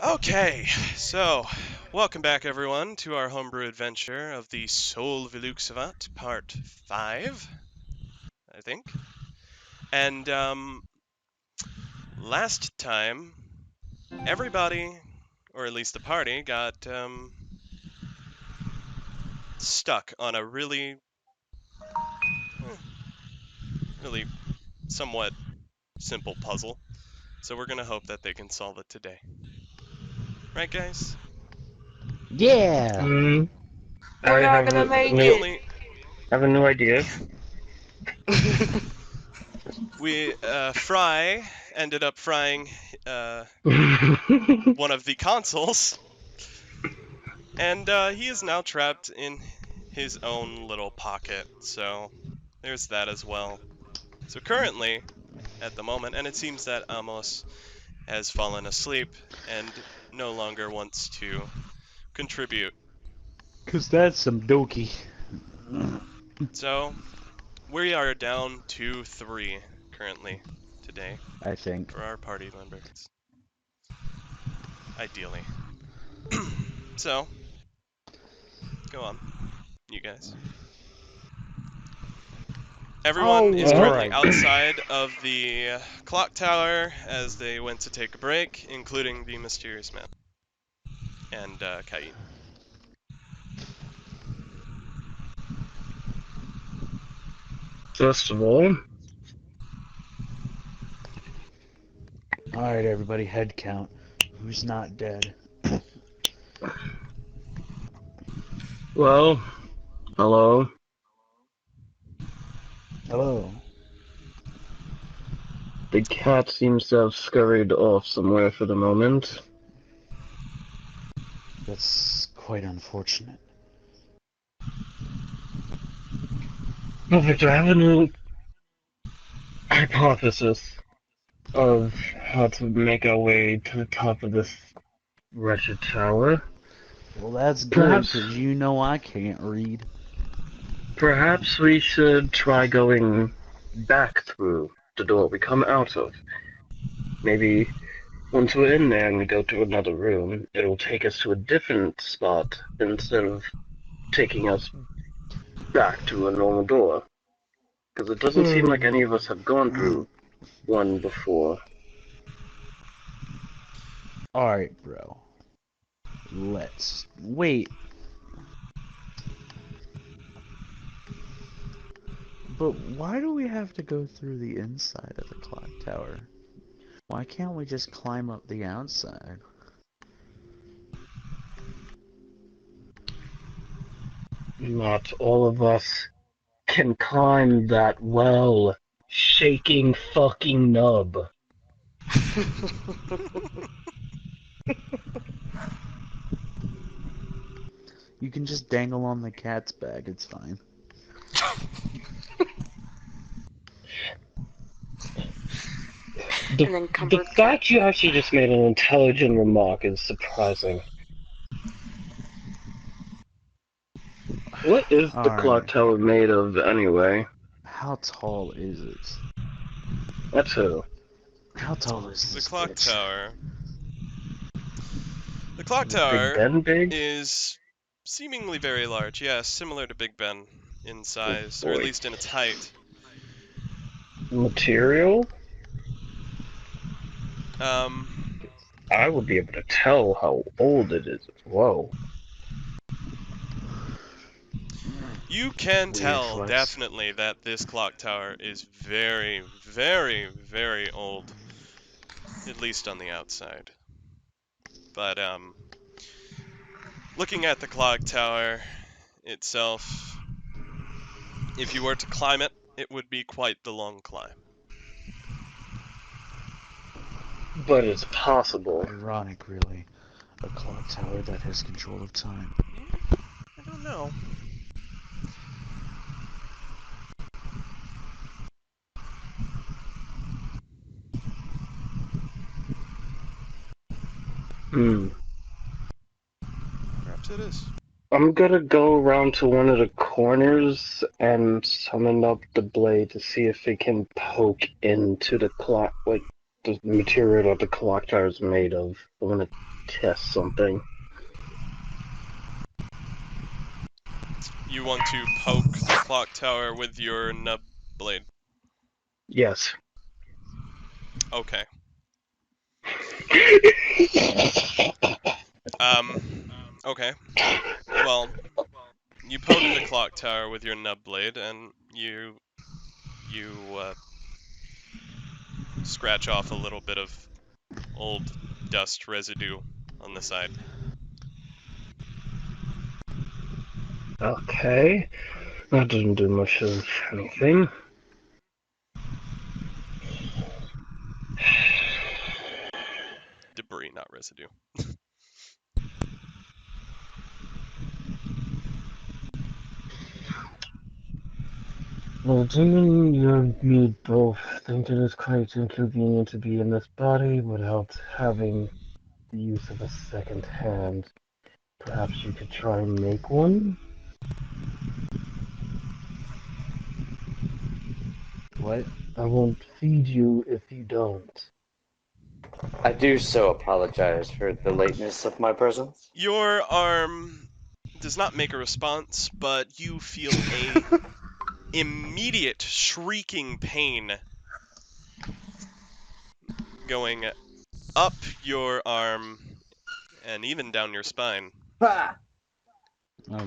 Okay, so welcome back everyone to our homebrew adventure of the Vyluxovat Part 5, I think. And last time, everybody, or at least the party, got stuck on a really somewhat simple puzzle. So we're gonna hope that they can solve it today. Right, guys? Yeah! We're I not have gonna a make The new, it. only I have a new idea. Fry ended up frying one of the consoles. And he is now trapped in his own little pocket, so there's that as well. So currently, at the moment, and it seems that Amos has fallen asleep and no longer wants to contribute. Cause that's some dokey. So we are down to 3 currently today I think. for our party members. Ideally. So, go on, you guys. Everyone is currently Alright. outside of the clock tower as they went to take a break, including the mysterious man and Cain. First of all, Alright, everybody, head count. Who's not dead? well, hello. Hello. The cat seems to have scurried off somewhere for the moment. That's quite unfortunate. Well, Victor, I have a new hypothesis of how to make our way to the top of this wretched tower. Well, that's good, Perhaps, because you know I can't read. perhaps we should try going back through the door we come out of. Maybe once we're in there and we go to another room, it'll take us to a different spot instead of taking us back to a normal door. Because it doesn't seem like any of us have gone through one before. Alright, bro. Let's wait. But why do we have to go through the inside of the clock tower? Why can't we just climb up the outside? Not all of us can climb that well. Shaking fucking nub. You can just dangle on the cat's bag, it's fine. The fact you actually just made an intelligent remark is surprising. What is the clock Alright. tower made of anyway? How tall is it? That's who. How tall is The this clock bitch? tower. The clock Is Big tower Ben big? is seemingly very large, yes, similar to Big Ben in size, or at Boy. least in its height. Material? Um, I would be able to tell how old it is. Whoa. you can Weird tell flex. definitely that this clock tower is very, very, very old, at least on the outside. But looking at the clock tower itself, if you were to climb it, it would be quite the long climb. But it's possible. Ironic, really. A clock tower that has control of time. I don't know. Perhaps it is. I'm gonna go around to one of the corners and summon up the blade to see if it can poke into the clock, like the material that the clock tower is made of. I want to test something. You want to poke the clock tower with your nub blade. Yes. Okay. Okay. Well, you poke the clock tower with your nub blade, and you scratch off a little bit of old dust residue on the side. Okay. That doesn't do much of anything. Debris, not residue. Well, Jim and me both think it is quite inconvenient to be in this body without having the use of a second hand. Perhaps you could try and make one? What? I won't feed you if you don't. I do so apologize for the lateness of my presence. Your arm does not make a response, but you feel a immediate shrieking pain going up your arm and even down your spine. Oh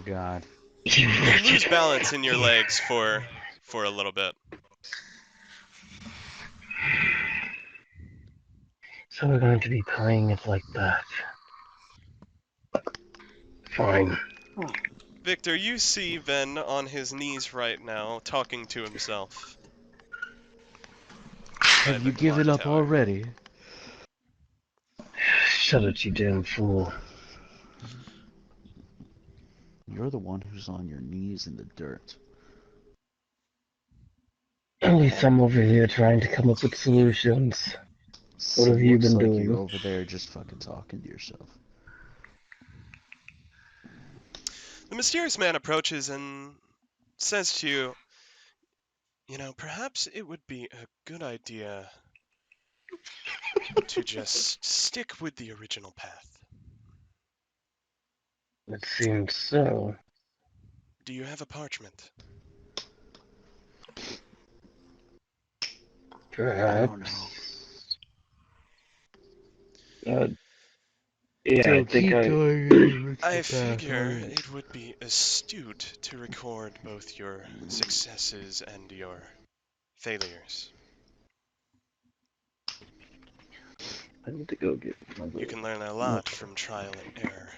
god. You lose balance in your legs for a little bit. So we're going to be playing it like that. Fine. Victor, you see Ven on his knees right now, talking to himself. Inside Have the you given clock up tower. already? Shut it, you damn fool. You're the one who's on your knees in the dirt. At least I'm over here trying to come up with solutions. What have you Looks been like doing? you over there just fucking talking to yourself. The mysterious man approaches and says to you, perhaps it would be a good idea to just stick with the original path. It seems so. Do you have a parchment? I don't know. Perhaps. Uh, yeah, So I think keep I. going in the original I path, figure alright. it would be astute to record both your successes and your failures. I need to go get my You can learn a lot from trial and error.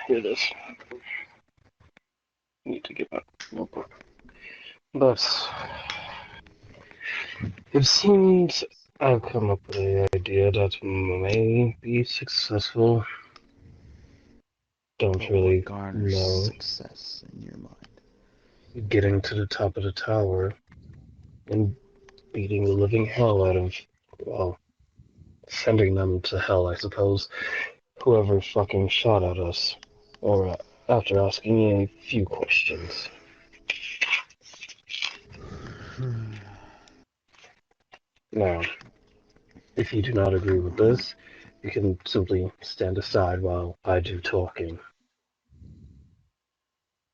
Here it is. Need to get my notebook. But it seems I've come up with an idea that may be successful. Don't But really what garners know. success in your mind? Getting to the top of the tower and beating the living hell out of, well, sending them to hell, I suppose. Whoever fucking shot at us. Or after asking a few questions. Now, if you do not agree with this, you can simply stand aside while I do talking.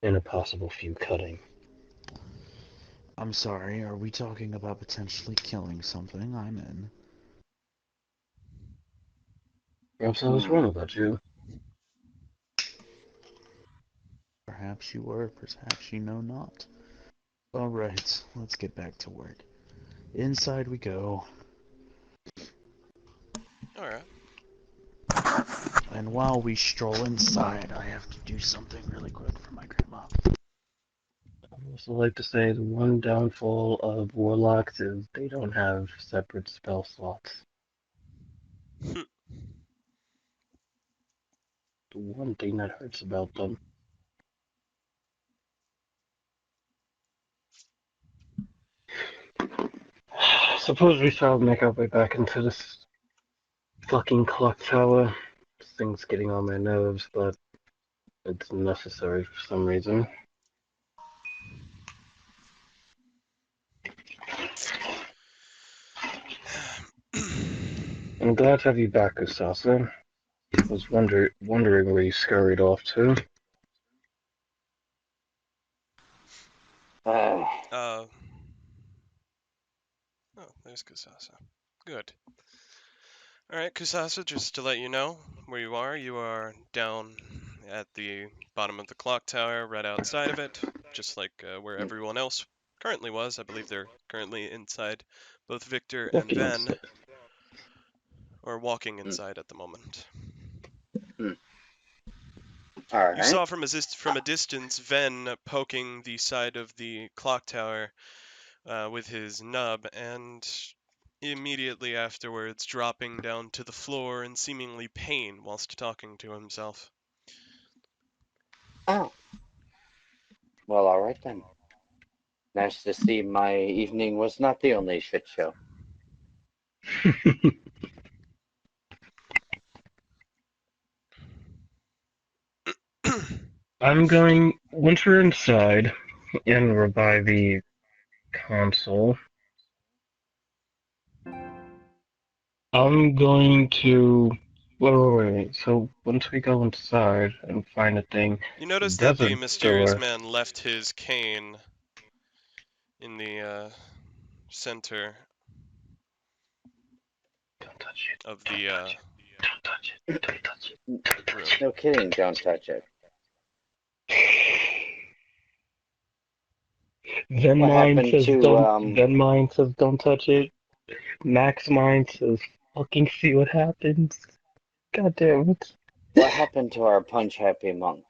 And a possible few cutting. I'm sorry, are we talking about potentially killing something? I'm in. Perhaps I was wrong about you. Perhaps you were, perhaps you know not. Alright, let's get back to work. Inside we go. Alright. And while we stroll inside, I have to do something really quick for my grandma. I also like to say the one downfall of warlocks is they don't have separate spell slots. The one thing that hurts about them. Suppose we shall make our way back into this fucking clock tower. This thing's getting on my nerves, but it's necessary for some reason. I'm glad to have you back, Usasa. Was wondering where you scurried off to. Oh, there's Kusasa. Good. Alright, Kusasa, just to let you know where you are down at the bottom of the clock tower, right outside of it, just like where everyone else currently was. I believe they're currently inside. Both Victor and Walking Ven inside. are walking inside at the moment. You Alright. saw from a distance Ven poking the side of the clock tower with his nub, and immediately afterwards dropping down to the floor in seemingly pain whilst talking to himself. Oh. Well, alright then. Nice to see my evening was not the only shit show. Once we're inside and we're by the console, I'm going to. Wait. So once we go inside and find a thing, You notice that the desert mysterious door. man left his cane in the center Don't touch it. of Don't the touch it. Don't touch it. Don't touch it. Don't touch room. No kidding, don't touch it. it. Then What mine happened says to, don't. Then mine says don't touch it. Max mine says fucking see what happens. God damn it. what happened to our punch-happy monk?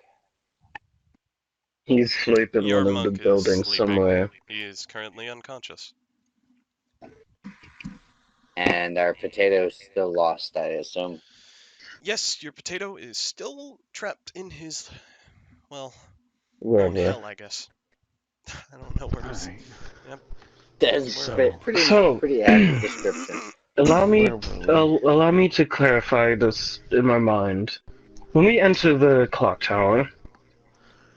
He's sleeping in Your one of the monk is buildings sleeping. somewhere. He is currently unconscious. And our potato's still lost, I assume. Yes, your potato is still trapped in his, well, own Wherever. hell, I guess. I don't know where else. Alright. Yep. That's So, pretty apt description. Allow me, where were we? allow me to clarify this in my mind. When we enter the clock tower,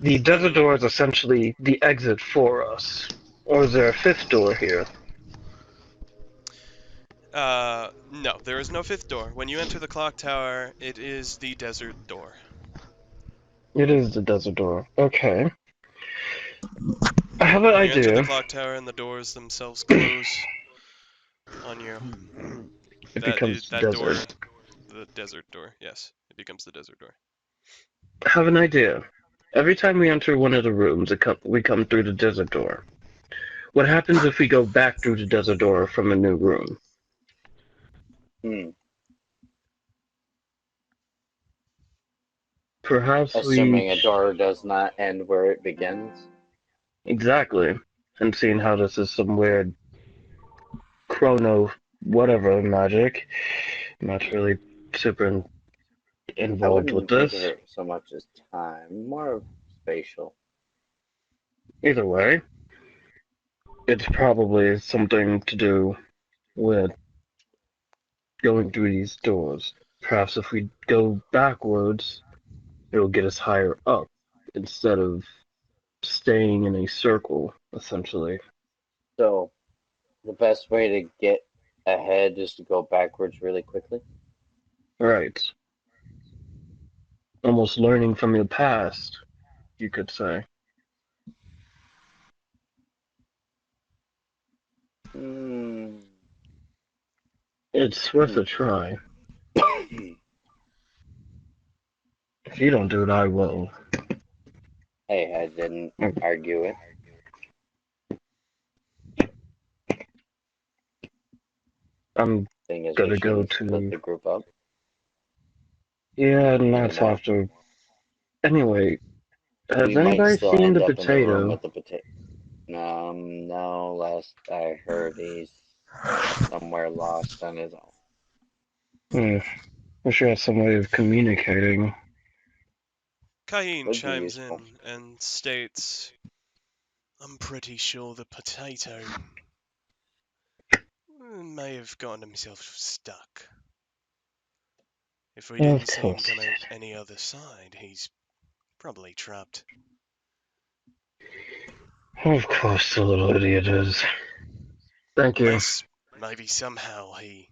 the desert door is essentially the exit for us. Or is there a fifth door here? No, there is no fifth door. When you enter the clock tower, it is the desert door. It is the desert door. Okay. I have an When you enter the idea. clock tower and the doors themselves close on you, It becomes that door, desert. the desert door. Yes, it becomes the desert door. I have an idea. Every time we enter one of the rooms, we come through the desert door. What happens if we go back through the desert door from a new room? Hmm. Perhaps we. Assuming a door does not end where it begins. Exactly. And seeing how this is some weird chrono whatever magic. I'm not really super I involved with wouldn't think of this. it so much as time, more of spatial. Either way, it's probably something to do with going through these doors. Perhaps if we go backwards, it'll get us higher up instead of staying in a circle, essentially. So, the best way to get ahead is to go backwards really quickly. Right. Almost learning from your past, you could say. Hmm. It's worth a try. If you don't do it, I will. Hey, I didn't argue it. I'm Thing is, we gonna go shouldn't split to. the group up Yeah, and that's anymore. after. Anyway, has We might anybody still seen end the up in the room potato? with the potato. No, last I heard, he's somewhere lost on his own. Hmm. Wish I had some way of communicating. Cain Would be chimes useful. in and states, I'm pretty sure the potato may have gotten himself stuck. If we Of didn't see him course come he out did. any other side, he's probably trapped. Of course the little idiot is. Thank you. Unless maybe somehow he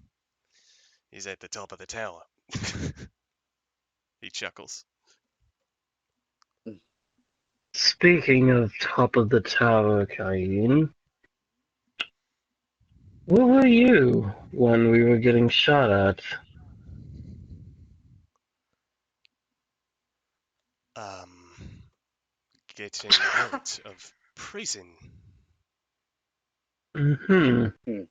He's at the top of the tower. He chuckles. Speaking of top of the tower, Cain, where were you when we were getting shot at? Getting out of prison. Mm-hmm.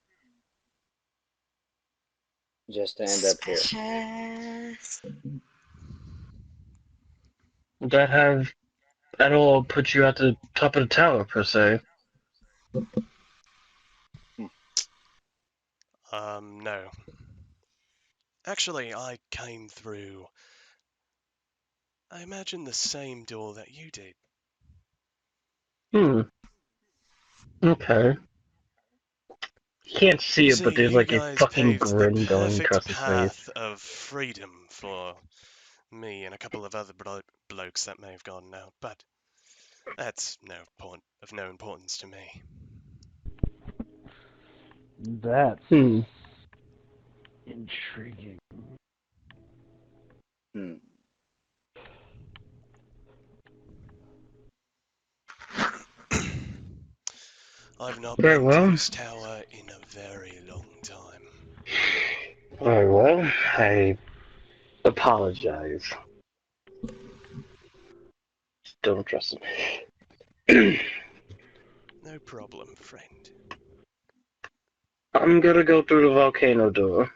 Just to end up here. Suspicious. Would that have at all put you at the top of the tower, per se? No. Actually, I came through, I imagine, the same door that you did. Hmm. Okay. Can't see You it, see, but there's you like a guys fucking paved the grin going perfect across his face. path of freedom for me and a couple of other blokes that may have gone out, but that's of no importance to me. That's Hmm. intriguing. Hmm. I've not Very been to well. this tower in a very long time. Very well. I apologize. Don't trust him. No problem, friend. I'm gonna go through the volcano door.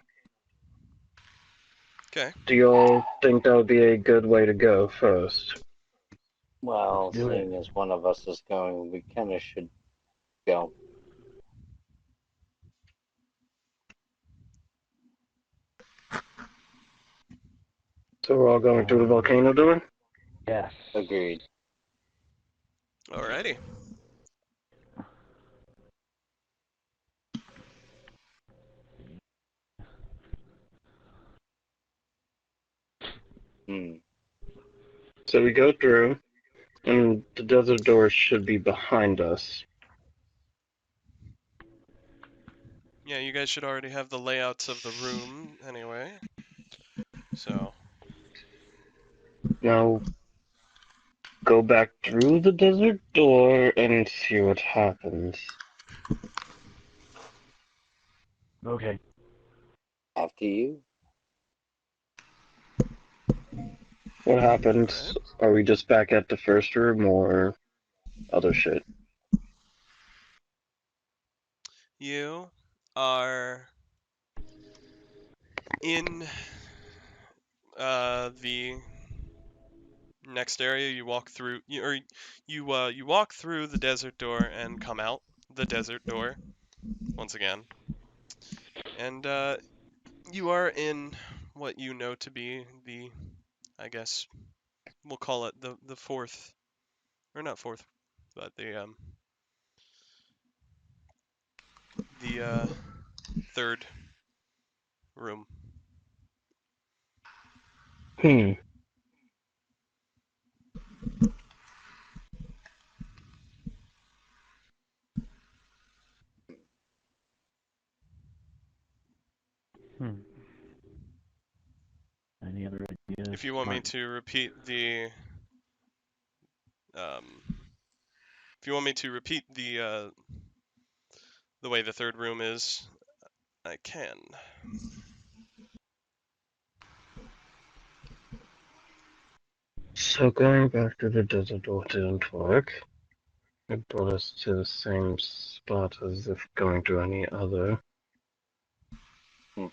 Okay. Do y'all think that would be a good way to go first? Well, Let's do it. seeing as one of us is going, we kind of should go. So we're all going through the volcano door? Yes. Agreed. Alrighty. Hmm. So we go through, and the desert door should be behind us. Yeah, you guys should already have the layouts of the room anyway. So, Now, go back through the desert door and see what happens. Okay. After you. What happens? alright. Are we just back at the first room or other shit? You are in the next area. You walk through, you walk through the desert door and come out the desert door once again, and you are in what you know to be the, I guess we'll call it the fourth, or not fourth, but the third room. Hmm. Hmm. Any other ideas? If you want me to repeat um, if you want me to repeat the way the third room is, I can. So going back to the desert door didn't work. It brought us to the same spot as if going to any other. Hmm.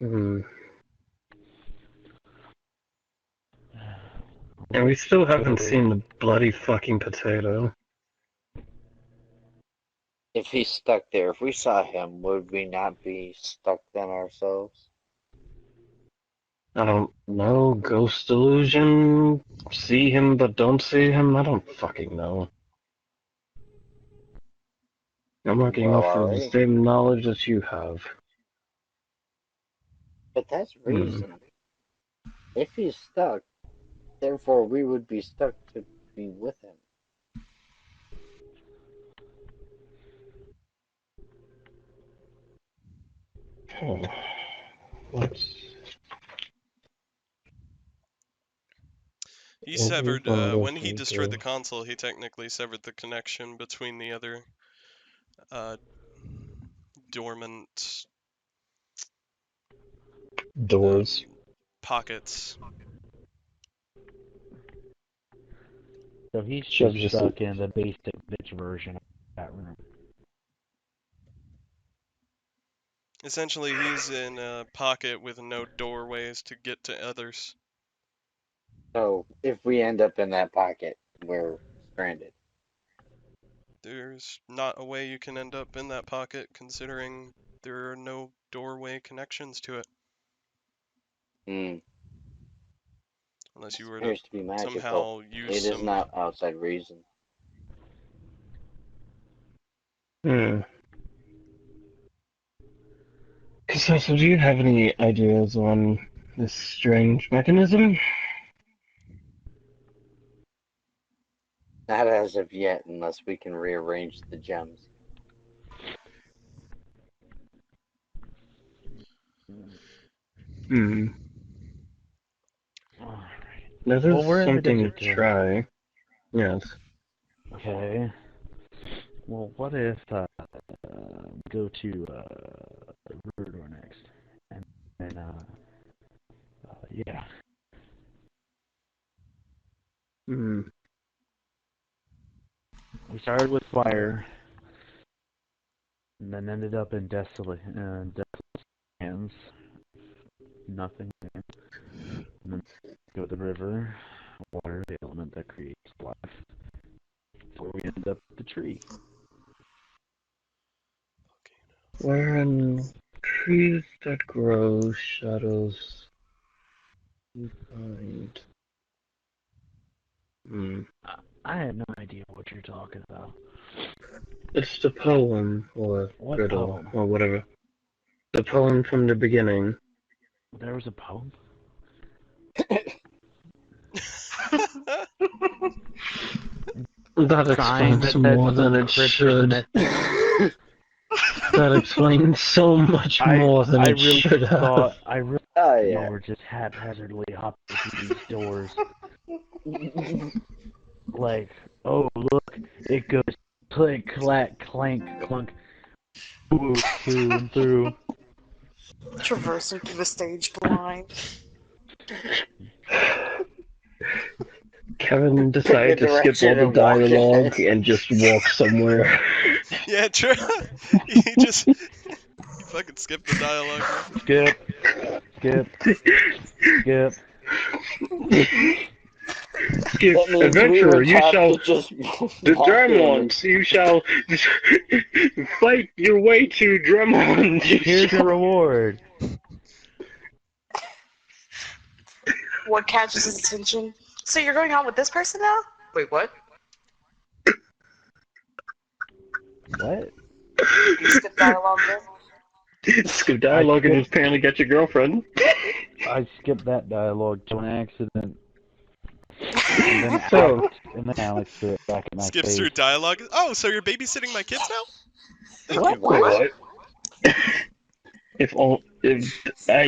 Hmm. And we still haven't seen the bloody fucking potato. If he's stuck there, if we saw him, would we not be stuck then ourselves? I don't know. Ghost illusion? See him but don't see him? I don't fucking know. I'm working Well, off of the alright. same knowledge that you have. But that's Hmm. reason. If he's stuck, therefore we would be stuck to be with him. What? He Every severed, one of those when he three destroyed the doors. console, he technically severed the connection between the other, dormant, Doors. pockets. So he's So just just stuck in the basic bitch version of that room. Essentially, he's in a pocket with no doorways to get to others. So if we end up in that pocket, we're stranded. There's not a way you can end up in that pocket, considering there are no doorway connections to it, Hmm. unless you were to Appears to be magical. somehow use It is some. not outside reason. Hmm. So, do you have any ideas on this strange mechanism? Not as of yet, unless we can rearrange the gems. Hmm. Alright. Now, Well, there's we're in the something to desert here. try. Yes. Okay. Well, what if go to Rudor next, and then yeah. Hmm. We started with fire, and then ended up in desolate hands. Nothing there. And then go to the river, water, the element that creates life. Before we end up with the tree. Where in trees that grow, shadows you find. Hmm. I have no idea what you're talking about. It's the poem, or What riddle, poem? or whatever. The poem from the beginning. There was a poem? That Sign explains that said more than some it cryptic should. message. That explains so much more than I it really should have. thought Oh y'all yeah. were just haphazardly hopping through these doors. Like, oh look, it goes click, clack, clank, clunk, ooh, through and through. Traversing through the stage blind. Kevin Pick a decided to skip all direction the and walk dialogue ahead. and just walk somewhere. Yeah, true. he just he fucking skipped the dialogue. Skip, skip, skip. Skip, That means we adventurer, would you have shall. to just The walk in. Dremont, you shall fight your way to Dremont. Here's your reward. What catches his attention? So you're going on with this person now? Wait, what? What? You skip dialogue then? Skip dialogue and just apparently get your girlfriend. I skipped that dialogue to an accident. And then So, Alex threw it back in my Skips face. through dialogue. Oh, so you're babysitting my kids now? Thank What? you. what? If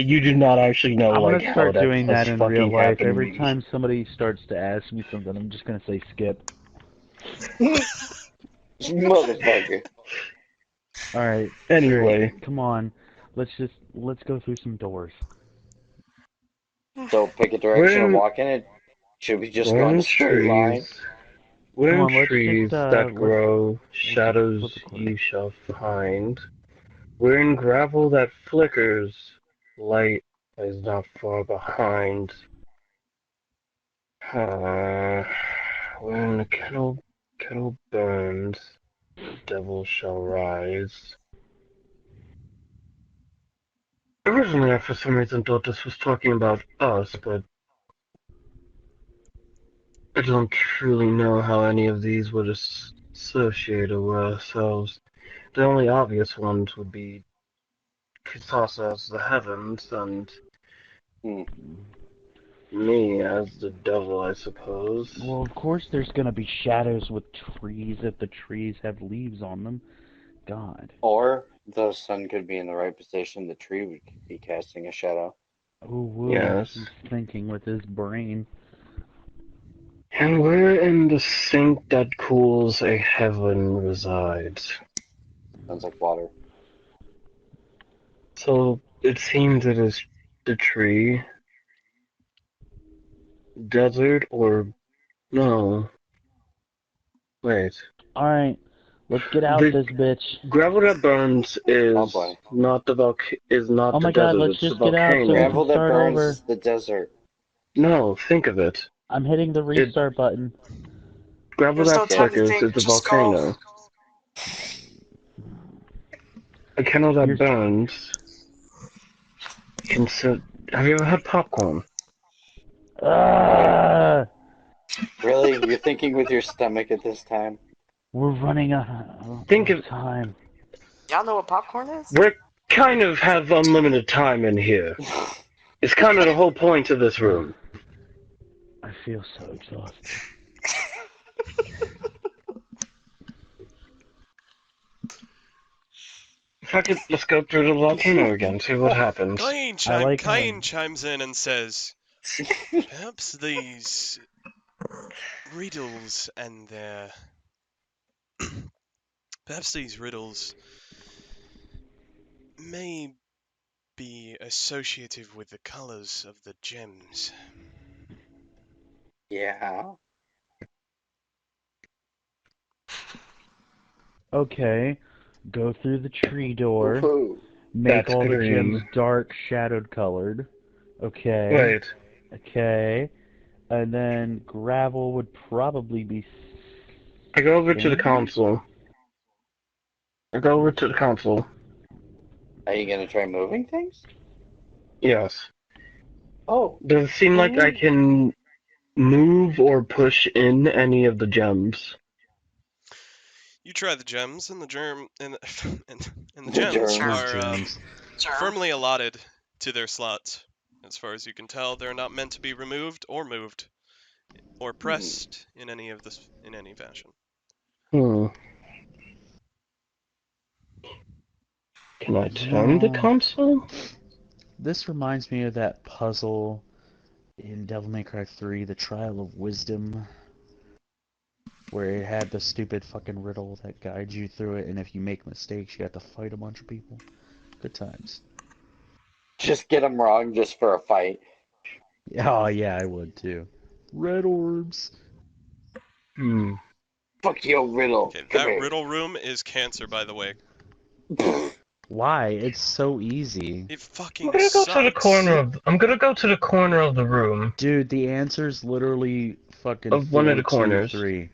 you do not actually know I'm like gonna how start that doing has that in real fucking life. happened to Every me. time somebody starts to ask me something, I'm just gonna say skip. Motherfucker. Alright. Anyway, Great. Come on. Let's go through some doors. So pick a we're direction and in, walk in it. Should we just we're go in in a straight line? trees. We're Come in on, let's trees just that grow, shadows flip a coin. you shall find. We're in gravel that flickers, light is not far behind. We're in a kettle burns, the devil shall rise. Originally, I for some reason thought this was talking about us, but I don't truly know how any of these would associate with ourselves. The only obvious ones would be Kitasa as the heavens and me as the devil, I suppose. Well, of course there's gonna be shadows with trees if the trees have leaves on them. God. Or The sun could be in the right position, the tree would be casting a shadow. Ooh, woo. Yes. He's thinking with his brain. And where in the sink that cools a heaven resides? Sounds like water. So it seems it is the tree, desert, or no? Wait. Alright, let's get out The this bitch. gravel that burns is Oh boy. not Oh the my god, desert. let's It's the just get out so we volcano. can Gravel that start burns over. is the desert. No, think of it. I'm hitting the restart button. Gravel There's no that time to flickers think. is the Just go. volcano. A candle that Here's- burns. Have you ever had popcorn? Ah! Really? You're thinking with your stomach at this time? We're running out Think of of time. Y'all know what popcorn is? we kind of have unlimited time in here. It's kind of the whole point of this room. I feel so exhausted. Let's go through the volcano again, see what happens. Cain chimes in and says, perhaps these riddles and their... perhaps these riddles may be associative with the colors of the gems. Yeah. Okay, go through the tree door. Woohoo. Make That's all the green. gems dark, shadowed colored. Okay. Wait, Okay. And then gravel would probably be... I go over to the sand? console. I go over to the console. Are you gonna try moving things? Yes. Oh. Does it seem like I can move or push in any of the gems? You try the gems, and the germ and the The gems germs. are Sure. firmly allotted to their slots. As far as you can tell, they're not meant to be removed or moved or pressed in any fashion. Hmm. Can I turn the No. console? This reminds me of that puzzle in Devil May Cry 3, The Trial of Wisdom, where it had the stupid fucking riddle that guides you through it, and if you make mistakes, you have to fight a bunch of people. Good times. Just get them wrong just for a fight. Oh, yeah, I would too. Red orbs. Hmm. Fuck your riddle. Okay, Come that here. riddle room is cancer, by the way. Why? It's so easy. It fucking sucks. I'm gonna go to the corner of the room. Dude, the answer's literally fucking Of one of the 4, 2, corners. 3.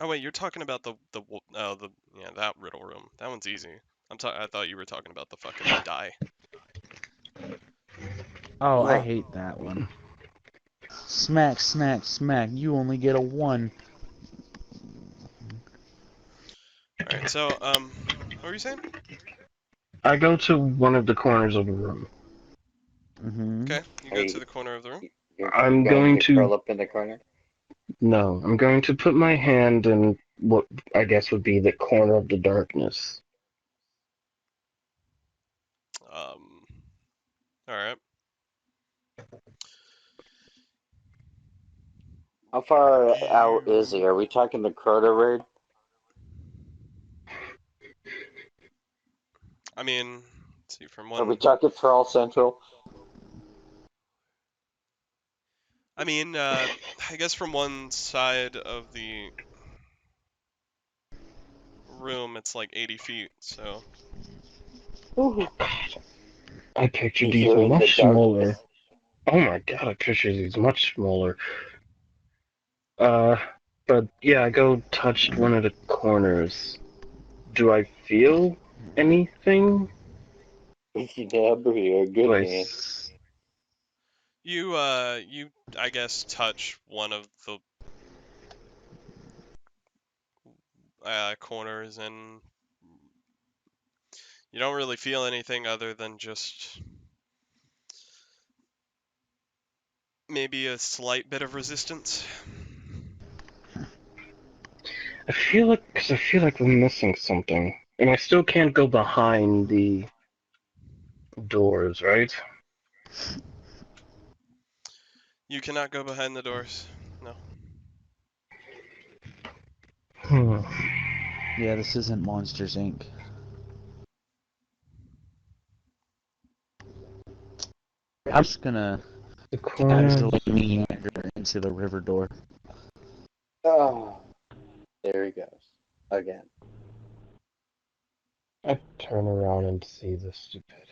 Oh wait, you're talking about the that riddle room. That one's easy. I thought you were talking about the fucking die. Oh, I Ugh. hate that one. Smack, smack, smack. You only get a 1. All right, so what were you saying? I go to one of the corners of the room. Mm-hmm. Okay, you go to the corner of the room. You're I'm going to curl up in the corner. No, I'm going to put my hand in what I guess would be the corner of the darkness. All right. How far out is he? Are we talking the Crota raid? I mean, let's see, from Are we one. talking Thrall Central? I mean, I guess from one side of the room, it's like 80 feet. So Ooh. I pictured You're these in the much smaller. darkness. Oh my god, I pictured these much smaller. But yeah, I go touch one of the corners. Do I feel anything? Yeah, but you're a Do good I man. you I guess touch one of the corners, and you don't really feel anything other than just maybe a slight bit of resistance. I feel like we're missing something. And I still can't go behind the doors, right? You cannot go behind the doors. No. Hmm. Yeah, this isn't Monsters Inc. I'm just gonna The corner. casually meander into the river door. Oh, there he goes. Again. I turn around and see the stupidity.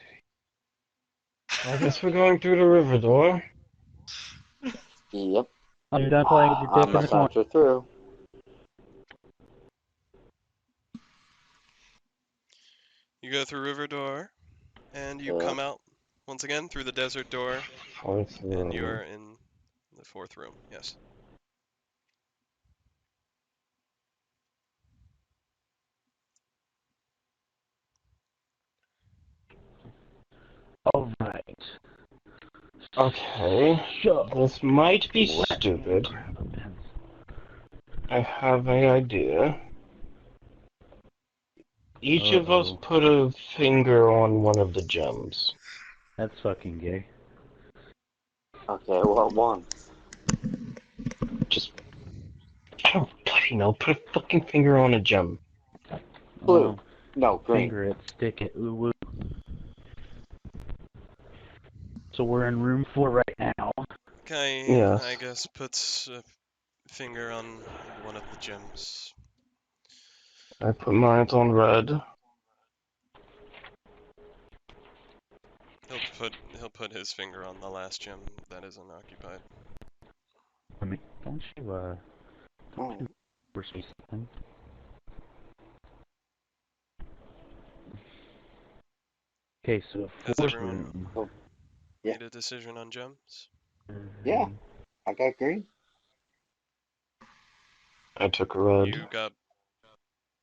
I guess we're going through the river door. Yep. Oh, you're done playing with your dick in the Must corner. saunter through. You go through river door, and you Yep. come out once again through the desert door, Fourth room. and you are in the fourth room. Yes. Alright. Okay. So, This might be let me stupid. grab a pencil. I have an idea. Each of us Uh-oh. put a finger on one of the gems. That's fucking gay. Okay, what one? Just, I don't bloody know, put a fucking finger on a gem. Blue. No, green. Finger it, stick it, ooh woo. So we're in room 4 right now. Kain, Yes. I guess, puts a finger on one of the gems. I put mine on red. He'll put his finger on the last gem that is unoccupied. I mean, don't you Oh. foresee something? Okay, so Has fourth everyone room. Yeah. made a decision on gems? Yeah. I got green. I took red. You got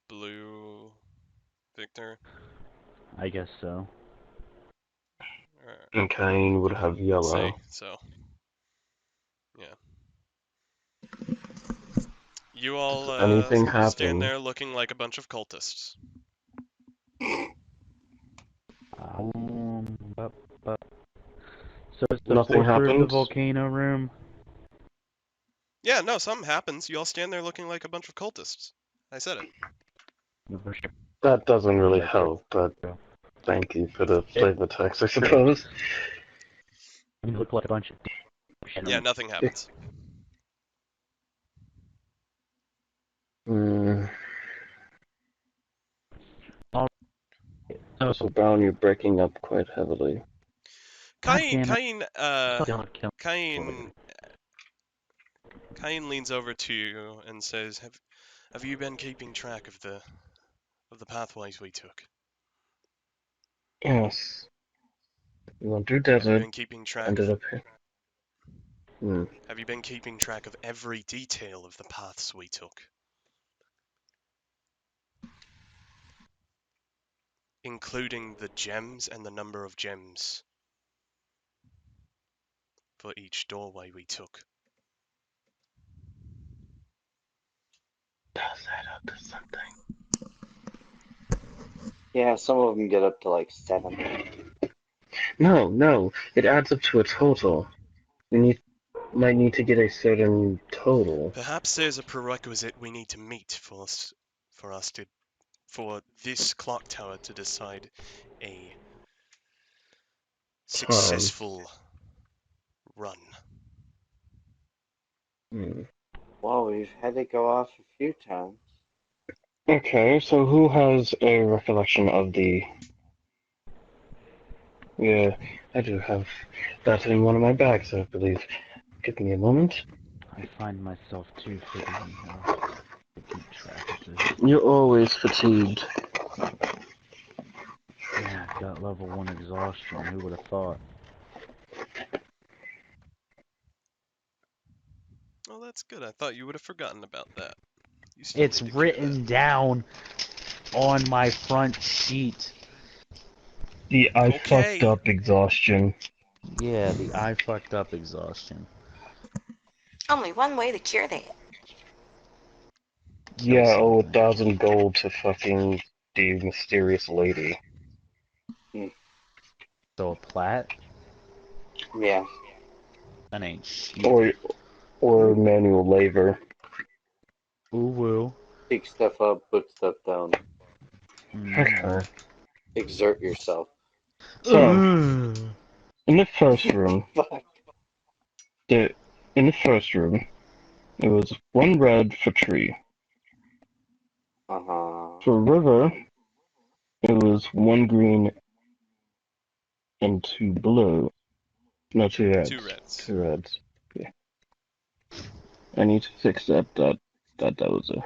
blue, Victor. I guess so. Or, And Cain would have yellow. say so. Yeah. You all Anything stand happen? there looking like a bunch of cultists. Bup, bup. So it's the Nothing fourth room, the happens? volcano room. Yeah, no, something happens. You all stand there looking like a bunch of cultists. I said it. That doesn't really Yeah, help, but true. thank you for the flavor text, I suppose. You look like a bunch of Yeah, nothing happens. Hmm. Oh, So, Brown, you're breaking up quite heavily. God Kain, damn it. Kain, God, kill Kain, Kain leans over to you and says, "Have you been keeping track of the pathways we took? Yes. We went through Have you desert, been keeping track? ended up here. Hmm. Have you been keeping track of every detail of the paths we took, including the gems and the number of gems for each doorway we took?" Does that up to something? Yeah, some of them get up to like 7. No. It adds up to a total. Might need to get a certain total. Perhaps there's a prerequisite we need to meet for this clock tower to decide a successful run. Hmm. Well, we've had it go off a few times. Okay, so who has a recollection of the... Yeah, I do have that in one of my bags, I believe. Give me a moment. I find myself too fitting to keep track of this. You're always fatigued. Yeah, I've got level 1 exhaustion. Who would have thought? Oh, that's good. I thought you would have forgotten about that. You still It's need to cure written that. down on my front sheet. The I Okay. fucked up exhaustion. Yeah, the I fucked up exhaustion. Only one way to cure that. Kill Yeah, something. 1,000 gold to fucking the mysterious lady. So a plat? Yeah. That ain't shit. Or manual labor. Ooh woo. Pick stuff up, put stuff down. Okay. Exert yourself. So, Ugh. in the first room, Fuck. it was one red for tree. Uh-huh. For river, it was one green and two blue. No, two reds. Two reds. Two reds. Yeah. I need to fix that. That was a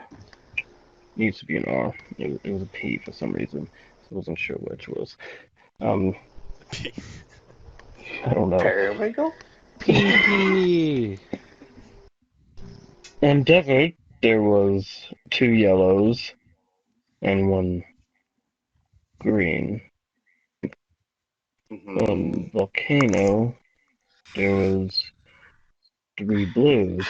needs to be an R. It was a P for some reason. I wasn't sure which was. I don't know. Periwinkle? Pee. On desert, there was two yellows and one green. On volcano, there was three blues.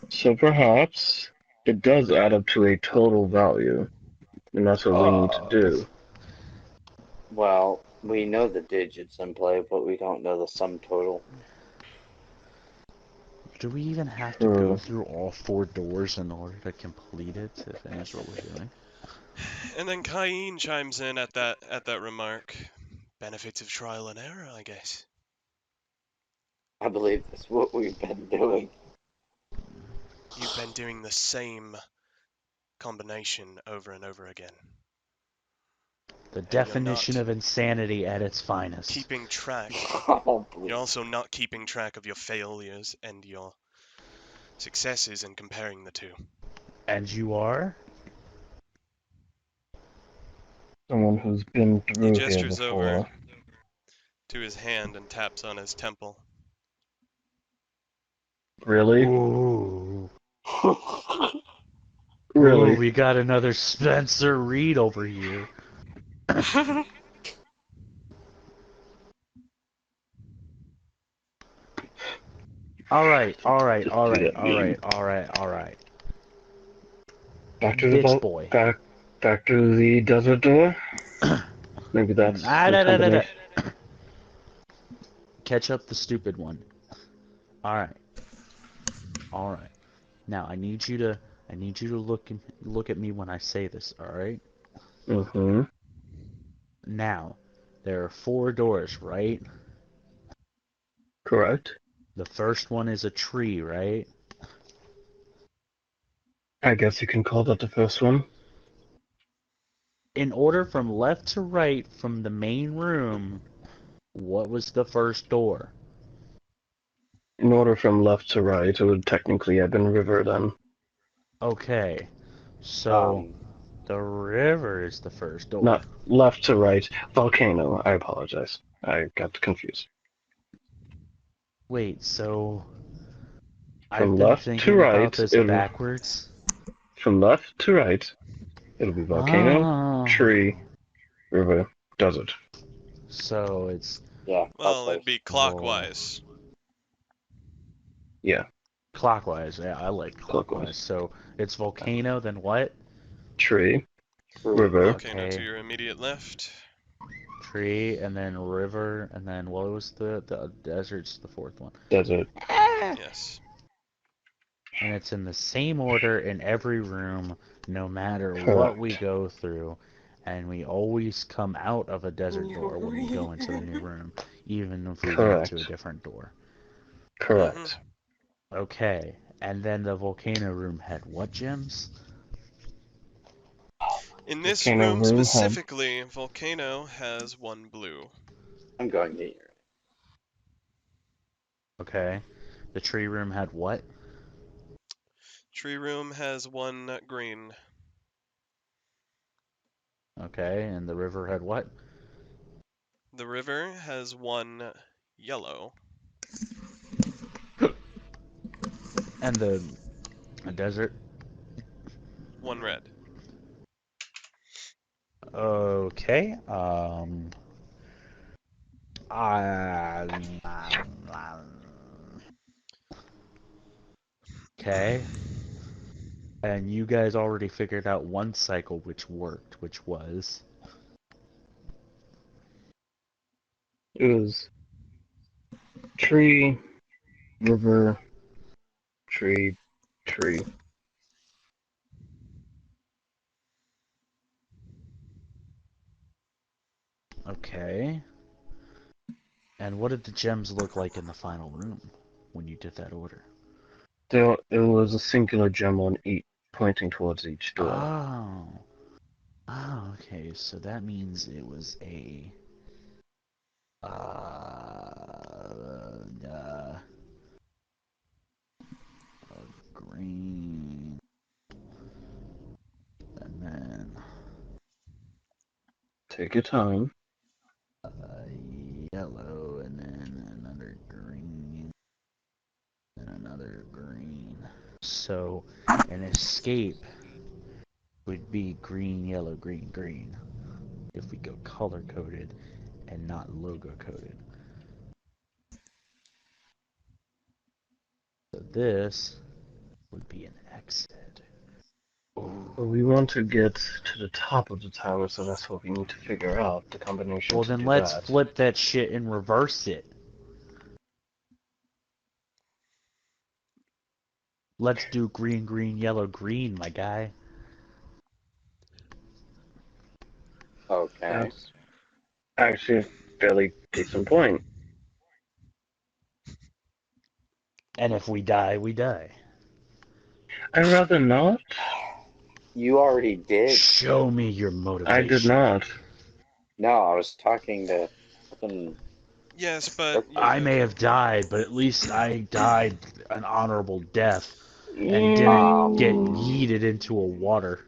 So perhaps it does add up to a total value, and that's what we need to do. Well, we know the digits in play, but we don't know the sum total. Do we even have to go through all 4 doors in order to complete it, to finish what we're doing? And then Cain chimes in at that remark. Benefits of trial and error, I guess. I believe that's what we've been doing. You've been doing the same combination over and over again. The And definition you're of insanity at its not finest. keeping track. Oh, please. You're also not keeping track of your failures and your successes and comparing the two. And you are? Someone who's been He through here gestures before. over to his hand and taps on his temple. Really? Ooh. Really? Ooh, we got another Spencer Reed over here. Alright. Back to the Bitch boat. boy. Back to the desert door. Maybe that's the combination. Catch up the stupid one. Alright. Now I need you to look at me when I say this, alright? Mm-hmm. Now, there are 4 doors, right? Correct. The first one is a tree, right? I guess you can call that the first one. In order from left to right from the main room, what was the first door? In order from left to right, it would technically have been river then. Okay, so the river is the first door. Not left to right. Volcano. I apologize. I got confused. Wait, so From I've been left to thinking right, about this backwards? From left to right, it'll be volcano, Oh. tree, river, desert. So it's Yeah. Well, it'd be clockwise. Yeah, clockwise. Yeah, I like clockwise. So it's volcano, then what? tree, river, Volcano to your immediate left. Tree, and then river, and then what was the desert's the 4th one? desert. Yes. And it's in the same order in every room, no matter what Correct. we go through. And we always come out of a desert door when we go into the new room, even if we went to a different door. Correct. Okay, and then the volcano room had what gems? In this Volcano room room specifically, Volcano has 1 blue. I'm going to hear. Okay. The tree room had what? Tree room has 1 green. Okay, and the river had what? The river has 1 yellow. And the desert? 1 red. Okay, okay. And you guys already figured out one cycle which worked, which was... It was tree, river, tree, tree. Okay. And what did the gems look like in the final room when you did that order? There was a singular gem on each, pointing towards each door. Oh. Oh, okay. So that means it was a... green... And then... Take your time. Yellow, and then another green, and another green. So, an escape would be green, yellow, green, green. If we go color coded and not logo coded. So this would be an exit. Ooh. But we want to get to the top of the tower, so that's what we need to figure out, the combination Well, to then do let's that. flip that shit and reverse it. Let's do green, green, yellow, green, my guy. Okay. That's actually a fairly decent point. And if we die, we die. I'd rather not. You already did. Show me your motivation. I did not. No, I was talking to fucking. Yes, but I may have died, but at least I died an honorable death and Mm, didn't get yeeted into a water.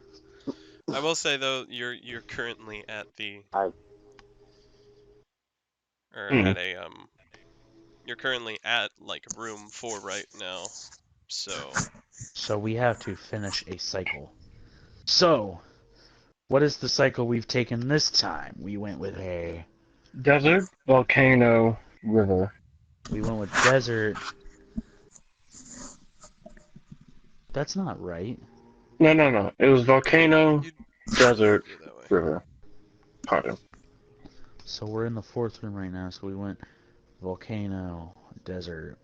I will say though, you're currently at the I- or Hmm. at a you're currently at like room 4 right now. So we have to finish a cycle. So, what is the cycle we've taken this time? We went with Desert, volcano, river. we went with desert. That's not right. No. It was volcano, you desert, go that way. river. Pardon. So we're in the fourth room right now. So we went volcano, desert,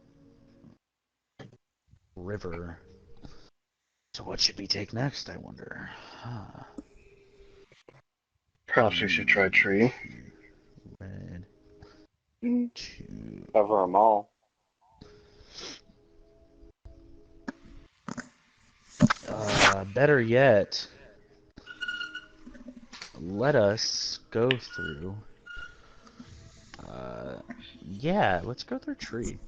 river. So what should we take next, I wonder? Huh. Perhaps we should try tree. Red. Two. Cover them all. Better yet, let us go through. Yeah, let's go through tree.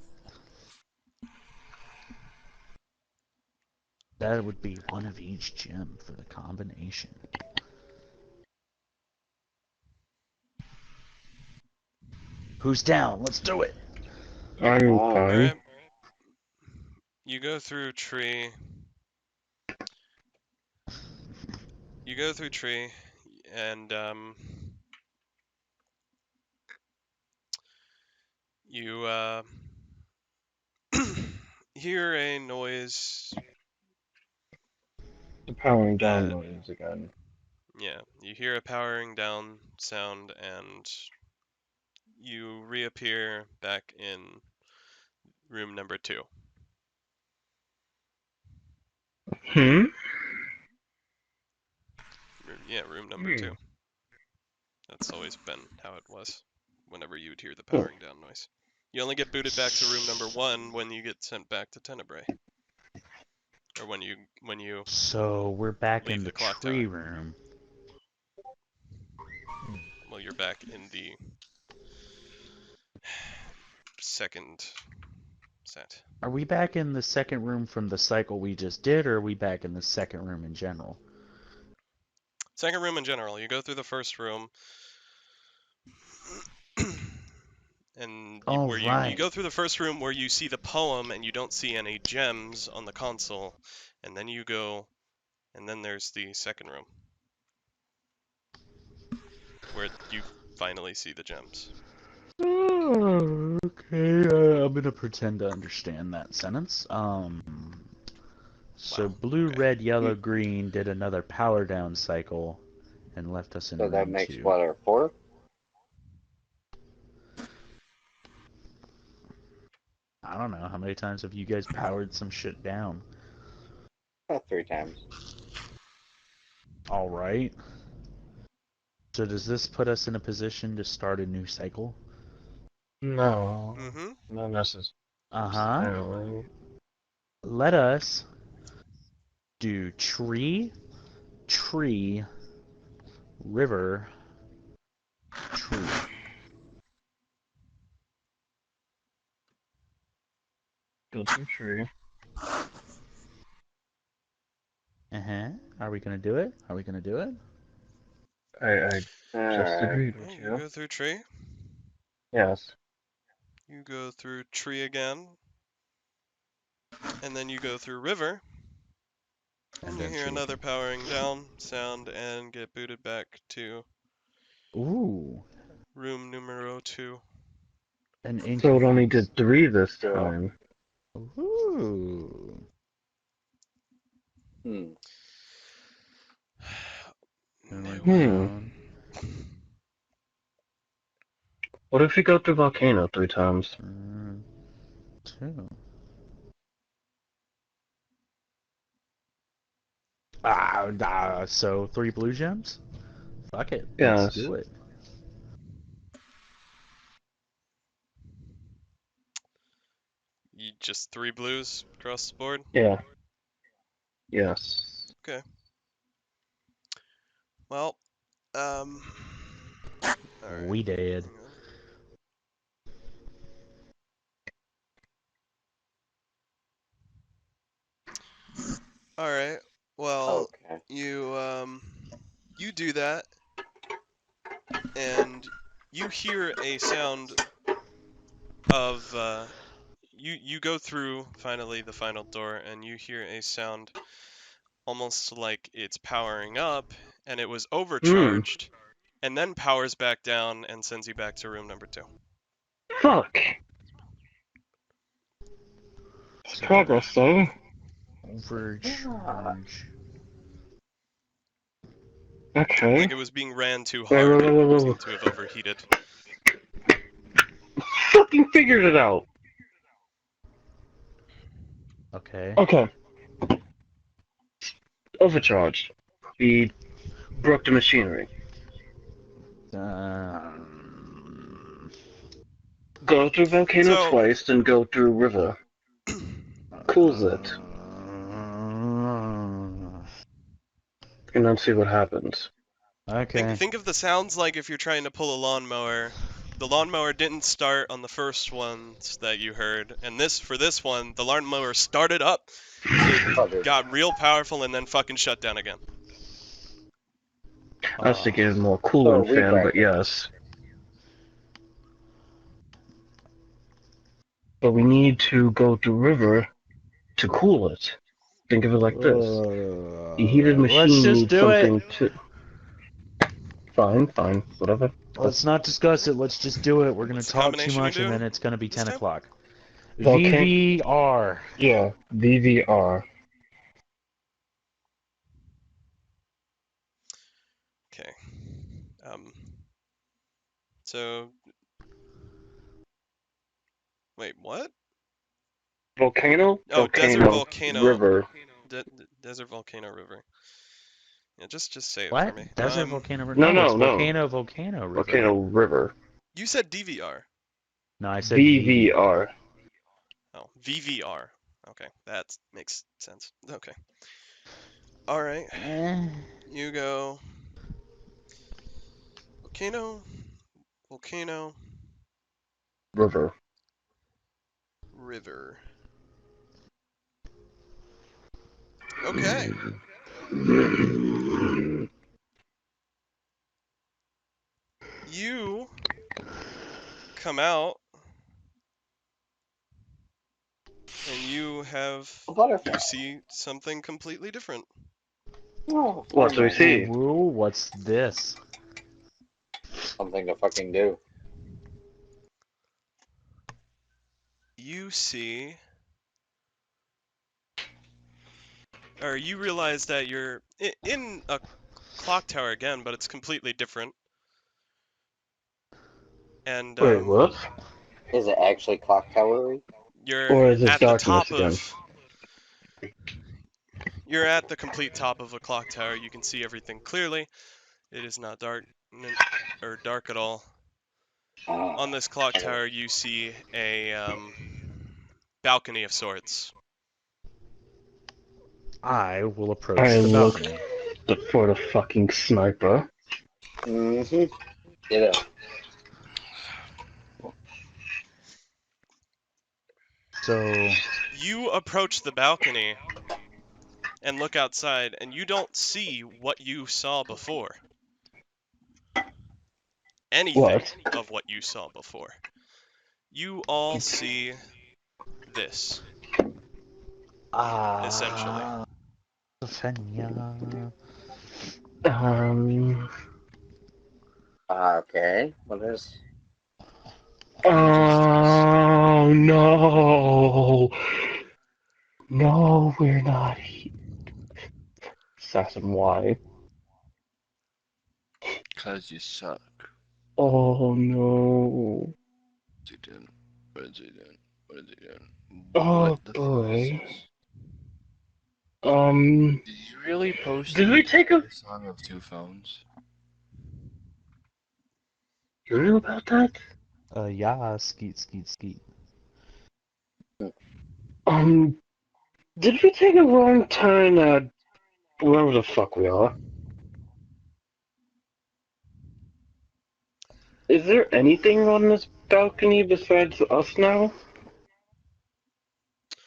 That would be one of each gem for the combination. Who's down? Let's do it. I'm Oh. fine. Alright. You go through tree. You go through tree, and you hear a noise. The powering down That noise again. yeah, you hear a powering down sound, and you reappear back in room number 2. Hmm? Yeah, room number 2. That's always been how it was. Whenever you would hear the powering down noise, you only get booted back to room number 1 when you get sent back to Tenebrae, or when you So we're back leave in the clock tree tower. room. Well, you're back in the second set. Are we back in the second room from the cycle we just did, or are we back in the second room in general? Second room in general. You go through the first room, and All where you right. go through the first room where you see the poem and you don't see any gems on the console, and then you go, and then there's the second room where you finally see the gems. Oh, okay, I'm gonna pretend to understand that sentence. So Wow, blue, okay. red, yellow, green did another power down cycle and left us in So that room makes 2. what, our 4? I don't know. How many times have you guys powered some shit down? About 3 times. Alright. So does this put us in a position to start a new cycle? No, Mm-hmm. not Uh-huh. necessarily. Let us do tree, tree, river, tree. Go to a tree. Uh-huh. Are we gonna do it? Are we gonna do it? I just Alright. agreed Yeah, with you you. go through tree. Yes. You go through tree again. And then you go through river. And you then hear tree another again. powering down sound and get booted back to Ooh. room numero 2. An So it only did increase. 3 this Yeah. time. Ooh. Hmm. And we're No. down. What if we go through volcano 3 times? 2. So 3 blue gems? Fuck it. Let's Yes. do it. You just 3 blues across the board? Yeah. Yes. Okay. Well, alright. We did. Hang on. Alright. Well, Okay. you do that, and you hear a sound of, you go through finally the final door, and you hear a sound almost like it's powering up, and it was overcharged, and then powers back down and sends you back to room number 2. Fuck! It's progress, though. Overcharge. Okay. Like it was being ran too Wait, hard wait, and wait, wait, seemed wait. to have overheated. Fucking figured it out! Okay. Okay. Overcharged. We broke the machinery. Go through volcano So, twice, then go through river. Cools it. And then see what happens. Okay. think of the sounds like if you're trying to pull a lawnmower. The lawnmower didn't start on the first ones that you heard, and for this one, the lawnmower started up, it got real powerful, and then fucking shut down again. I was thinking a more cooling we fan, but bracket. yes. But we need to go to river to cool it. Think of it like this. The heated Let's machine just needs do it. something to... Fine, whatever. Let's not discuss it. Let's just do it. We're gonna What's the talk too combination you're much, and doing then it's gonna be this 10 time? o'clock. Volcan- VVR. Yeah, VVR. Okay. So, wait, what? Volcano? Oh, desert Volcano. volcano, River. desert volcano river. Yeah, just say it for What? me. Desert volcano river? No, No, it's no. volcano river. Volcano River. You said DVR. No, I said VVR. VVR. Oh, VVR. Okay, that makes sense. Okay. All right. You go volcano, volcano, River. river. Okay. You come out and you see something completely different. Oh, What do we finally. see? Ooh, what's this? Something to fucking do. You see or you realize that you're in a clock tower again, but it's completely different. And Wait, what? Is it actually clock towery? you're Or is it at the darkness top again? of. You're at the complete top of a clock tower. You can see everything clearly. It is not dark or dark at all. On this clock tower, you see a balcony of sorts. I will approach I the look balcony. for the fucking sniper. Mm-hmm. Get up. So, You approach the balcony and look outside, and you don't see what you saw before. Anything What? of what you saw before. You all see this, essentially. Senya. Okay. What is? Oh no! No, we're not here. Assassin, why? Cause you suck. Oh no! What's he doing? What is he doing? What is he doing? Oh What the fuck is boy. this? Um, Did you really post did we take a? the song of two phones? You knew about that? Yeah, skeet, skeet, skeet. Um, did we take a wrong turn at wherever the fuck we are? Is there anything on this balcony besides us now?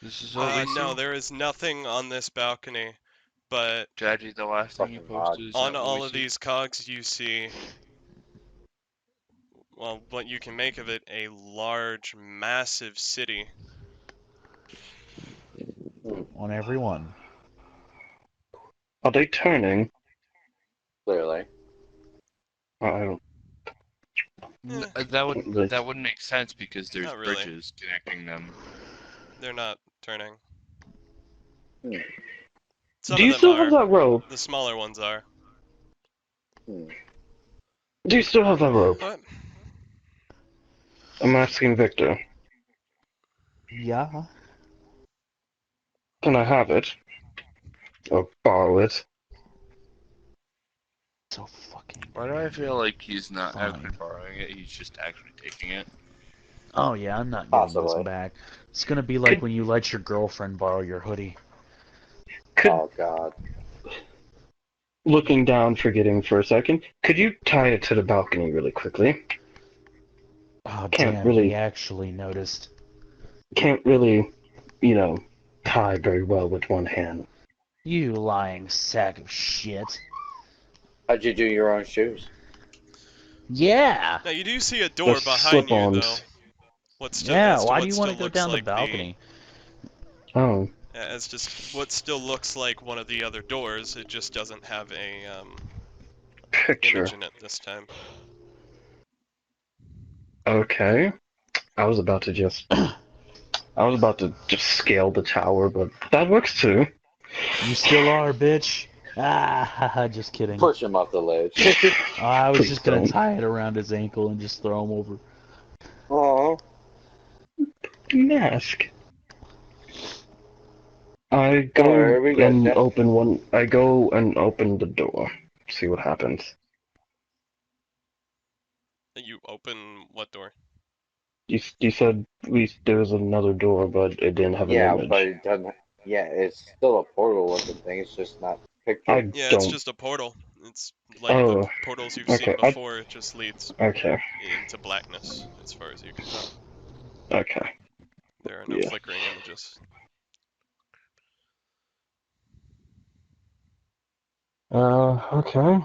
This is what we No, see? there is nothing on this balcony, but Jadgy, the last thing you Fucking mod. posted is on that what we all of see? these cogs you see, well, what you can make of it, a large, massive city. On every one. Are they turning? Clearly. I don't. Eh, That wouldn't make sense because there's Not really. bridges connecting them. They're not turning. Hmm. Some Do of you them still have are. that rope? The smaller ones are. Hmm. Do you still have that rope? What? I'm asking Victor. Yeah. Can I have it? Or borrow it? So fucking. Why do I feel like he's not Fine. actually borrowing it, he's just actually taking it? Oh yeah, I'm not giving Possibly. this back. It's gonna be like when you let your girlfriend borrow your hoodie. Could, Oh God. looking down, forgetting for a second, could you tie it to the balcony really quickly? Oh Can't damn, really- he actually noticed. Can't really, you know, tie very well with one hand. You lying sack of shit. How'd you do your own shoes? Yeah! Now you do see a door They're behind you, though. slip-ons. Yeah, As to why do what you want still to go looks down the like balcony? Oh, as just what still looks like one of the other doors. It just doesn't have a picture. image in it this time. Okay. I was about to just scale the tower, but that works too. You still are, bitch. Ah, haha, just kidding. Push him off the ledge. I was Please just gonna don't. tie it around his ankle and just throw him over. Oh. Mask. I Don't go worry, we got and ya. open one. I go and open the door. See what happens. You open what door? You said there was another door, but it didn't have an Yeah, image. but it doesn't. Yeah, it's still a portal looking thing. It's just not pictured. I Yeah, it's don't. just a portal. It's like the Oh, portals you've okay. seen before. It just leads Okay. into blackness, as far as you can tell. Okay. There are no Yeah. flickering images. Okay.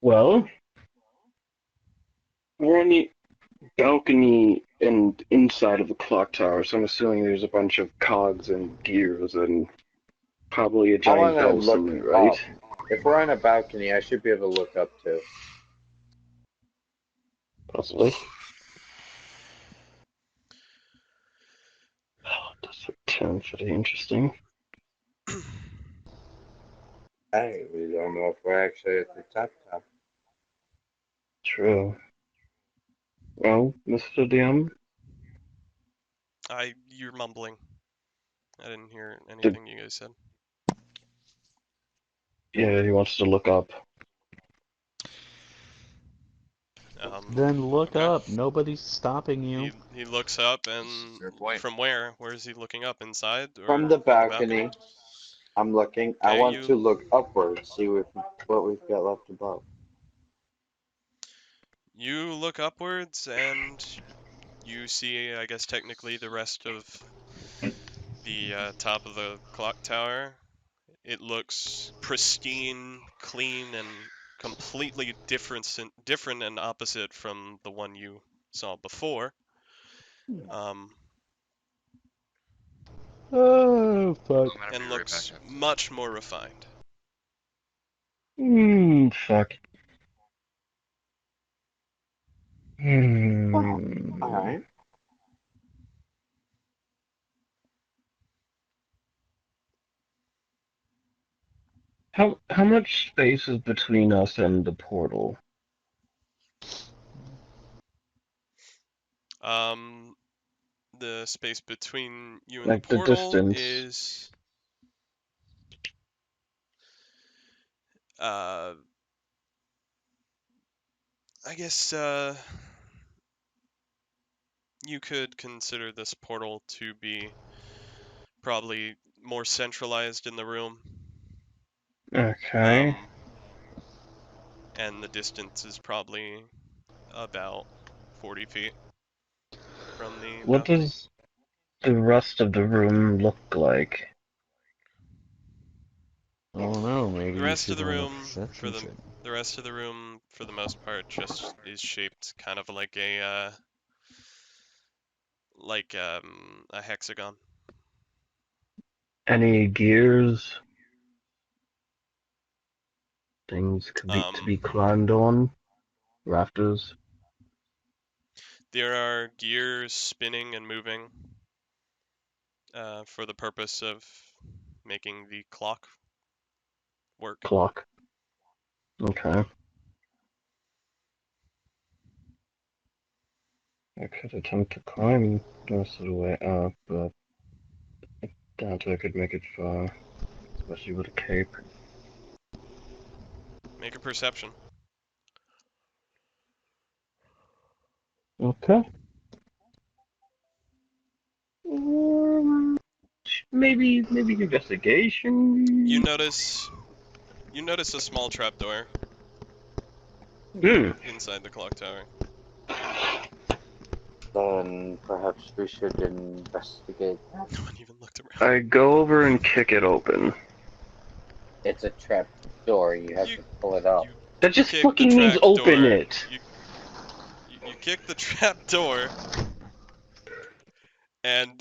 Well, we're on the balcony and inside of the clock tower, so I'm assuming there's a bunch of cogs and gears and probably a I giant want to bell look somewhere, right? up. If we're on a balcony, I should be able to look up too. Possibly. Oh, This sounds pretty interesting. Hey, we don't know if we're actually at the top top. True. Well, Mr. DM, You're mumbling. I didn't hear Did- anything you guys said. yeah, he wants to look up. Then look Okay. up. Nobody's stopping you. He looks up, and Fair point. from where? Where is he looking up? Inside or From the on balcony, I'm looking. I Okay, want to look upwards, see what we've got left above. You look upwards and you see, I guess technically, the rest of the top of the clock tower. It looks pristine, clean, and completely different and opposite from the one you saw before. Um, Oh, fuck. I'm gonna and be right looks back. much more refined. Fuck. Well, alright. How much space is between us and the portal? The space between you and Like the the portal distance. is I guess you could consider this portal to be probably more centralized in the room. Okay. And the distance is probably about 40 feet from the What balcony. does the rest of the room look like? I don't know. Maybe The you rest of should the roll a room perception check. the rest of the room for the most part just is shaped kind of like a hexagon. Any gears? Things to be Um, climbed on? Rafters? there are gears spinning and moving for the purpose of making the clock work. Clock? Okay. I could attempt to climb the rest of the way up, but I doubt I could make it far, especially with a cape. Make a perception. Okay. Maybe investigation. You notice a small trapdoor Hmm. inside the clock tower. Then perhaps we should investigate that. No one even looked around. I go over and kick it open. It's a trap door. You have You to pull it up. you That just kick the fucking means trap open door. it. You kick the trap door, and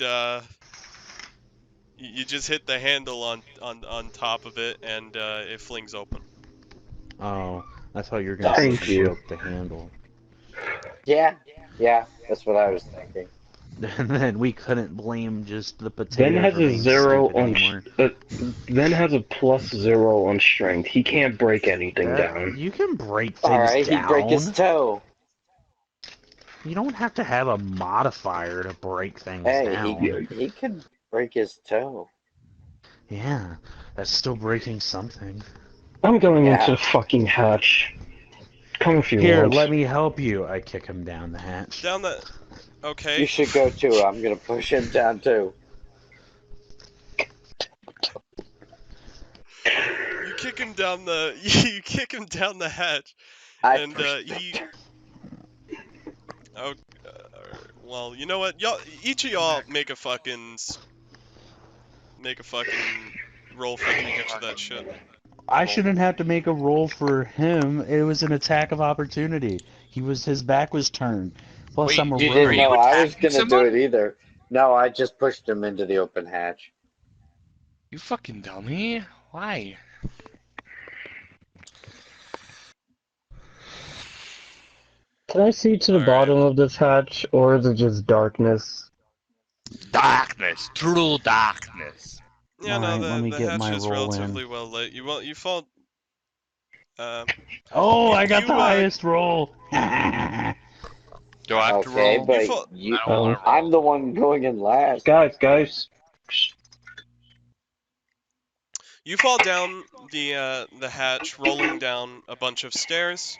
you just hit the handle on top of it, and it flings open. Oh, I thought you were gonna say Thank he you. broke the handle. Yeah, that's what I was thinking. And then we couldn't blame just the Then potato has for a being 0 stupid on. anymore. Then has a +0 on strength. He can't break anything down. You can break All things right, he'd break his down. toe. You don't have to have a modifier to break things Hey, down. he could break his toe. Yeah, that's still breaking something. I'm going into Yeah. the fucking hatch. Come if you Here, want. let me help you. I kick him down the hatch. Down the. Okay. You should go too. I'm gonna push him down too. You kick him down the. You kick him down the hatch, I and pushed he. him. Oh, well, you know what? Each of y'all make a fucking roll for each of that shit. I shouldn't have to make a roll for him. It was an attack of opportunity. His back was turned. Plus, Wait, I'm a You are didn't rogue. know you I was attacking gonna do someone? it either. No, I just pushed him into the open hatch. You fucking dummy. Why? Can I see to the All right. bottom of this hatch, or is it just darkness? darkness, true darkness. Yeah, no, Alright, let me the get hatch my is roll in. relatively well lit. You fall. Oh, You I got you the highest roll! Do I have to Okay, roll? you but fall. you, I don't want to roll. I'm the one going in last. Guys. You fall down the hatch, rolling down a bunch of stairs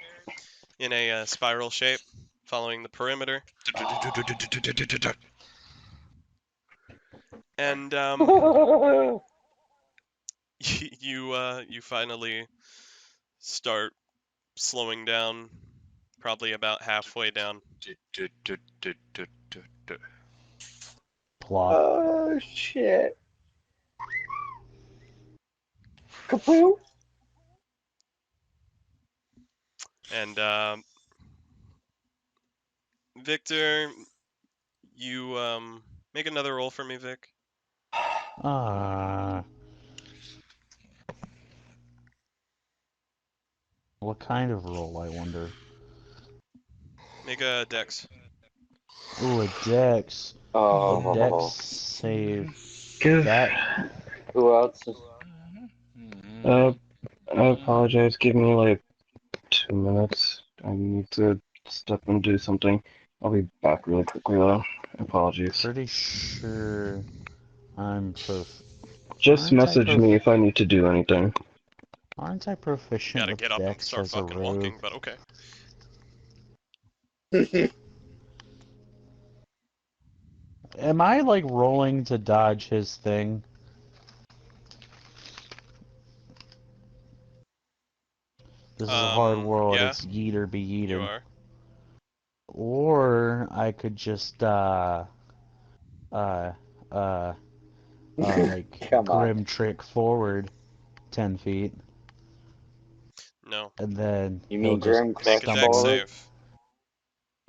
in a spiral shape, following the perimeter. And you finally start slowing down, probably about halfway down. Plop. Oh shit! Kapoo! And Victor, you make another roll for me, Vic. What kind of roll, I wonder? Make a dex. Ooh, a dex. A dex Oh, save. Give. That. who else? I apologize. Give me like 2 minutes. I need to step and do something. I'll be back really quickly though. Apologies. Pretty sure I'm Just Aren't I message me if I need to do anything. Aren't I proficient Gotta with get up and dex start as a fucking rogue? walking, but okay. Am I like rolling to dodge his thing? This is a hard world. Yeah, It's yeet or be you yeeted. are. Or I could just like Come on. grim trick forward 10 feet, No. and then You he'll mean just Grim Make a Crush dex stumble. forward? save.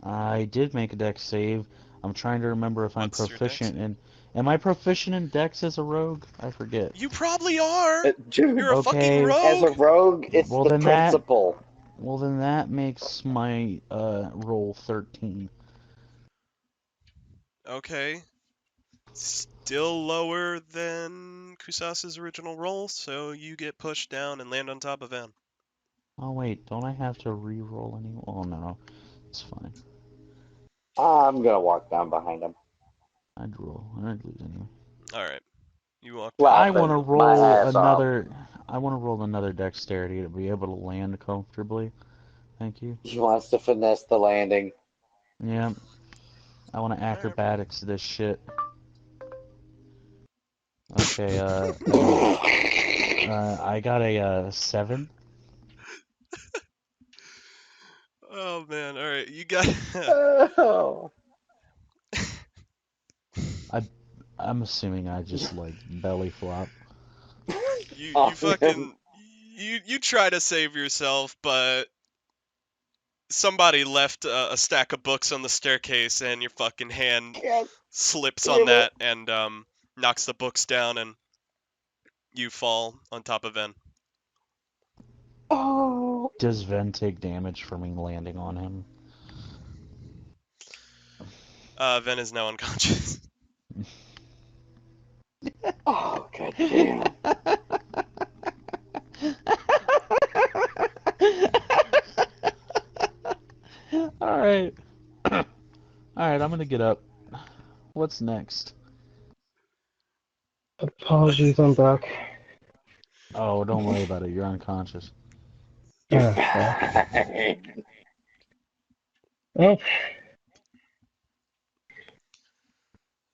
I did make a dex save. I'm trying to remember if I'm What's your dex? proficient in. Am I proficient in dex as a rogue? I forget. You probably are! Dude, You're a fucking Okay. as a rogue! rogue, it's Well the then that. principle. Well then that makes my roll 13. Okay. Still lower than Kusas's original roll, so you get pushed down and land on top of Van. Oh wait, don't I have to re-roll any? Oh no, it's fine. I'm gonna walk down behind him. I'd roll. I'd lose anyway. Alright. You walk I down. want to Laughing my roll ass off. another. I want to roll another dexterity to be able to land comfortably. Thank you. He wants to finesse the landing. Yeah. I want to Alright. acrobatics this shit. Okay. I got a 7. Oh man, alright. You got. Oh. I'm assuming I just like belly flop. you fucking. You try to save yourself, but somebody left a stack of books on the staircase, and your fucking hand God slips damn on it. that and knocks the books down, and you fall on top of Ven. Oh. Does Ven take damage for me landing on him? Ven is now unconscious. Oh, god damn. Alright. Alright, I'm gonna get up. What's next? Apologies, I'm back. Oh, don't worry about it. You're unconscious. You're Well, fine.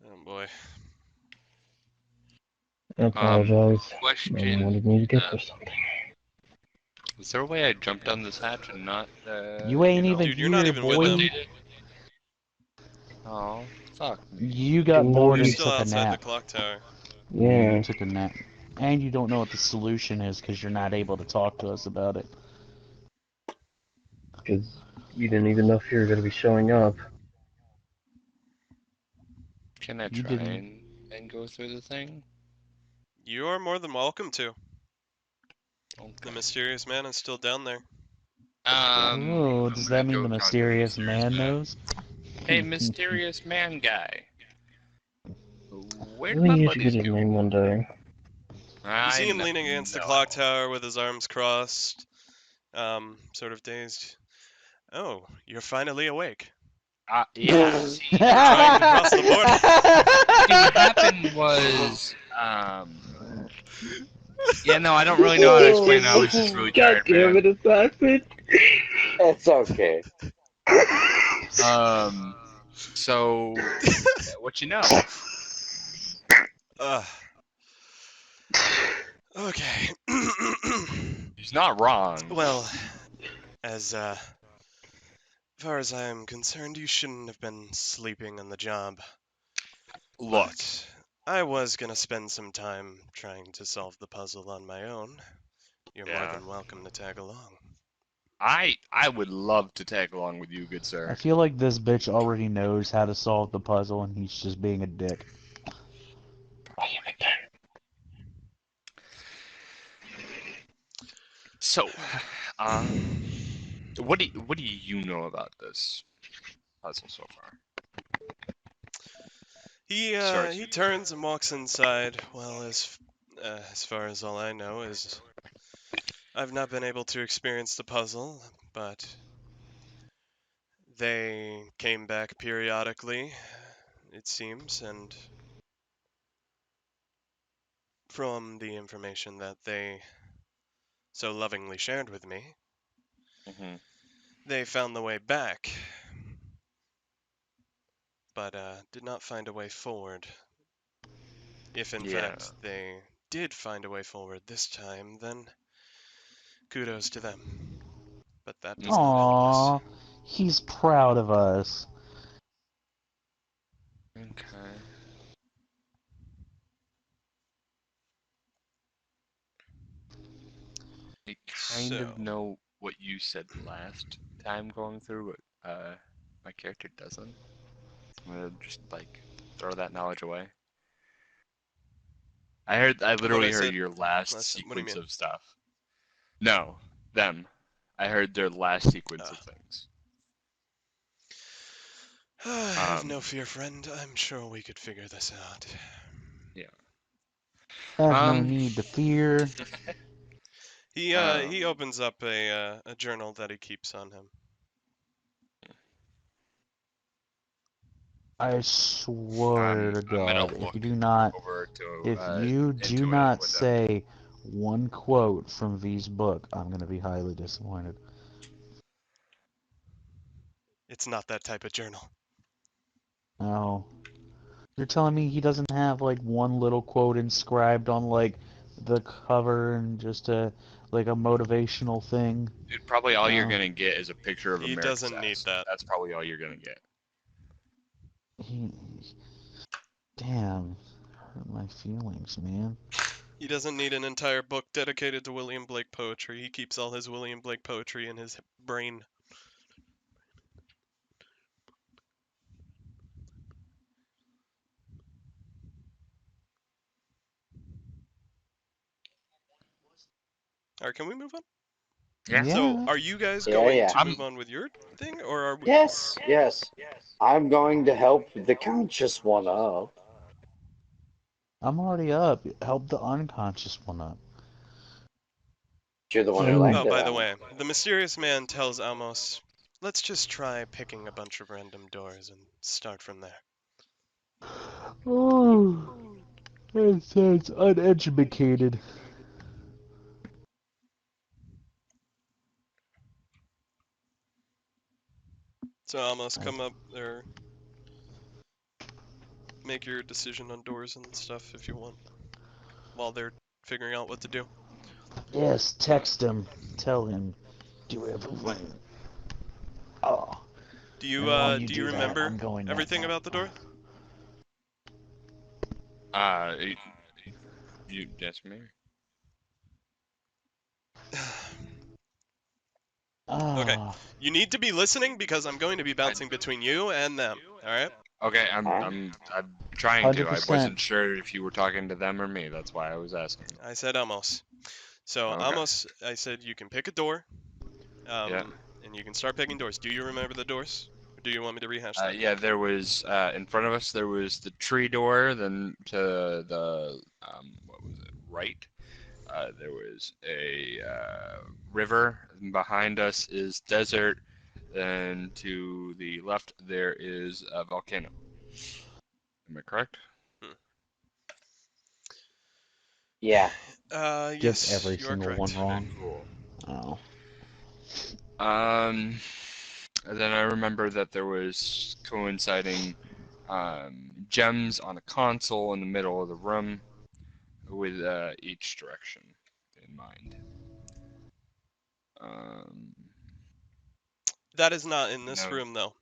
Oh boy. I apologize. I Question. wanted me to get there something. Is there a way I jump down this hatch and not, You ain't even Dude, you're not here, even with them. boy. Oh, fuck. You got No, bored You're and still took a outside the nap. clock tower. Yeah, You took a nap. And you don't know what the solution is because you're not able to talk to us about it. because you didn't even know if you were going to be showing up. Can I You try didn't. and go through the thing? You are more than welcome to. The Okay. mysterious man is still down there. Oh, I'm does gonna that mean go the talk to the mysterious man knows? Hey, mysterious man guy. Where'd We my need to buddies get his go? name one day. You see him leaning against the clock tower with his arms crossed, sort of dazed. Oh, you're finally awake. Yeah. See, You were trying to cross the border. see, what happened was, yeah, no, I don't really know how to explain it. I was just really God tired, damn man. it, Assassin! It's okay. So, what you know? Ugh. Okay. He's not wrong. Well, as far as I am concerned, you shouldn't have been sleeping on the job. Look, But I was gonna spend some time trying to solve the puzzle on my own. You're more yeah, than welcome to tag along. I would love to tag along with you, good I sir. feel like this bitch already knows how to solve the puzzle and he's just being a dick. So, what do you know about this puzzle so far? He turns and walks inside. Well, as far as all I know is I've not been able to experience the puzzle, but they came back periodically, it seems, and from the information that they so lovingly shared with me, Mm-hmm. they found the way back, but did not find a way forward. If in Yeah. fact they did find a way forward this time, then kudos to them. But that does not help us. Aww, he's proud of us. Okay. I kind So, of know what you said last time going through, but my character doesn't. I'm gonna just like throw that knowledge away. I what literally I heard said your last what do you sequence mean? of stuff. No, them. I heard their last sequence of things. Have no fear, friend. I'm sure we could figure this out. Yeah. Have no Um. need to fear. He opens up a journal that he keeps on him. I swear to I'm gonna God, look over to if you do into it not with them. say one quote from V's book, I'm gonna be highly disappointed. It's not that type of journal. No. You're telling me he doesn't have like one little quote inscribed on like the cover and just like a motivational thing? Dude, probably all you're No. gonna get is a picture of He America's doesn't need ass. that. That's probably all you're gonna get. He, damn, hurt my feelings, man. He doesn't need an entire book dedicated to William Blake poetry. He keeps all his William Blake poetry in his brain. Alright, can we move on? Yeah. So, Yeah. are you guys Yeah, going yeah. to move on with your thing, or are we... Yes, yes. I'm going to help the conscious one up. I'm already up. Help the unconscious one up. You're the one who Mm. liked Oh, it, by the Alan. way, the mysterious man tells Amos, let's just try picking a bunch of random doors and start from there. Oh, that sounds uneducated. So Amos, come up there, make your decision on doors and stuff if you want, while they're figuring out what to do. Yes, text him. Tell him. Do everything. Oh. Do you And while you do you do that, remember I'm going everything about the door? You that's me. Okay, Ah. you need to be listening because I'm going to be bouncing between you and them. All right? Okay, Huh? I'm trying to. I 100%. wasn't sure if you were talking to them or me. That's why I was asking. I said Amos. So Okay. Amos, I said you can pick a door, Yeah. and you can start picking doors. Do you remember the doors? do you want me to rehash that? Yeah, there was in front of us. There was the tree door. Then to the what was it? Right. There was a river. And behind us is desert. Then to the left there is a volcano. Am I correct? Yeah. Just Yes, every you are single correct. one wrong. Cool. Oh. And then I remember that there was coinciding gems on a console in the middle of the room with each direction in mind. That is not in this No. room, though. Oh,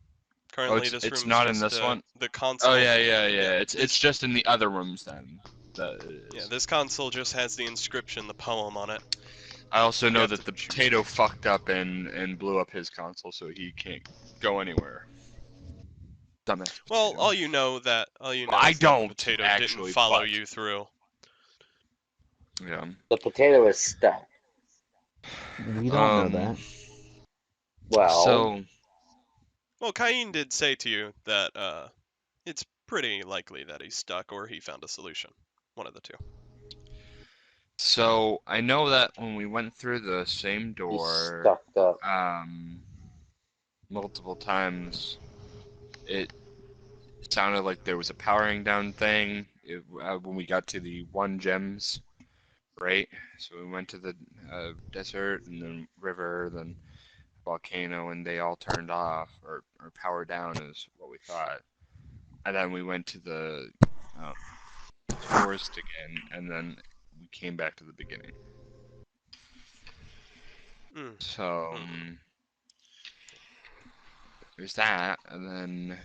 Currently, this it's room is not in just this one? the console. Oh yeah. Yeah, It's just in the other rooms then. That Yeah, is. this console just has the inscription, the poem on it. I also You know have that to the choose potato one. fucked up and blew up his console, so he can't go anywhere. Dumbass Well, potato. all you know I is that the don't potato didn't actually, follow but you through. yeah. The potato is stuck. We don't know that. Well, So Well, Cain did say to you that it's pretty likely that he's stuck or he found a solution. One of the two. So I know that when we went through the same he's door, stuck up. multiple times, it sounded like there was a powering down thing when we got to the one gems, right? So we went to the desert and then river, then volcano, and they all turned off or powered down is what we thought. And then we went to the forest again, and then we came back to the beginning. Mm. So there's that, and then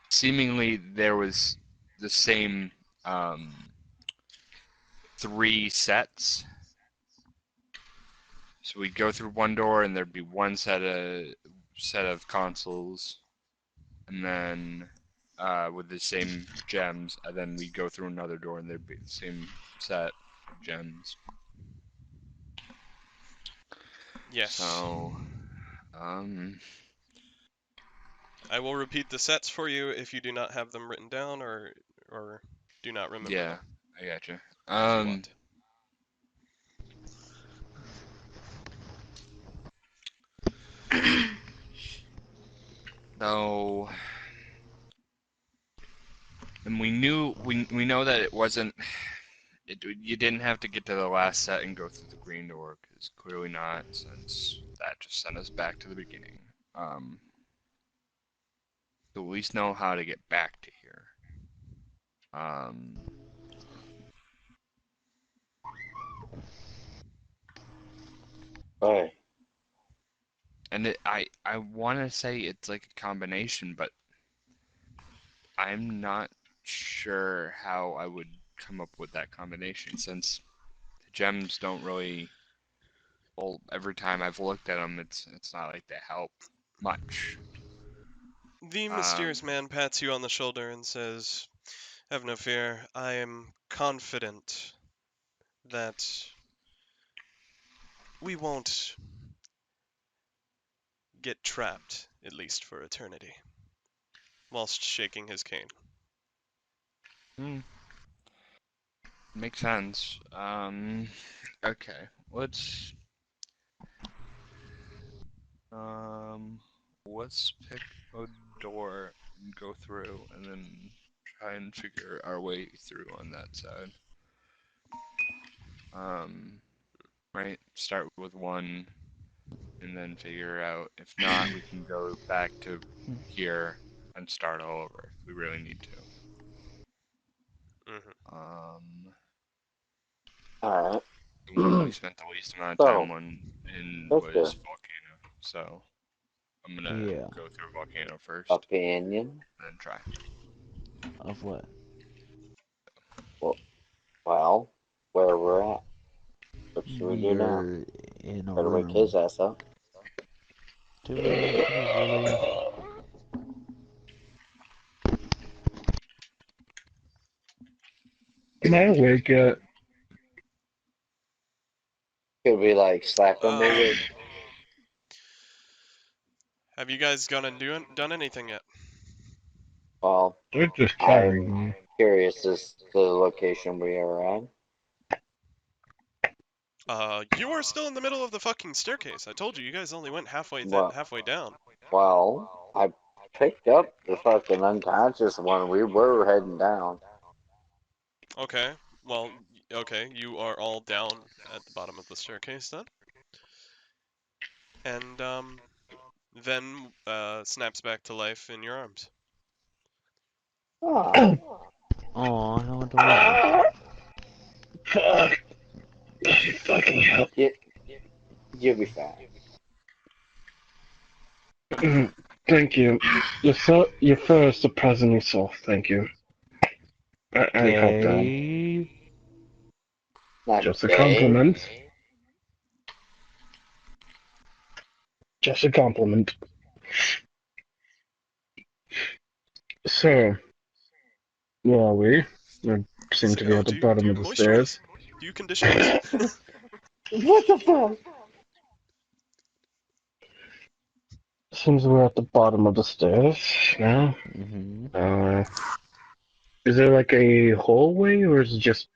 seemingly there was the same 3 sets. So we'd go through one door, and there'd be one set of consoles, and then with the same gems, and then we'd go through another door, and there'd be the same set of gems. Yes. So, I will repeat the sets for you if you do not have them written down or do not remember yeah, them. I gotcha. If you want. No. And we know that it wasn't. You didn't have to get to the last set and go through the green door, because clearly not, since that just sent us back to the beginning. To at least know how to get back to here. Alright. And I want to say it's like a combination, but I'm not sure how I would come up with that combination, since the gems don't really. Well, every time I've looked at them, it's not like they help much. The mysterious man pats you on the shoulder and says, "Have no fear. I am confident that we won't get trapped, at least for eternity," whilst shaking his cane. Makes sense. Okay, let's pick a door and go through, and then try and figure our way through on that side. Right, start with one, and then figure out. If not, we can go back to here and start all over if we really need to. Alright. The one we spent the least amount of time on was volcano, so I'm gonna go through volcano first. Opinion? Then try. Of what? Well, where we're at. What should we do now? You're in a Better wake room. his ass up. Do we really? Am I awake yet? Could we like slap him maybe? Have you guys done anything yet? Well, We're just I'm trying. curious as to the location we are at. You are still in the middle of the fucking staircase. I told you, you guys only went halfway Well, halfway down. well, I picked up the fucking unconscious one. We were heading down. Okay. Well, okay, you are all down at the bottom of the staircase then. And then snaps back to life in your arms. Oh, Aw, how adorable. Fuck. Fucking hell. you'll be fine. Thank you. You're first surprising me so. Thank you. I hope that. Gay. Not Just a gay. compliment. Just a compliment. So, where are we? We seem to be Oh, at the do bottom you of the moisturize? stairs. Do you condition? What the fuck? Seems we're at the bottom of the stairs now. Mm-hmm. Is there like a hallway or is it just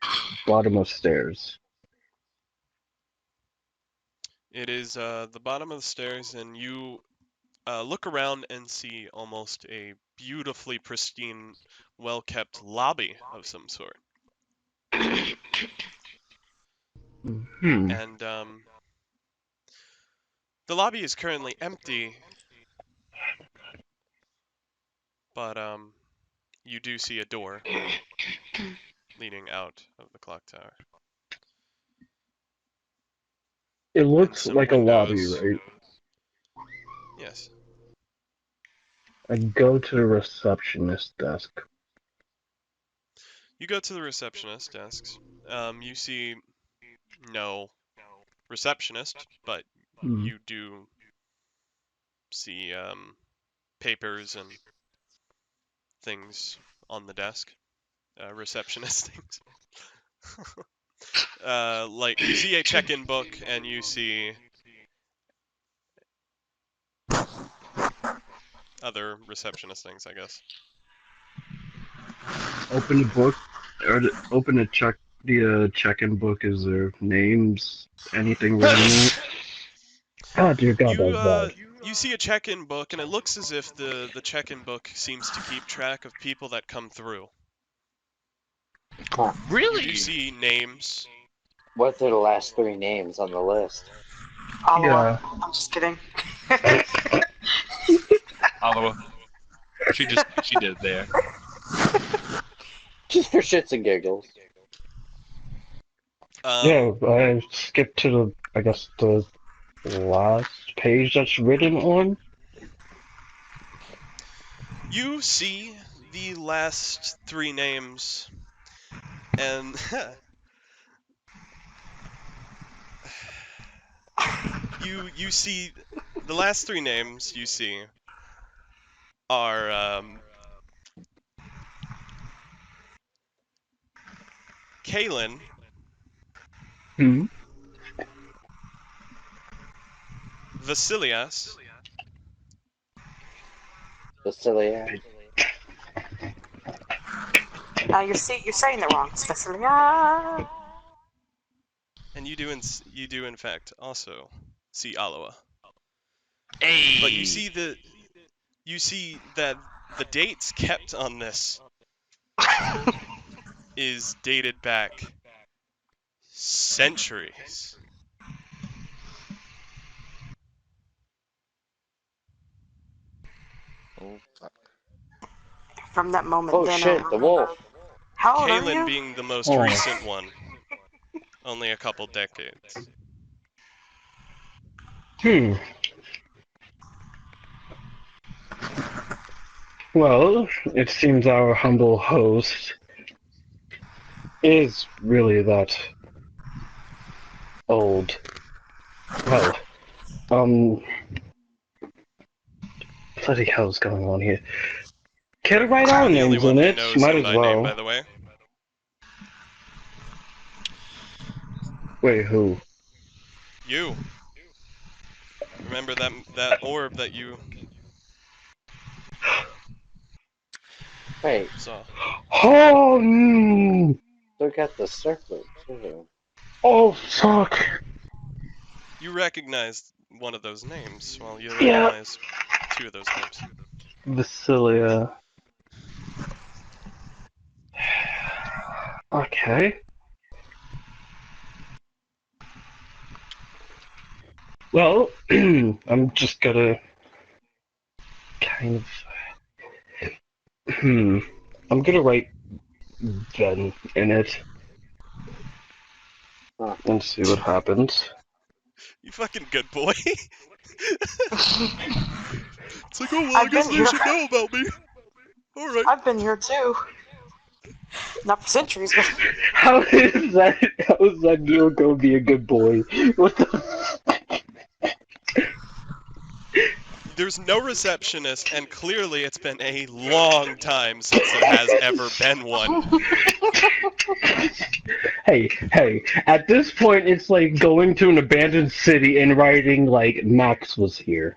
bottom of stairs? It is the bottom of the stairs, and you look around and see almost a beautifully pristine, well-kept lobby of some sort. Hmm. And the lobby is currently empty, but you do see a door leading out of the clock tower. It And looks some like a lobby, windows. right? Yes. I go to the receptionist desk. You go to the receptionist desks. You see no receptionist, but Hmm. you do see papers and things on the desk. Receptionist things. Like you see a check-in book and you see other receptionist things, I guess. Open the book, or open the check-in book. Is there names, anything written in it? Oh dear God, You that's bad. you see a check-in book and it looks as if the check-in book seems to keep track of people that come through. Huh. You Really? do see names. What are the last three names on the list? Aloha. Yeah. I'm just kidding. Oliver. She did it there. Just for shits and giggles. Yeah, I skipped to I guess, the last page that's written on. You see the last three names, and you see the last three names you see are Kalen, Hmm. Vasilias, Basilia. You're saying it wrong. Cecilia. and you do in fact also see Aloha. Hey. But you see that the dates kept on this is dated back centuries. Oh, fuck. From that moment, Oh then shit, the wolf. How old are Kalen you? being the most Oh. recent one, only a couple decades. Hmm. Well, it seems our humble host is really that old. Well, bloody hell's going on here? Care to write our I'm the only names in one who it? knows Might him as by name, by well. the way. Wait, who? You. Remember that orb that you Wait, So Oh, look at the circle too. oh, fuck. you recognized one of those names. Well, you Yeah. recognize two of those names. Vasilia. Okay. Well, I'm just gonna kind of. I'm gonna write Ven in it Huh. and see what happens. You fucking good boy. It's like, oh well, I I've guess been they here. should know about me. All right. I've been here too. Not for centuries, but How is that? How is that Neil gonna be a good boy? What the? There's no receptionist, and clearly it's been a long time since there has ever been one. Hey! At this point, it's like going to an abandoned city and writing like Max was here.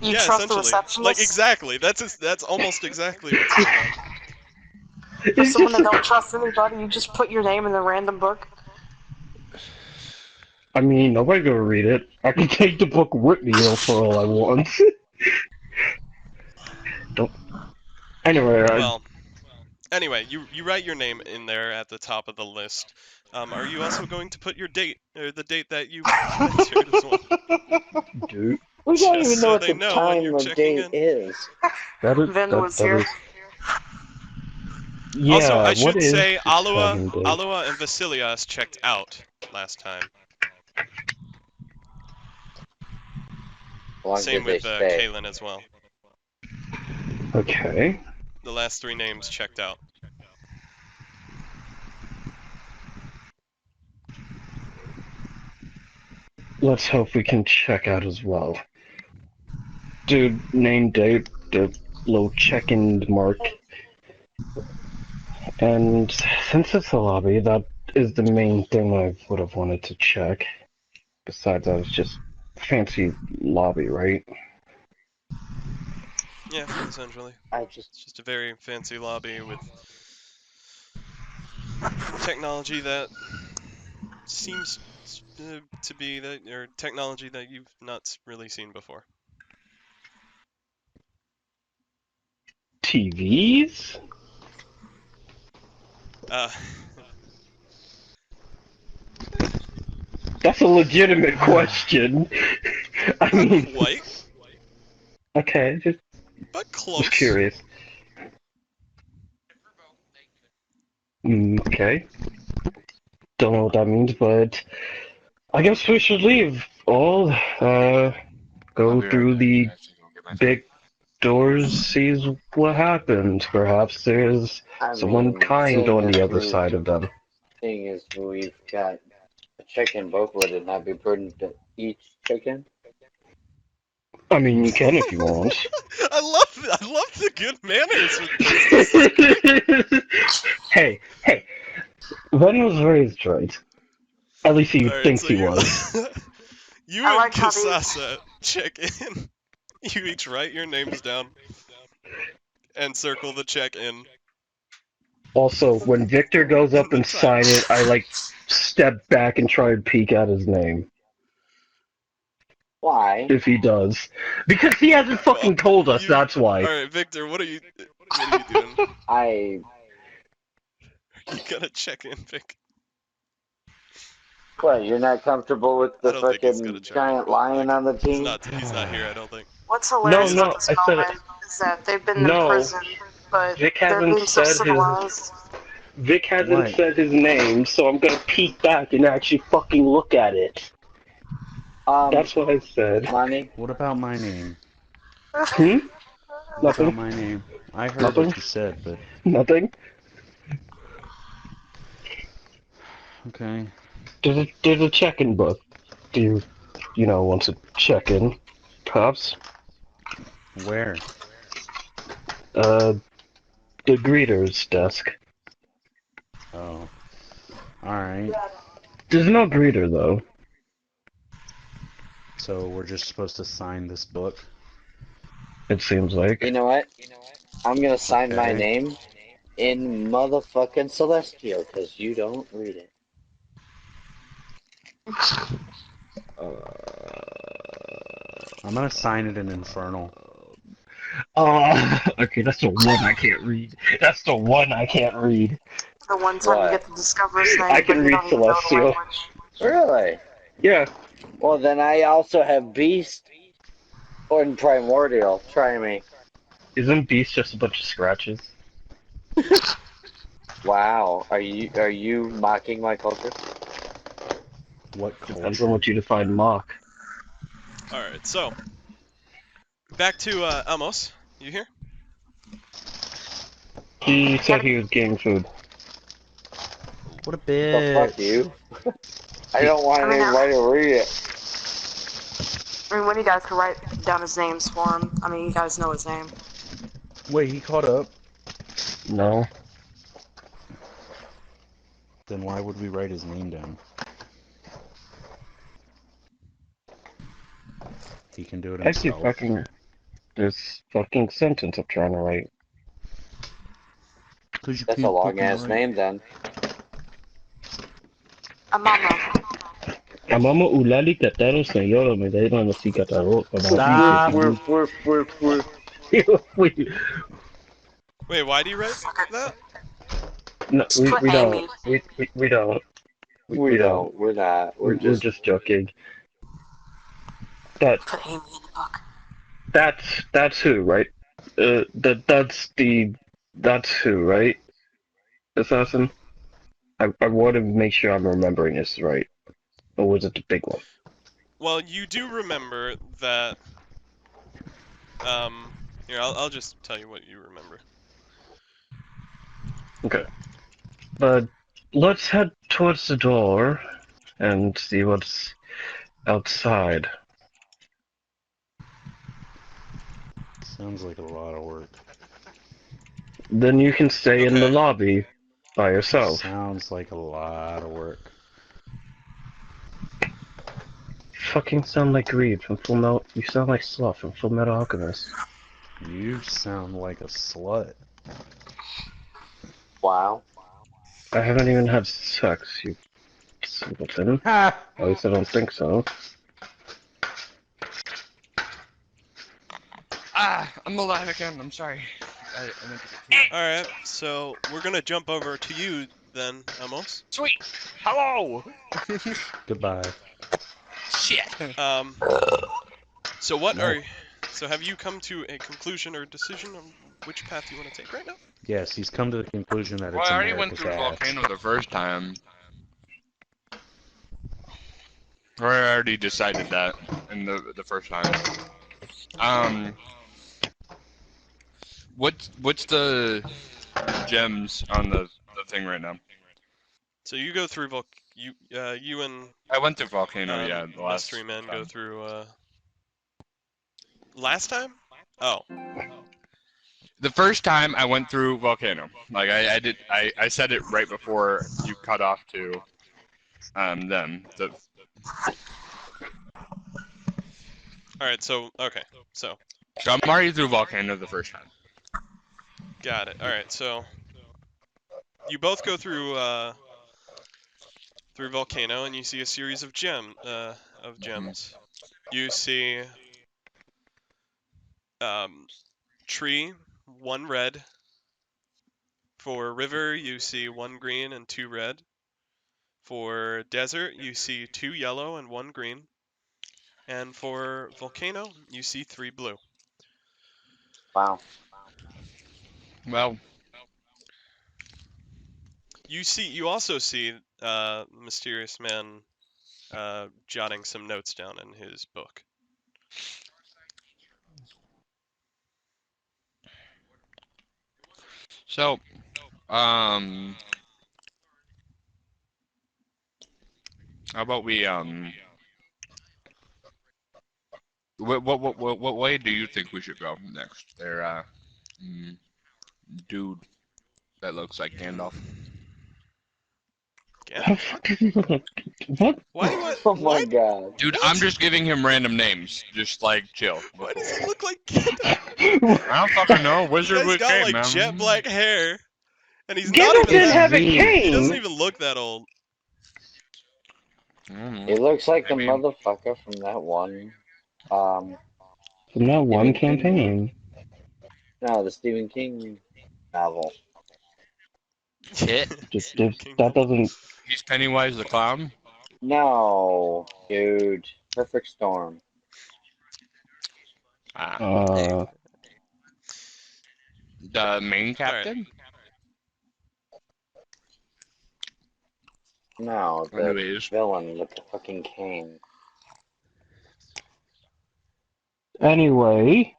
you Yeah, trust the essentially. Like, receptionist? exactly. That's almost exactly what's going on. For It's someone just that don't trust anybody, you just put your name in a random book. I mean, nobody gonna read it. I can take the book with me for all I want. Don't. Anyway, Well, anyway, you write your name in there at the top of the list. Are you also going to put your date, or the date that you entered as well? dude, We don't Just even know so what they the know when you're time of checking date in. is. Vin was here. Also, Yeah, I what should is say the time and date? Alua and Vasilias checked out last time. How long Same did they with stay? Kaylin as well. Okay. The last three names checked out. Let's hope we can check out as well. Dude, name, date, the little check-in mark. And since it's a lobby, that is the main thing I would have wanted to check. Besides that, it's just fancy lobby, right? Yeah, essentially. I just It's just a very fancy lobby with technology that seems to be that, or technology that you've not really seen before. TVs? Uh, That's a legitimate question. I not mean, quite, okay, but just close. curious. Okay. Don't know what that means, but I guess we should leave. All, I'll go be right through back. the I have to go get my phone. big doors, sees what happens. Perhaps there's I someone mean, kind seeing on as the other side of them. we've got a chicken book, would it not be prudent to eat chicken? I mean, you can if you want. I love the good manners with this. Hey, Ven was raised right. At least he All right, thinks so he you was. you I and like how they. Kasasa check in. You each write your names down and circle the check in. Also, when Victor goes up The and time. sign it, I like step back and try and peek at his name. Why? If he does. Because he hasn't fucking told us, that's why. All right, Victor, what are you doing? I You gotta check in, Vic. what? You're not comfortable with I the don't think he's gonna fucking check in giant real lion quick. on the He's team? not. He's not here. I don't think. What's No, hilarious about no, this I said moment is that they've been in no. prison, but Vic they're hasn't being so said his civilized. Vic hasn't What? said his name, so I'm gonna peek back and actually fucking look at it. That's what I said. Money? What about my name? Hmm? What about Nothing. my name? I heard Nothing. what you said, but Nothing. okay. There's a check-in book. Do you want to check in? Perhaps? Where? Uh, the greeter's desk. Oh. Alright. There's no greeter, though. So we're just supposed to sign this book? It seems like. You know what? I'm gonna sign my Okay. name in motherfucking Celestial, because you don't read it. I'm gonna sign it in Infernal. Oh, okay, that's the one I can't read. That's the one I can't read. The one time you What? get to discover his I name, but can you read don't even know the Celestial. language. Really? Yeah. Well, then I also have Beast or Primordial. Try me. Isn't Beast just a bunch of scratches? Wow. Are you mocking my culture? What Depends culture? on what you define mock. Alright, so back to Amos. You here? He said he was getting food. What a The fuck bitch! you? I don't want I mean, anybody to read it. one of you guys could write down his names for him. I mean, you guys know his name. Wait, he caught up? No. Then why would we write his name down? He can do it I keep himself. fucking this fucking sentence I'm trying to write. Cause you That's a can't long fucking ass write. name then. Amama. Amama ulali kataro señora me da una si kataro Stop! we Wait, why do you write Fuck it. that? no Just put we don't Amy. we don't We we don't don't. We're not. We're we're just. just joking. That Put Amy in the book. that's who, right? That's who, right? Assassin. I want to make sure I'm remembering this right. Or was it the big one? Well, you do remember that. Here, I'll just tell you what you remember. Okay. But let's head towards the door and see what's outside. Sounds like a lot of work. Then you can stay in the Okay. lobby by yourself. Sounds like a lot of work. Fucking sound like Greed from Full Metal. You sound like Sloth from Full Metal Alchemist. You sound like a slut. Wow. I haven't even had sex, you simpleton. Ha! At least I don't think so. Ah, I'm alive again. I'm sorry. I meant to get food. Alright, so we're gonna jump over to you then, Amos. Sweet. Hello. Goodbye. Shit. So what No. so have you come to a conclusion or decision on which path you want to take right now? Yes, he's come to the conclusion that Well, it's I already went America's through the ass. volcano the first time. Or I already decided that in the first time. What's the gems on the thing right now? So you go through you and I went through volcano, yeah, the last Mystery Men go time. through last time? Oh. The first time I went through volcano. Like I said it right before you cut off to them. Alright, so okay. So So I'm already through volcano the first time. got it. Alright, so you both go through volcano and you see a series of gems. You see tree, one red. For river, you see one green and two red. For desert, you see two yellow and one green. And for volcano, you see three blue. Wow. Well, You also see Mysterious Man jotting some notes down in his book. so how about we what way do you think we should go next? There, dude that looks like Gandalf. Again? How the fuck does he look like? What? Why? What? Oh my What? god. Dude, What? I'm just giving him random names. Just like chill. Why does he look like Gandalf? I don't fucking know. The Wizard guy's with got cane, like man. jet black hair, and he's not Gandalf even didn't that. have a He doesn't cane. even look that old. He looks like the Maybe. motherfucker from that one. Um, From that one Stephen King. campaign. No, the Stephen King novel. Kit. Stephen King That novel. doesn't. He's Pennywise the clown. No, dude. Perfect Storm. Ah. The main captain. No, the Anyways, villain with the fucking cane. Anyway,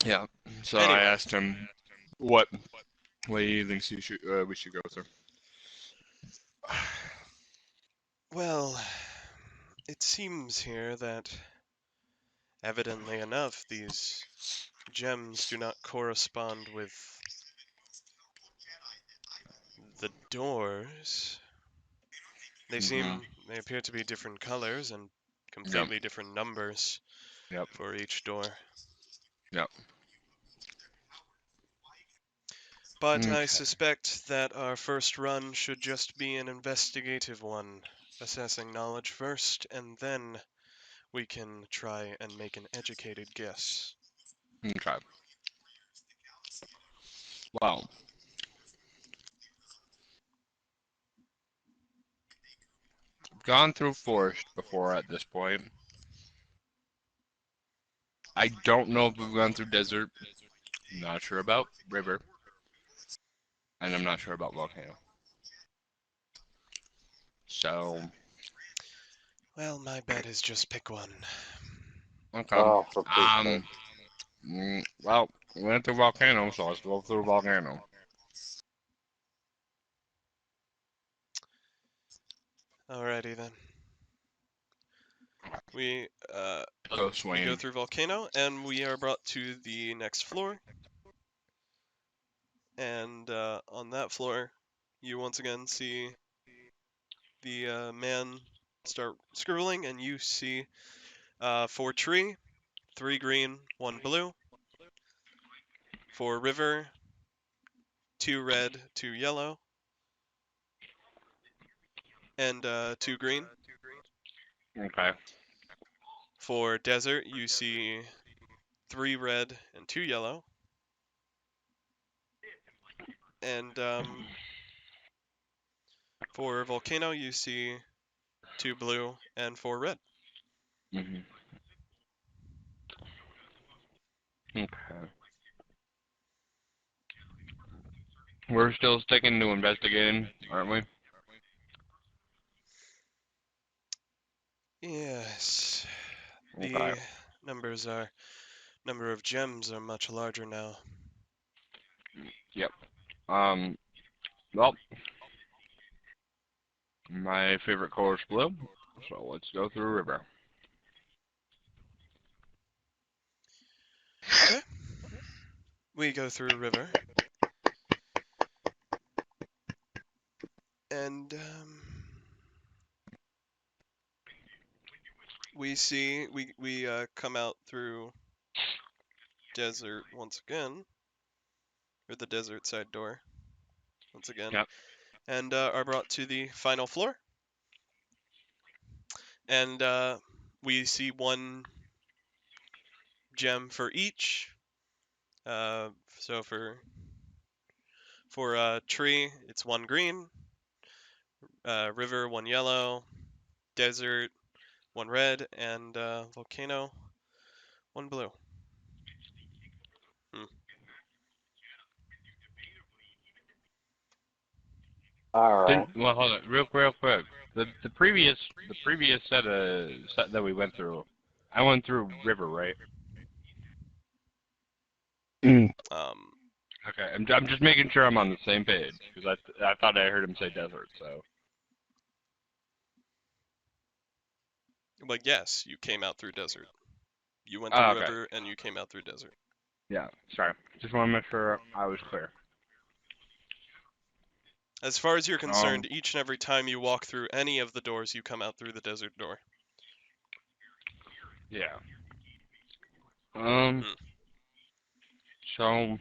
yeah. So Anyway. I asked him what he thinks we should go through. Well, it seems here that, evidently enough, these gems do not correspond with the doors. They appear to be different colors and completely different numbers Yep. for each door. Yep. But I Okay. suspect that our first run should just be an investigative one, assessing knowledge first, and then we can try and make an educated guess. Okay. Well, I've gone through forest before at this point. I don't know if we've gone through desert. I'm not sure about river. And I'm not sure about volcano. So, Well, my bet is just pick one. okay. Oh, for Pete's sake. Well, we went through volcano, so let's go through volcano. Alrighty then. We Go we swing. go through volcano, and we are brought to the next floor. And on that floor, you once again see the man start scribbling, and you see 4 tree, 3 green, 1 blue. 4 river, 2 red, 2 yellow, and 2 green. Okay. For desert, you see 3 red and 2 yellow. And for volcano, you see 2 blue and 4 red. Okay. We're still sticking to investigating, aren't we? Yes. Okay. The number of gems are much larger now. Yep. Well, my favorite color is blue, so let's go through river. Okay. We go through a river. And we come out through desert once again, or the desert side door once again. Yep. And are brought to the final floor. And we see 1 gem for each. So for tree, it's 1 green. River, 1 yellow. Desert, 1 red, and volcano, 1 blue. Alright. Well, hold on, real quick. The previous set that we went through, I went through river, right? Okay, I'm just making sure I'm on the same page because I thought I heard him say desert, so. But yes, you came out through desert. You went through river, and you came out through desert. Yeah, sorry. Just want to make sure I was clear. As far as you're concerned, each and every time you walk through any of the doors, you come out through the desert door. Yeah. Hmm. So,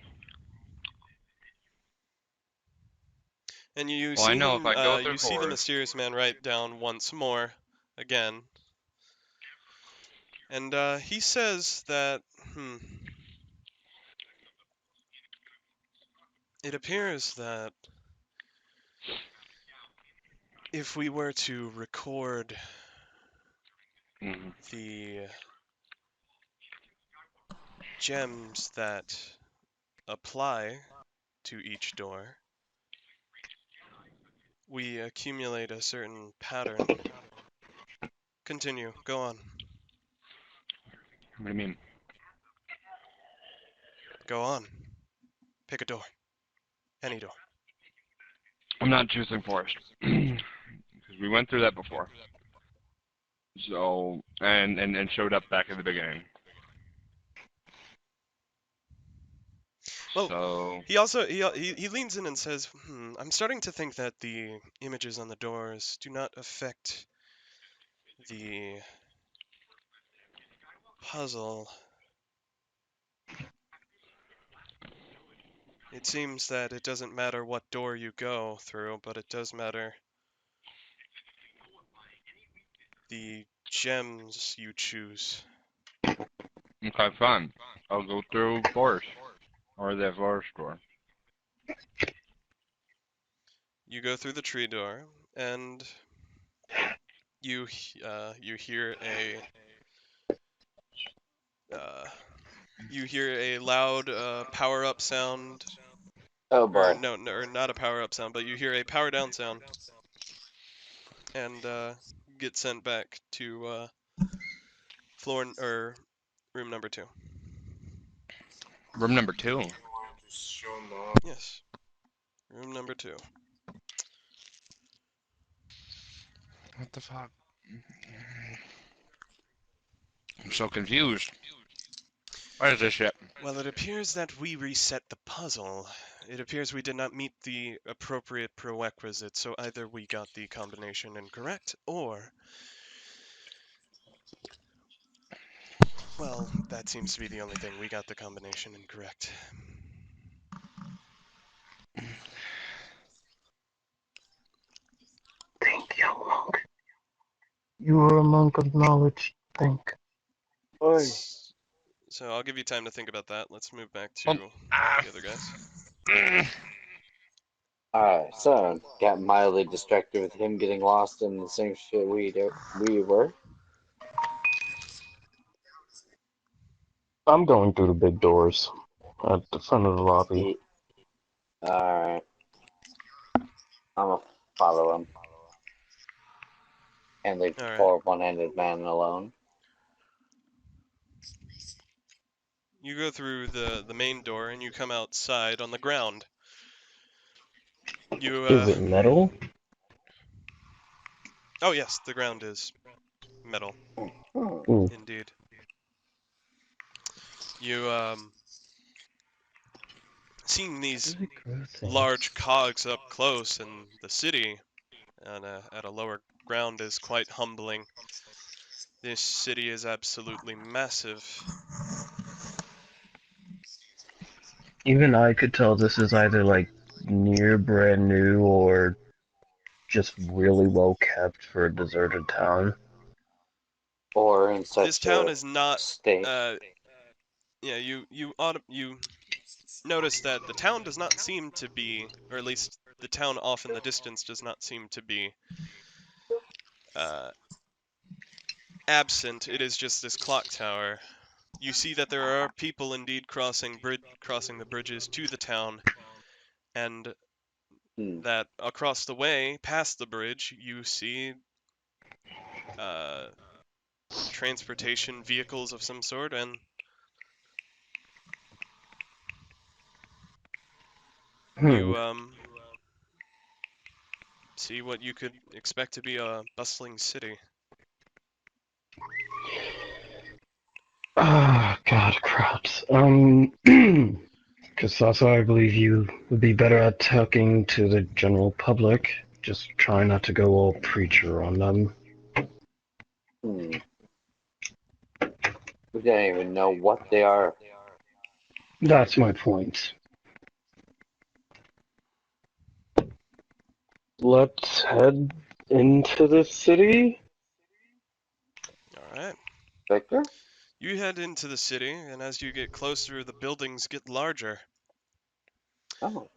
And you well, I see know him, if I go through you see the doors, mysterious man write down once more, again. And he says that, it appears that if we were to record Mhm. the gems that apply to each door, we accumulate a certain pattern. Continue, go on. What do you mean? Go on. Pick a door. Any door. I'm not choosing forest because we went through that before. So and showed up back in the beginning. Well, So he also he leans in and says, I'm starting to think that the images on the doors do not affect the puzzle. It seems that it doesn't matter what door you go through, but it does matter the gems you choose. okay, fine. I'll go through forest or the forest door. You go through the tree door, and you hear a loud power up sound, Oh or boy. no, or not a power up sound, but you hear a power down sound, and get sent back to or room number 2. Room number 2. Yes, room number 2. What the fuck? I'm so confused. What is this shit? Well, it appears that we reset the puzzle. It appears we did not meet the appropriate prerequisites, so either we got the combination incorrect, or, well, that seems to be the only thing. We got the combination incorrect. Think, young monk. You are a monk of knowledge. Think. Oi. So I'll give you time to think about that. Let's move back to Ah. the other guys. Alright, so got mildly distracted with him getting lost in the same shit we were. I'm going through the big doors at the front of the lobby. Alright. I'm gonna follow him. And leave the All right. poor one-handed man alone. You go through the main door and you come outside on the ground. You Is it metal? oh yes, the ground is metal, Hmm. indeed. You seeing these large cogs up close in the city and at a lower ground is quite humbling. This city is absolutely massive. Even I could tell this is either like near brand new or just really well kept for a deserted town. Or in such This town a is not state. yeah, you notice that the town does not seem to be, or at least the town off in the distance does not seem to be absent. It is just this clock tower. You see that there are people indeed crossing the bridges to the town, and that across the way, past the bridge, you see transportation vehicles of some sort, and you see what you could expect to be a bustling city. Ah, God, craps. Kasasa, I believe you would be better at talking to the general public. Just try not to go all preacher on them. Hmm. We don't even know what they are. That's my point. Let's head into the city. All right. Victor? You head into the city, and as you get closer, the buildings get larger. Oh,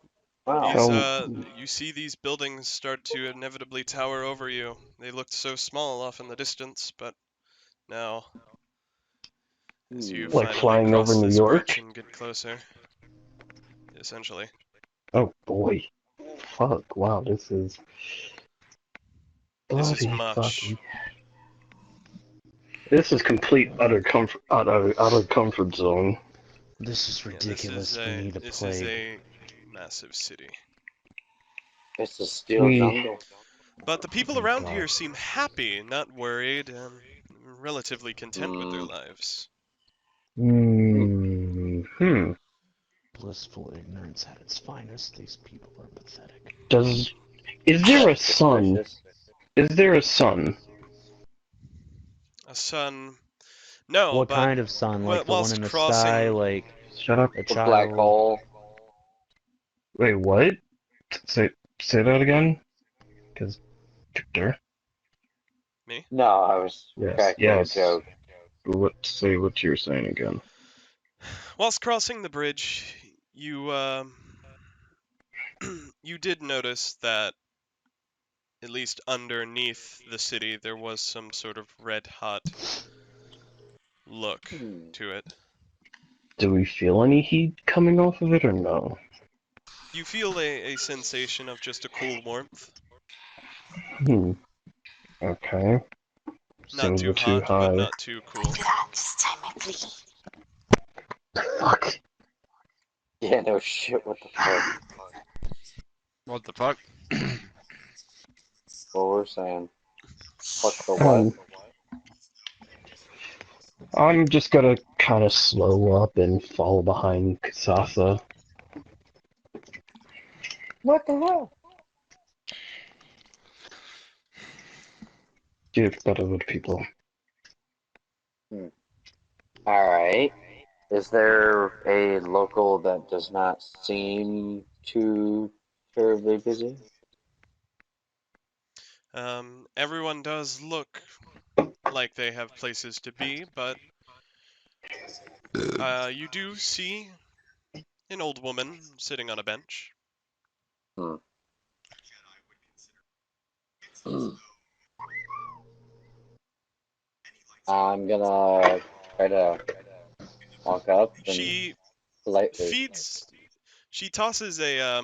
wow. These, How- you see these buildings start to inevitably tower over you. They looked so small off in the distance, but now, as you Hmm. Like finally flying over cross New this York? bridge and get closer, essentially. Oh boy. Fuck, wow, this is This is bloody much. fucking. This is complete utter comfort out of comfort zone. This is Yeah, this ridiculous. is We a need a this is plague. a massive city. It's a steel We- jungle. But the people Thank around God. here seem happy, not worried, and relatively content with their Hmm. lives. Hmm. Blissful ignorance at its finest. These people are pathetic. Is there a That's sun? suspicious. Is there a sun? A sun. No, What but kind of sun? Like the one whilst in the sky? crossing, Like Shut up. a A black child? hole. Wait, what? Say that again? Because Victor. me. No, I was cracking a Yes. joke. Say what you're saying again. Whilst crossing the bridge, you you did notice that at least underneath the city there was some sort of red hot look Hmm. to it. Do we feel any heat coming off of it or no? You feel a sensation of just a cool warmth. Hmm. Okay. Not Seems a too bit too hot, but high. not too cool. Just time my plea. Fuck. Yeah, no shit. What the fuck? What the fuck? What we're saying? Fuck the what? I'm just gonna kind of slow up and follow behind Kasasa. What the hell? Get better with people. Alright. Is there a local that does not seem too terribly busy? Everyone does look like they have places to be, but you do see an old woman sitting on a bench. Hmm. I'm gonna try to walk up and She politely. feeds. She tosses a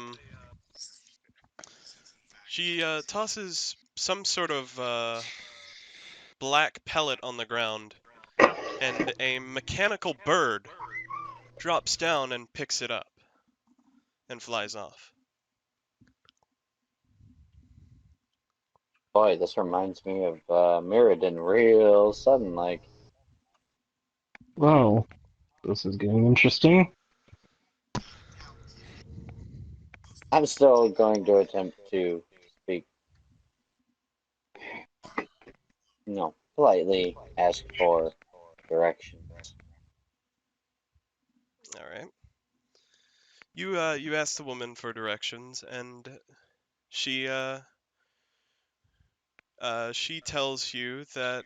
She tosses some sort of black pellet on the ground, and a mechanical bird drops down and picks it up and flies off. Boy, this reminds me of Mirrodin real sudden like. Wow, this is getting interesting. I'm still going to attempt to speak, politely ask for directions. All right. You ask the woman for directions, and she she tells you that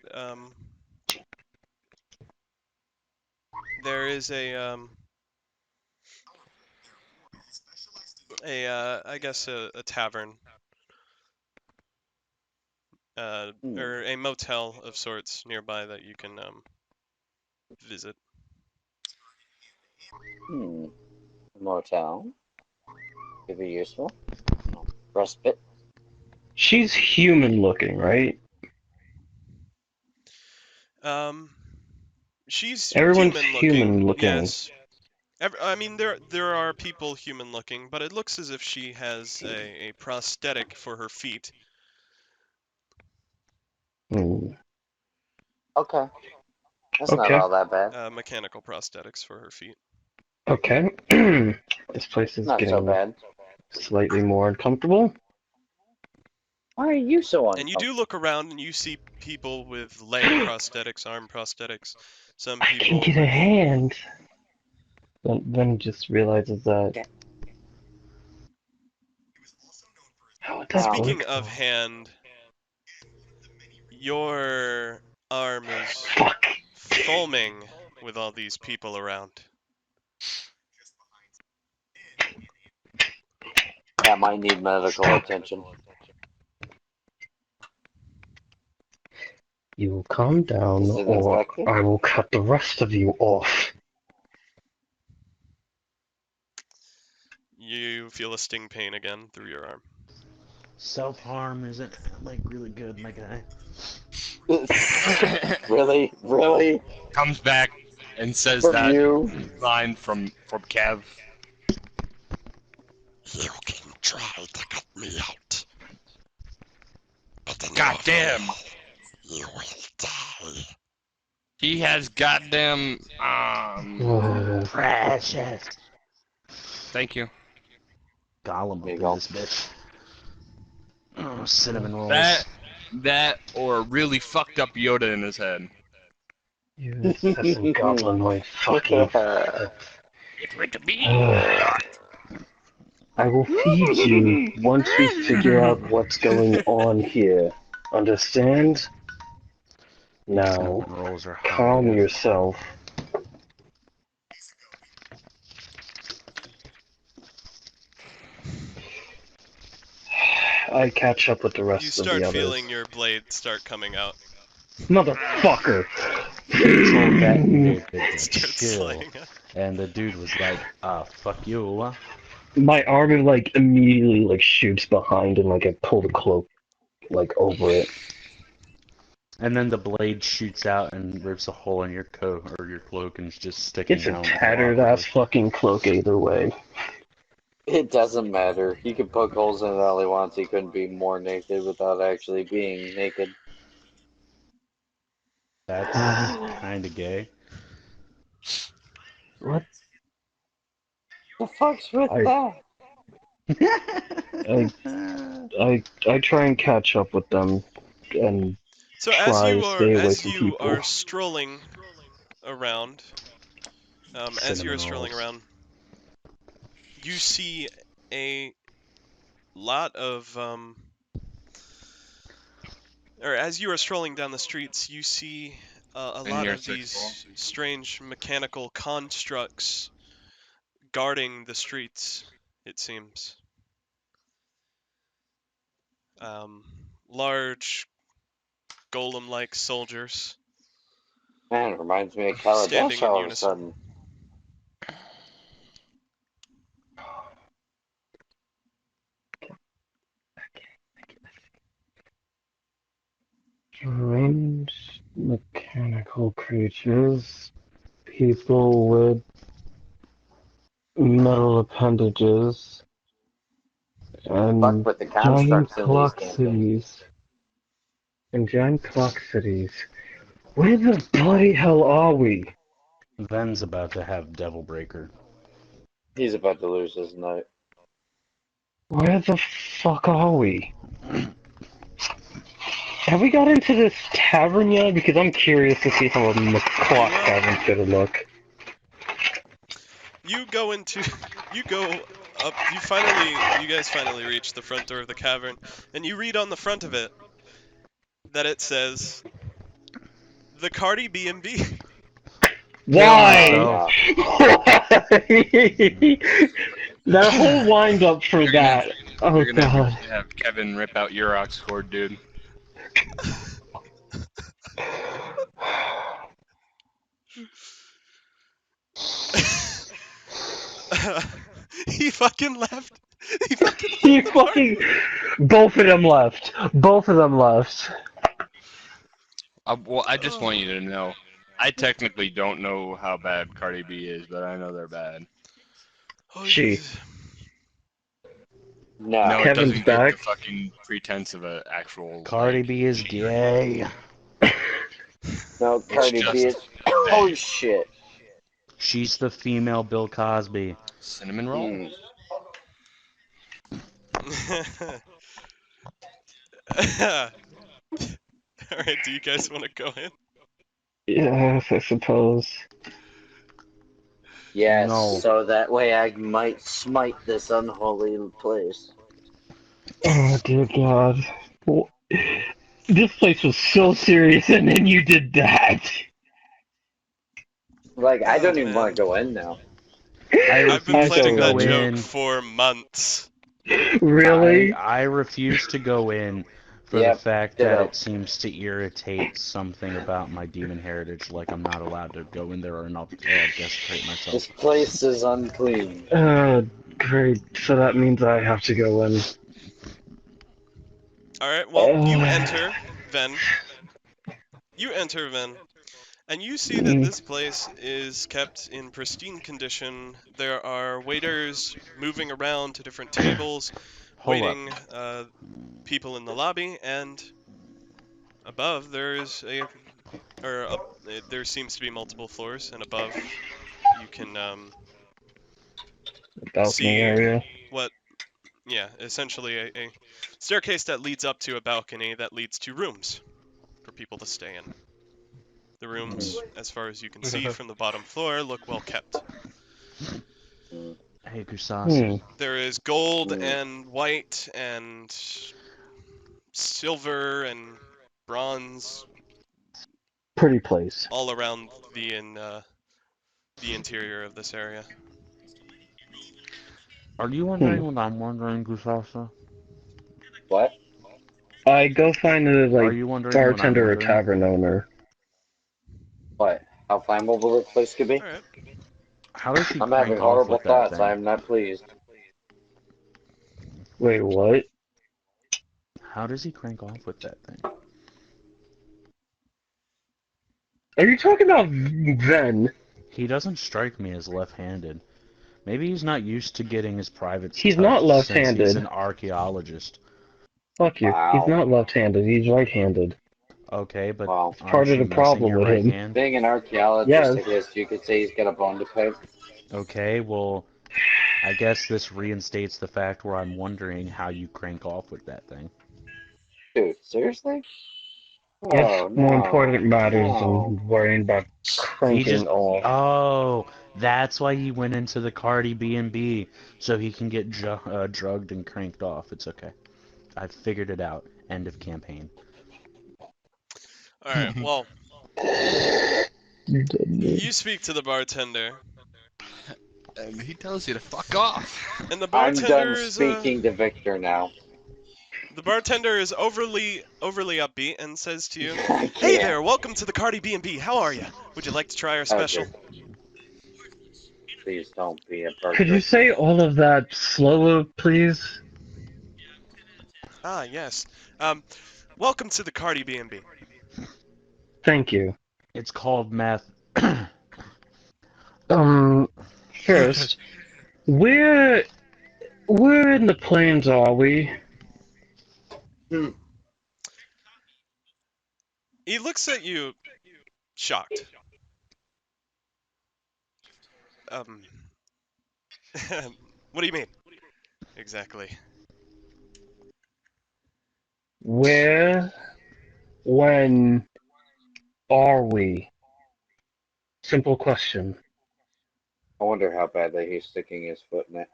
there is a I guess a tavern Hmm. or a motel of sorts nearby that you can visit. Hmm. Motel. Could be useful. Respite. She's human looking, right? Um, she's Everyone's human looking, human looking. yes. I mean, there are people human looking, but it looks as if she has a prosthetic for her feet. Hmm. Okay. That's not Okay. all that bad. Mechanical prosthetics for her feet. Okay. This place is Not so getting bad. slightly more uncomfortable. Why are you so And you uncomfortable? do look around and you see people with leg prosthetics, arm prosthetics, some I can people get a with... hand. Then just realizes that. How would that Ow. Speaking work? of hand, your arm is Fuck. foaming with all these people around. That might need medical Stop. attention. You will calm down, Is it or infected? I will cut the rest of you off. You feel a sting pain again through your arm. Self-harm isn't, like, really good, my guy. Really? Really? Comes back and says From that you? line from Kev. You can try to cut me out. But in God damn! you will die. He has goddamn Precious. Thank you. Gollum There up you in go. this bitch. Oh, cinnamon rolls. That or really fucked up Yoda in his head. You incessant goblinoid fucking. It's meant to be. I will feed you once we figure out what's going on here. Understand? Now, Cinnamon rolls are hot. calm yourself. I catch up with the You rest of the start others. feeling your blade start coming out. Motherfucker! Told that dude to Start chill. sliding out. And the dude was like, fuck you. My arm like immediately like shoots behind and like I pull the cloak like over it. And then the blade shoots out and rips a hole in your coat or your cloak and is just sticking It's a out. tattered ass fucking cloak either way. It doesn't matter. He can poke holes in it all he wants. He couldn't be more naked without actually being naked. That's kind of gay. What? The fuck's with that? I try and catch up with them and So try to stay away as from you people. are strolling around, Cinnamon rolls. you see a lot of or as you are strolling down the streets, you see a In lot your of sixth floor. these strange mechanical constructs guarding the streets. It seems. Large golem-like soldiers Man, it reminds me of standing Kaladesh in all of a unison. sudden. Strange mechanical creatures, people with metal appendages, Fuck and with the giant constructs in these clock campaigns. cities. And giant clock cities. Where the bloody hell are we? Ven's about to have Devil Breaker. He's about to lose his night. Where the fuck are we? Have we got into this tavern yet? Because I'm curious to see how a clock tavern's gonna look. You go into, you go up, you guys finally reach the front door of the cavern, and you read on the front of it that it says, the Cardi B&B. Why? yourself. That whole wind up for that. Oh You're gonna god. have Kevin rip out your ox cord, dude. He fucking left. He fucking You left the party. fucking. Both of them left. Both of them left. Well, I just want you to know, I technically don't know how bad Cardi B is, but I know they're bad. Oh, She. No. No, it Kevin's doesn't get the back. fucking pretense of an actual. Cardi like, B is gay. No, Cardi just B is. Oh shit. She's the female Bill Cosby. Cinnamon roll. Alright, do you guys want to go in? Yes, I suppose. Yes, No. so that way I might smite this unholy place. Oh dear God. Well, this place was so serious, and then you did that. Like, I Oh don't even want man. to go in now. I I've been refuse to planning that go joke in. for months. Really? I refuse to go in for the Yep, fact that ditto. it seems to irritate something about my demon heritage, like I'm not allowed to go in there or I'll desecrate myself. This place is unclean. Great. So that means I have to go in. Alright, well, you enter, Ven. You enter, Ven. And you see that this place is kept in pristine condition. There are waiters moving around to different tables, Hold up. waiting people in the lobby, and above there is there seems to be multiple floors, and above you can Balcony see area. essentially a staircase that leads up to a balcony that leads to rooms for people to stay in. The rooms, as far as you can see from the bottom floor, look well kept. Hey, Kusasa. There is gold and white and silver and bronze Pretty place. all around the interior of this area. Are you wondering what I'm wondering, Kusasa? What? I go find a Are you wondering what I'm bartender or wondering? tavern owner. What? How flammable this place could be? Alright. How does he I'm crank having off horrible with that thoughts. thing? I am not pleased. Wait, what? How does he crank off with that thing? Are you talking about Ven? He doesn't strike me as left-handed. Maybe he's not used to getting his privates He's touched not since he's left-handed. an archaeologist. Fuck you. Wow. He's not left-handed. He's right-handed. Okay, but Wow. aren't Part of you the missing problem your with right him. hand? Being an archaeologist, Yes. I guess you could say he's got a bone to pick. Okay, well, I guess this reinstates the fact where I'm wondering how you crank off with that thing. Dude, seriously? Yes, Oh, more no. important matters No. than worrying about He cranking just... off. Oh, that's why he went into the Cardi B&B, so he can get drugged and cranked off. It's okay. I figured it out. End of campaign. Alright, well, you speak to the bartender, And he tells you to fuck off. and the I'm bartender done is speaking to Victor now. overly upbeat and says to you, "Hey there, welcome to the Cardi B&B. How are you? Would you like to try our special?" Please don't be a Could you burger. say all of that slower, please? Ah, yes. Welcome to the Cardi B&B. Thank you. It's called meth. First, where in the plains are we? He looks at you, shocked. What do you mean? Exactly. Where, when are we? Simple question. I wonder how badly he's sticking his foot in it.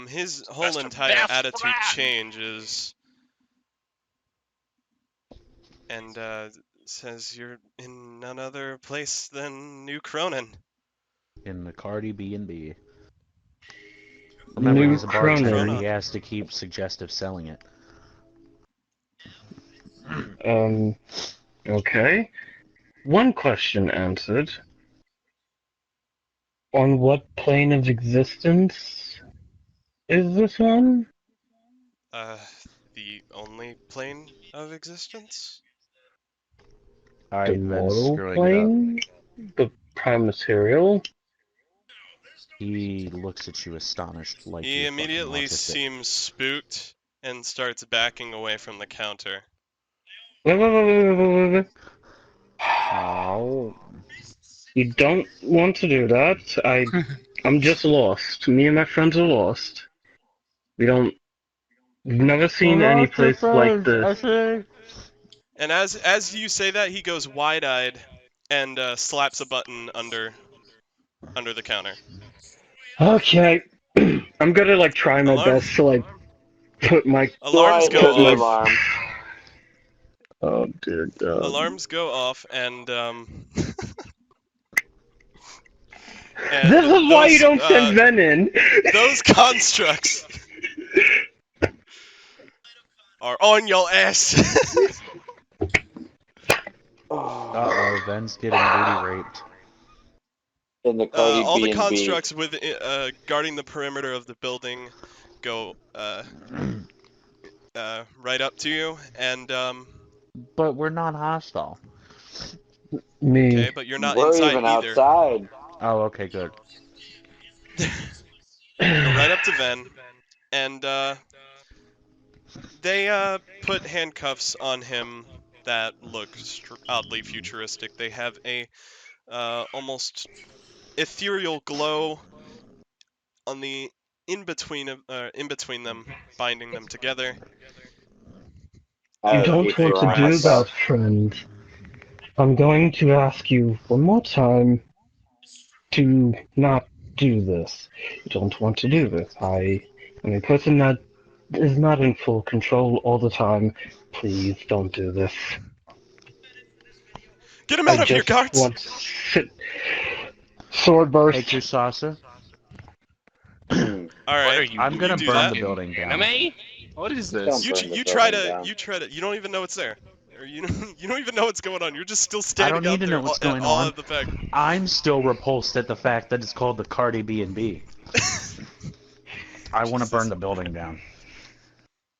His whole entire attitude changes, and says you're in none other place than New Cronin. In the Cardi B&B. Remember, New he's a bartender. Cronin. He has to keep suggestive selling it. Okay. One question answered. On what plane of existence is this one? The only plane of existence? The Alright, Ven's mortal screwing it up. plane? The prime material? He looks at you astonished like He you're fucking immediately autistic. seems spooked and starts backing away from the counter. Wait. Oh. You don't want to do that. I'm just lost. Me and my friends are lost. We've never seen any place like this. And as you say that, he goes wide-eyed and slaps a button under the counter. Okay. I'm gonna like try my Alarm best to like put my alarms go hit the off. alarm. oh dear God. Alarms go off, and and This is why you those don't send Ven in. those constructs are on your ass. Uh-oh, Ven's getting booty raped. In the Cardi All the B&B. constructs with guarding the perimeter of the building go right up to you, and But we're not hostile. Me. okay, but you're not We're inside even either. outside. Oh, okay, good. Go right up to Ven, and they put handcuffs on him that look oddly futuristic. They have a almost ethereal glow on the in between them, binding them together. You I don't hate want for to do myself. that, friend. I'm going to ask you one more time to not do this. You don't want to do this. I am a person that is not in full control all the time. Please don't do this. Get him I out of here, just guards! want to sit. Sword Hey, burst. Kusasa, All What right, are you? I'm gonna do burn that. the building down. Anime? What is Don't this? burn the You try building to down. you don't even know it's there, or you don't even know what's going on. You're just still I standing don't need out to there know what's at going all on. of the fact. I'm still repulsed at the fact that it's called the Cardi B&B. I want to burn Jesus. the building down.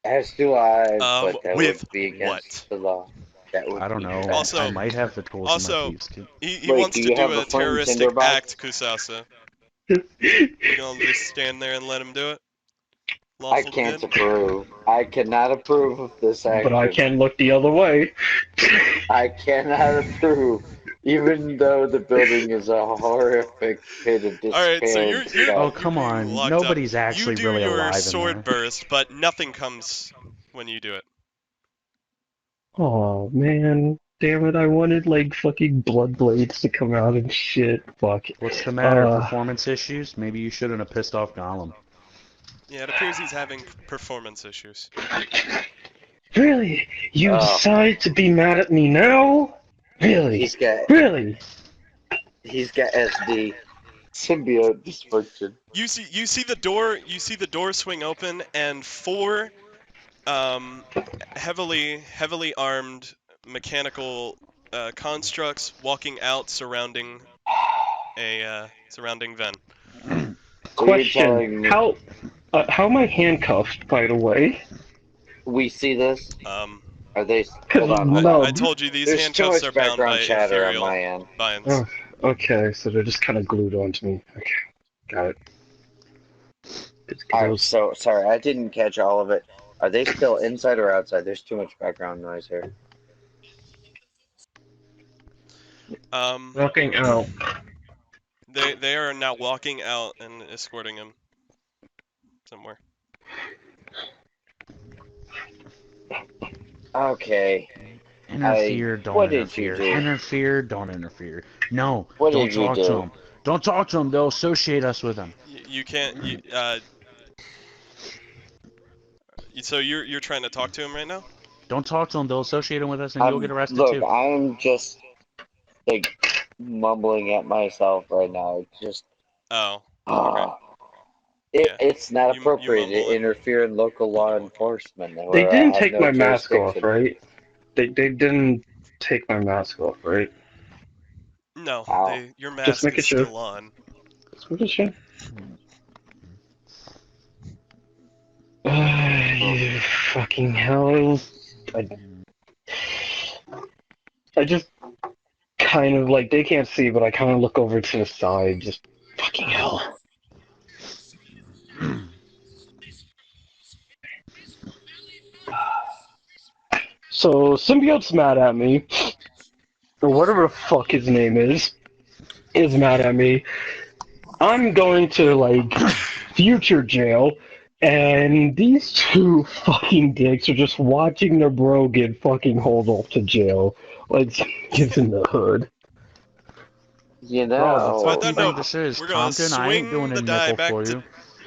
As do I, but that With would be against what? the law. That would I don't be know. I Also, might have the tools in my also, thieves' kit. he Wait, wants do to you do have a a firm terroristic tinderbox? act, Kusasa. You gonna just stand there and let him do it? I Lawful can't good? approve. I cannot approve of this But I action. can't look the other way. I cannot approve, even though the building is a horrific pit of All right, so despair and Oh, stuff. come you're being on. locked up. Nobody's You actually do really your alive in sword there. burst, but nothing comes when you do it. Oh man, damn it! I wanted like fucking blood blades to come out and shit. Fuck. What's the matter? Performance issues? Maybe you shouldn't have pissed off Gollum. Yeah, it appears he's having performance issues. Really? You Oh. decide to be mad at me now? Really? He's got Really? SD, symbiote dysfunction. You see the door swing open, and four heavily armed mechanical constructs walking out surrounding Ven. So you're Question: telling me how am I handcuffed? By the way, we see this? Um, Are they? because Hold on, hold on. I told you these There's too handcuffs are much bound by background chatter on ethereal my end. binds. Oh, okay, so they're just kind of glued onto me. Okay, got it. Alright, so sorry, I didn't catch all of it. Are they still inside or outside? There's too much background noise here. Walking out. They are now walking out and escorting him somewhere. Okay. Interfere, don't what did interfere. you do? Interfere, don't interfere. No, What don't did you talk to do? them. Don't talk to them. They'll associate us with them. You can't. So you're trying to talk to him right now? Don't talk to them. They'll associate them with us, and you'll get arrested Look, too. I'm just like mumbling at myself right now. Just Oh. Okay. Yeah. it's not You appropriate to mumble and- interfere in local law enforcement. They where I didn't have take no my mask off, jurisdiction. right? They didn't take my mask off, right? No, Ow. your Just mask making is sure. still on. Just making sure. You fucking hell. I just kind of like, they can't see, but I kind of look over to the side, just fucking hell. So, Symbiote's mad at me, or whatever the fuck his name is. is mad at me, I'm going to like future jail, and these two fucking dicks are just watching their bro get fucking hauled off to jail. Like kids in the hood. You Bro, the But know, fucking then thing no, this is we're gonna Compton. I ain't doing swing a the die nickel for you. back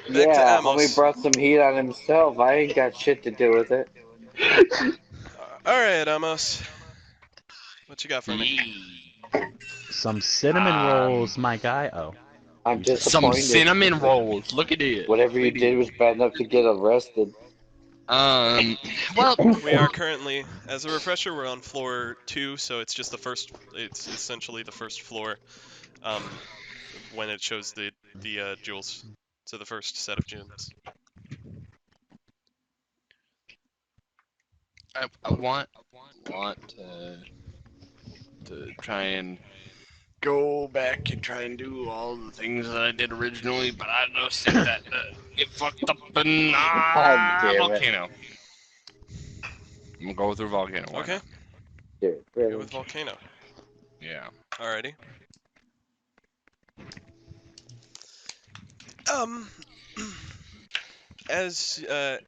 to yeah, homie Amos. brought some heat on himself. I ain't got shit to do with it. All right, Amos. What you got for me? Yee. Some cinnamon rolls, my guy. Oh, I'm you said Some disappointed. cinnamon rolls. Look at it. Whatever you Look at did was bad enough to get arrested. Well, We are currently, as a refresher, we're on floor 2, so it's just the first. It's essentially the first floor. When it shows the jewels, so the first set of gems. I want to try and go back and try and do all the things that I did originally, but I noticed that it fucked up in God damn it. volcano. I'm gonna go through volcano. Why Okay, not? Dude, go really? with volcano. Yeah. Alrighty. As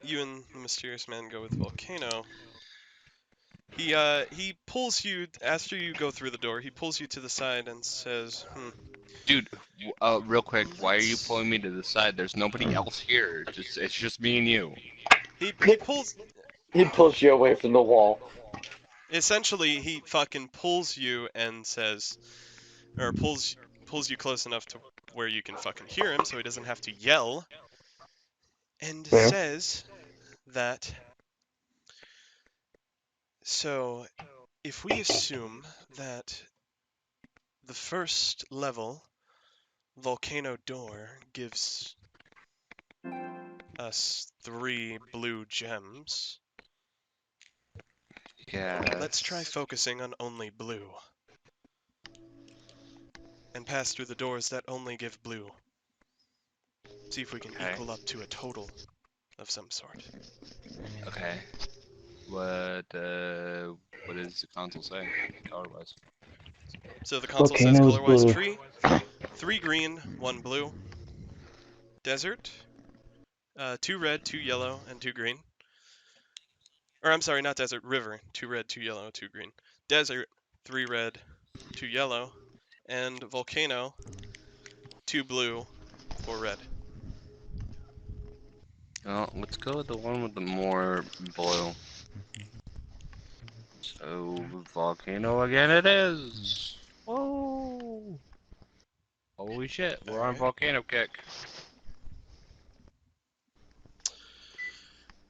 you and the mysterious man go with volcano, he pulls you after you go through the door. He pulls you to the side and says, Dude, real quick, why are you let's. pulling me to the side? There's nobody else here. It's just me and you. He pulls. He pulls you away from the wall. Essentially, he fucking pulls you and says, or pulls you close enough to where you can fucking hear him, so he doesn't have to yell, and Yeah. says that. So, if we assume that the first level volcano door gives us 3 blue gems, Yeah. let's try focusing on only blue and pass through the doors that only give blue. See if we can Okay. equal up to a total of some sort. Okay. What does the console say, color-wise? So the console says Volcano's color-wise blue. tree, 3 green, 1 blue. Desert, 2 red, 2 yellow, and 2 green. Or I'm sorry, not desert, river, 2 red, 2 yellow, 2 green. Desert, 3 red, 2 yellow, and volcano, 2 blue, 4 red. Well, let's go with the one with the more blue. So, volcano again it is! Whoa! Holy shit, we're on Alright. volcano kick.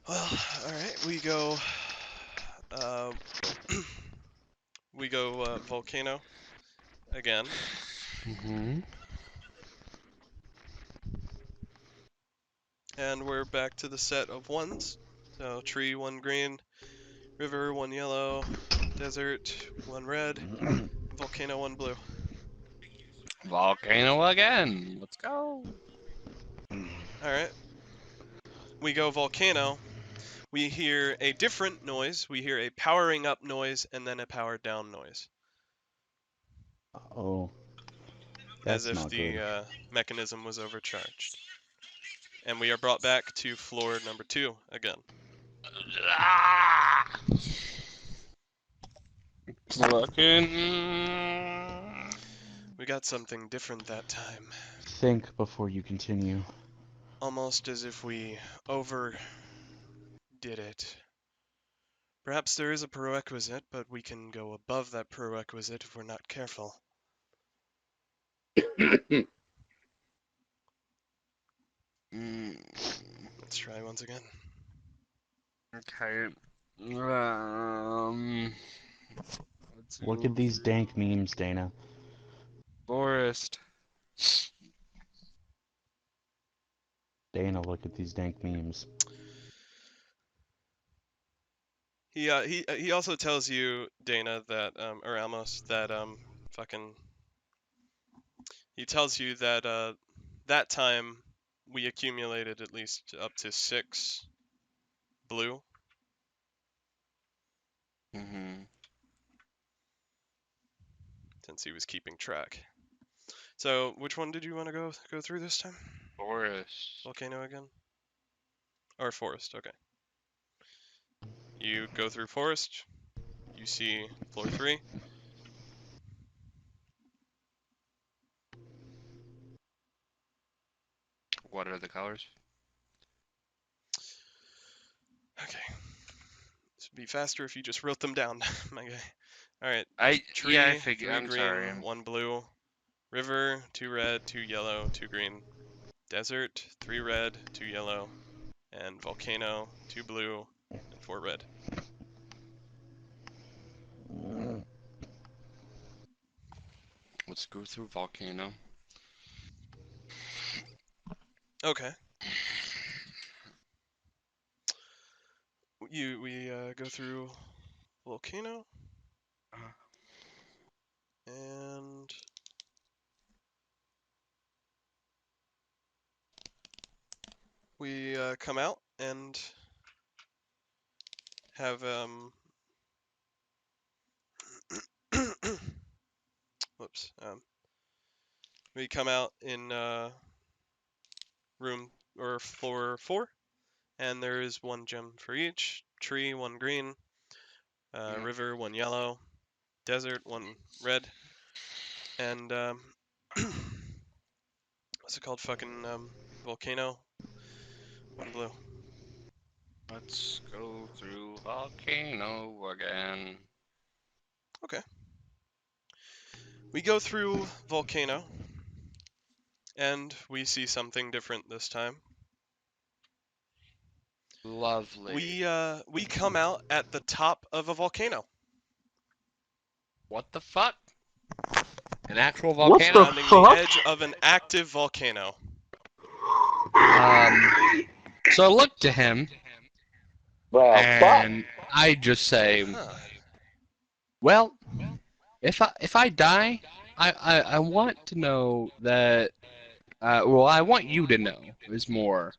Well, alright, we go volcano again. Mm-hmm. And we're back to the set of ones. So tree, 1 green, river, 1 yellow, desert, 1 red, volcano, 1 blue. Volcano again! Let's go! Alright. We go volcano. We hear a different noise. We hear a powering up noise and then a powered down noise. oh, As that's if not good. the mechanism was overcharged. And we are brought back to floor number 2 again. Ah! Looking. We got something different that time. Think before you continue. Almost as if we overdid it. Perhaps there is a prerequisite, but we can go above that prerequisite if we're not careful. Let's try once again. Okay. Let's Look go at these dank memes, Dana. forest. Dana, look at these dank memes. He also tells you, Dana, that or Amos, that he tells you that that time we accumulated at least up to 6 blue. Mm-hmm. Since he was keeping track. So, which one did you want to go through this time? Forest. Volcano again? Or forest? Okay. You go through forest. You see floor 3. What are the colors? Okay. This would be faster if you just wrote them down, my guy. All right. I Tree, figured. 3 I'm green, sorry. 1 blue. River, 2 red, 2 yellow, 2 green. Desert, 3 red, 2 yellow. And volcano, 2 blue, and 4 red. Let's go through volcano. Okay. We go through volcano, and we come out and have whoops, we come out in room or floor 4, and there is 1 gem for each. Tree, 1 green. River, 1 yellow. Desert, 1 red. And what's it called? Fucking volcano, 1 blue. Let's go through volcano again. Okay. We go through volcano, and we see something different this time. Lovely. We come out at the top of a volcano. What the fuck? An actual What volcano? the Rounding fuck? the edge of an active volcano. So I look to him, Well, fuck. and I just say, Huh. well, if I die, I want to know that. Well, I want you to know is more.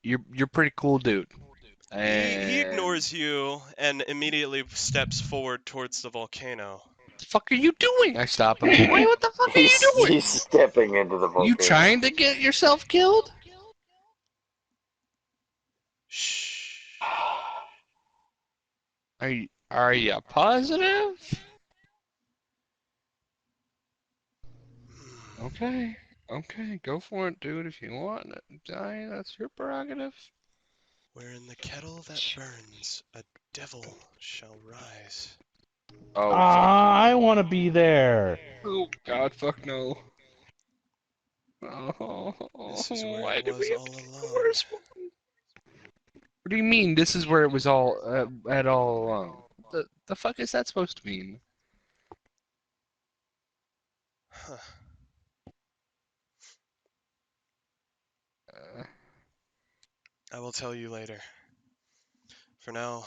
You're pretty cool, dude. He And ignores you and immediately steps forward towards the volcano. what the fuck are you doing? I stop him. Wait, what the fuck are you doing? He's stepping into the volcano. You trying to get yourself killed? Shh. Are you positive? Hmm. Okay. Okay, go for it, dude. If you want to die, that's your prerogative. Where in the kettle that burns, a devil shall rise. Oh, fuck. I want to be there. Oh, God, fuck no. Oh, This is where why it did was we have all to get the along. worst one? What do you mean, this is where it was all, at all along? The fuck is that supposed to mean? Huh. Uh, I will tell you later. For now,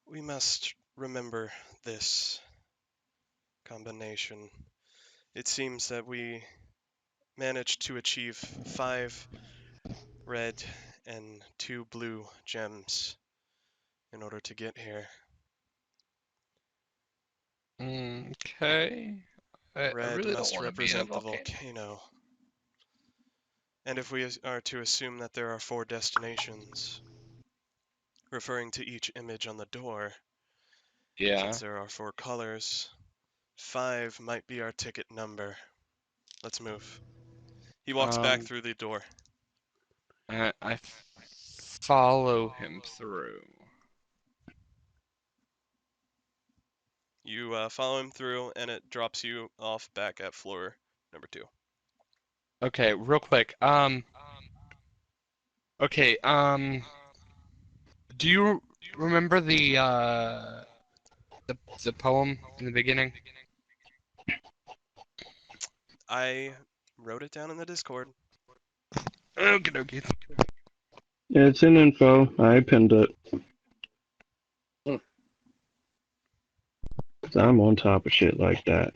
we must remember this combination. It seems that we managed to achieve 5 red and 2 blue gems in order to get here. okay. I Red really don't must want to be in a represent the volcano. volcano. And if we are to assume that there are 4 destinations, referring to each image on the door, Yeah. since there are 4 colors, 5 might be our ticket number. Let's move. He walks back through the door. I follow him through. You follow him through, and it drops you off back at floor number 2. Okay, real quick. Okay, do you remember the poem in the beginning? I wrote it down in the Discord. Okie dokie. It's in info. I pinned it. 'Cause I'm on top of shit like that.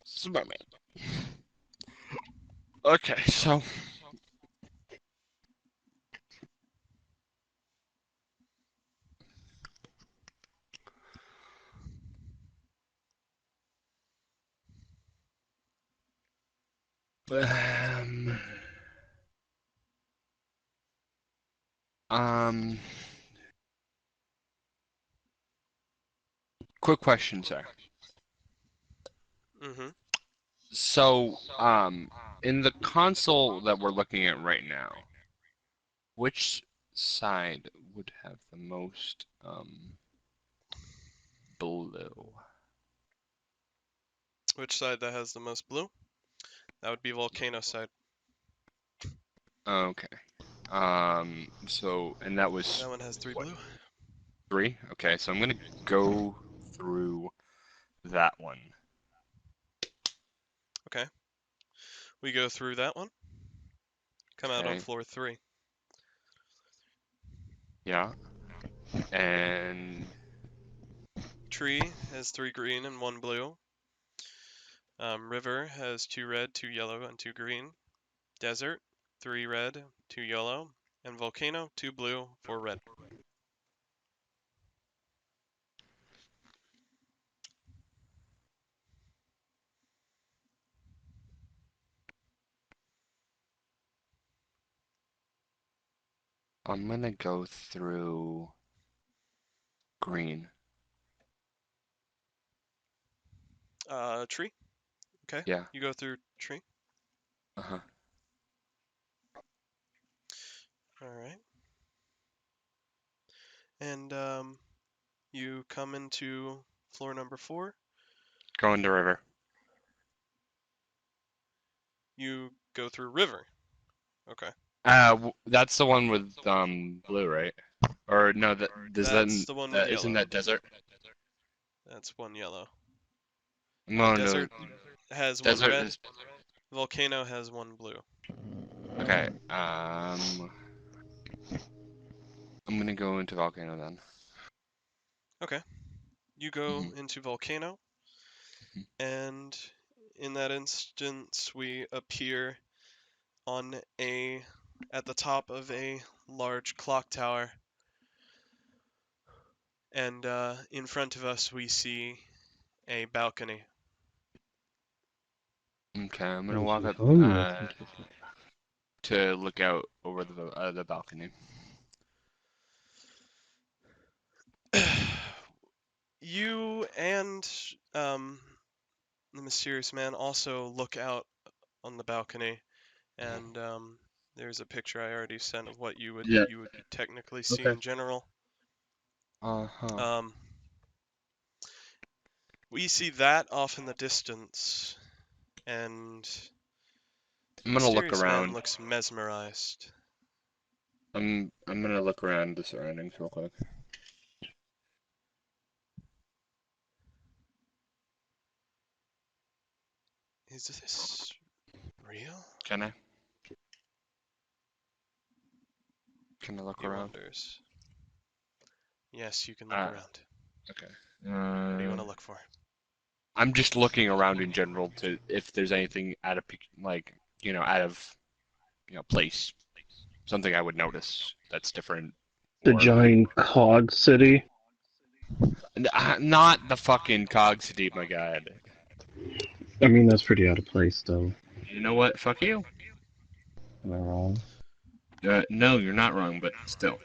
Superman. Okay, so Um, quick question, sir. Mm-hmm. So, in the console that we're looking at right now, which side would have the most blue? Which side that has the most blue? That would be volcano side. Okay. So, and that was That one has 3 what, blue. 3? Okay, so I'm gonna go through that one. Okay. We go through that one. Come out on Okay. floor 3. Yeah. And Tree has 3 green and 1 blue. River has 2 red, 2 yellow, and 2 green. Desert, 3 red, 2 yellow. And volcano, 2 blue, 4 red. I'm gonna go through green. Tree. Okay. Yeah. You go through tree. Uh-huh. All right. And you come into floor number 4. Going to river. You go through river. Okay. That's the one with blue, right? Or no, That's the one with isn't yellow. that desert? That's 1 yellow. No, no. Desert has 1 Desert red. is Volcano has 1 blue. okay. I'm gonna go into volcano then. Okay. You go Mhm. into volcano, and in that instance, we appear at the top of a large clock tower, and in front of us we see a balcony. Okay, I'm gonna Thank walk you up kindly. to look out over the balcony. You and the mysterious man also look out on the balcony, and there's a picture I already sent of what you would Yeah. technically see Okay. in general. Uh-huh. Um, we see that off in the distance, and the I'm gonna look mysterious man around. looks mesmerized. I'm gonna look around the surroundings real quick. Is this real? Can I? Can I look He around? wonders. Yes, you can look around. Okay. What do you want to look for? I'm just looking around in general to if there's anything out of place, something I would notice that's different, The or giant cog city. not the fucking cog city, my god. I mean, that's pretty out of place, though. You know what? Fuck you. Am I wrong? No, you're not wrong, but still.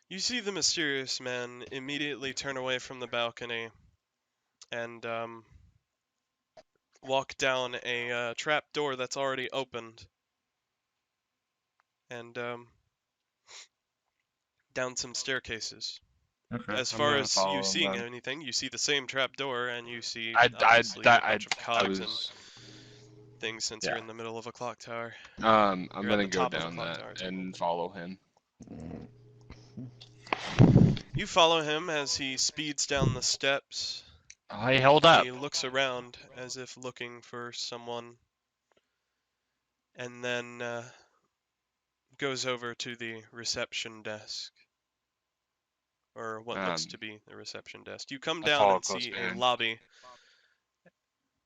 You see the mysterious man immediately turn away from the balcony and walk down a trap door that's already opened, and down some staircases. Okay, As I'm far gonna as you follow him seeing then. anything, you see the same trap door, and you see I, obviously a bunch of I cogs and was, things since you're yeah. in the middle of a clock tower. I'm You're at gonna the go top of a down clock that tower, and technically. follow him. You follow him as he speeds down the steps. I held up. He looks around as if looking for someone, and then goes over to the reception desk, or what looks to be the reception desk. You come I down follow and close see a behind. lobby.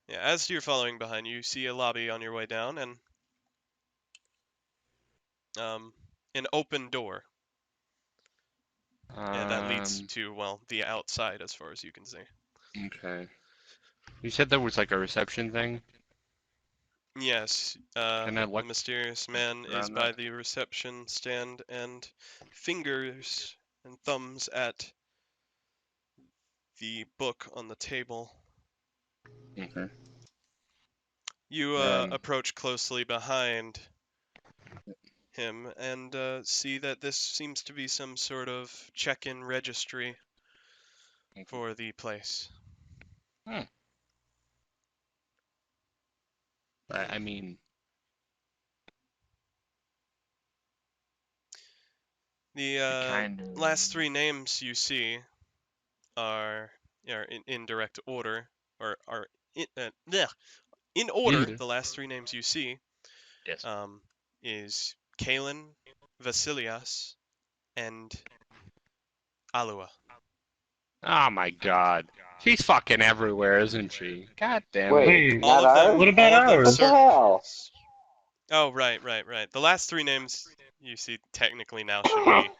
Yeah, as you're following behind you, see a lobby on your way down, and an open door. Yeah, that leads to, well, the outside as far as you can see. Okay. You said there was like a reception thing? Yes, Can I the look mysterious man is around by that? the reception stand and fingers and thumbs at the book on the table. Okay. You Um, approach closely behind him and see that this seems to be some sort of check-in registry for the place. I mean, The I kind of. last three names you see are in direct order, or are in order. The last three names you see Yes. is Kalen, Vasilias, and Alua. Oh my god. She's fucking everywhere, isn't she? God damn it. Wait, Wait, not All of them. ours? what about All of them What ours? the hell? Oh, right. The last three names you see technically now should be.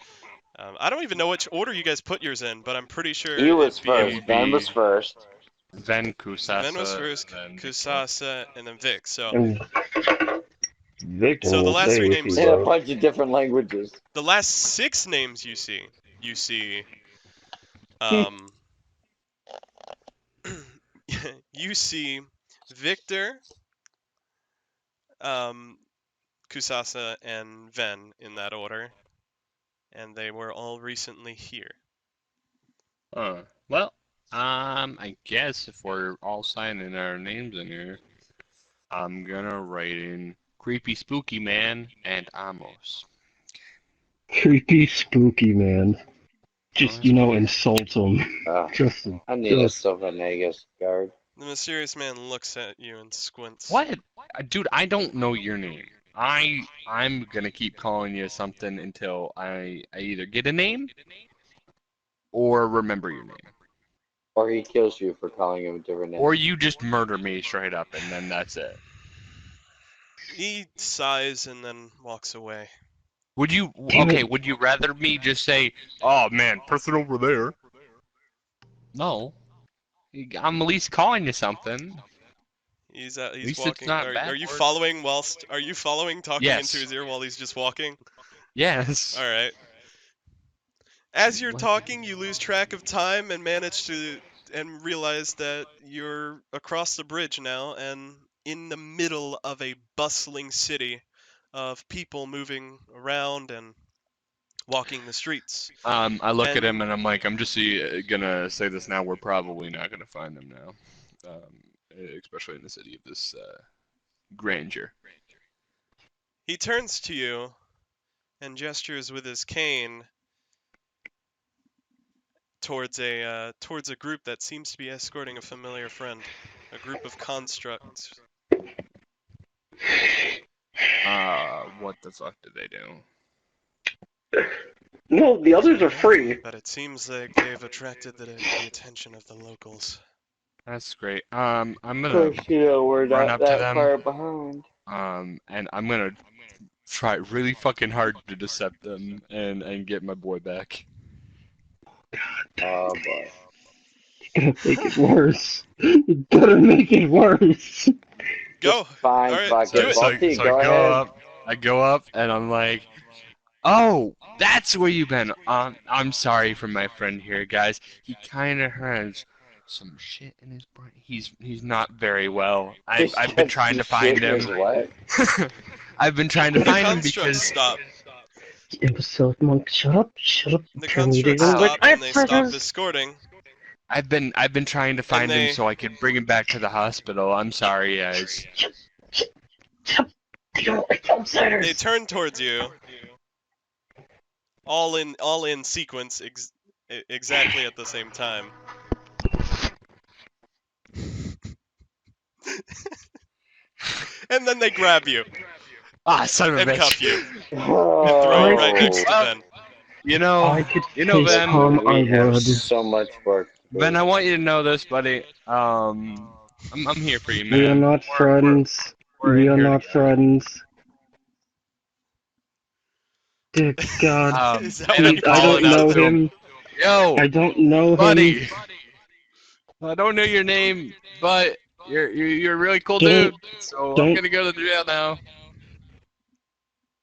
I don't even know which order you guys put yours in, but I'm pretty sure He was it'd be. first. Ben was first. Then Ven was Kusasa, first, then Victor. Kusasa, and then Vic. So And Victor So the will last stay three if names- he In a votes. bunch of different languages. the last six names you see, um, you see Victor, Kusasa, and Ven in that order, and they were all recently here. Well, I guess if we're all signing our names in here, I'm gonna write in Creepy Spooky Man and Amos. Creepy, spooky man. Just, Oh, insult him. Just, I need a just Sylvanegus guard. The mysterious man looks at you and squints. What? Dude, I don't know your name. I'm gonna keep calling you something until I either get a name or remember your name. Or he kills you for calling him a different name. Or you just murder me straight up and then that's it. He sighs and then walks away. Would you Damn okay, it. would you rather me just say, "Oh man, person over there"? No. I'm at least calling you something. He's least it's walking. not Are you backwards. following whilst? Are you following, talking Yes. into his ear while he's just walking? Yes. All right. As you're What? talking, you lose track of time and manage to and realize that you're across the bridge now and in the middle of a bustling city of people moving around and walking the streets. I look at him And- and I'm like, I'm just gonna say this now. We're probably not gonna find him now, especially in the city of this grandeur. He turns to you and gestures with his cane towards a group that seems to be escorting a familiar friend, a group of constructs. What the fuck did they do? No, the others are free. But it seems like they've attracted the attention of the locals. That's great. I'm Of gonna course, we're run not up to that them. far behind. And I'm gonna try really fucking hard to decept them and get my boy back. Oh boy. You're gonna make it worse. You're gonna make it worse. Go! Fine, Alright, fuck do it. it. Balti, So go ahead. I go up and I'm like, oh, that's where you've been. I'm sorry for my friend here, guys. He kind of has some shit in his brain. He's not very well. I've been trying to find him. What? I've been trying to The find him constructs because stop. Imbecile monk, shut up. The Turn me to constructs English. stop and they stop escorting. I've been trying to find him so I could bring him back to the hospital. I'm sorry, guys. They turn towards you. All in sequence, exactly at the same time. And then they grab you Ah, son of a and bitch. cuff you. Oh. Throw you right next to Ben. You know, I could Ben. face palm, I We have would. so much work to do. Ben, I want you to know this, buddy. I'm here for you, man. We are not friends. we're We in are here not together. friends. Dear God. Is that and what I'm you I calling don't out know to him? him. Yo, I don't know him. buddy. I don't know your name, but you're a really cool Don't- dude. So I'm don't- gonna go to jail now.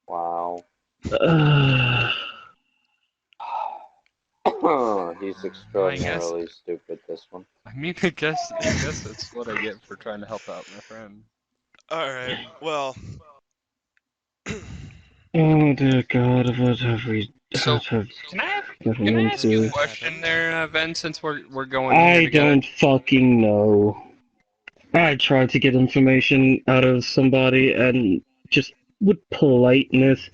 Wow. He's extraordinarily stupid, this one. I mean, I guess that's what I get for trying to help out my friend. Alright, well. Oh dear God, what have we So, have Can I gotten ask you a into? question there, Ben? Since we're going here I together. don't fucking know. I tried to get information out of somebody and just with politeness.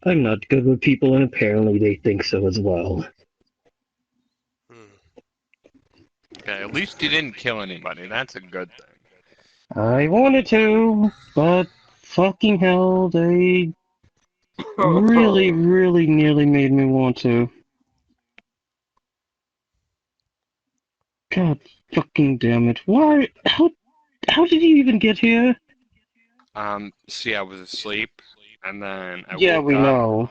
I'm not good with people, and apparently they think so as well. Hmm. Okay, at least you didn't kill anybody. That's a good thing. I wanted to, but fucking hell, they really, really nearly made me want to. God fucking damn it. Why? How did you even get here? See, I was asleep, and then I Yeah, woke we up, know.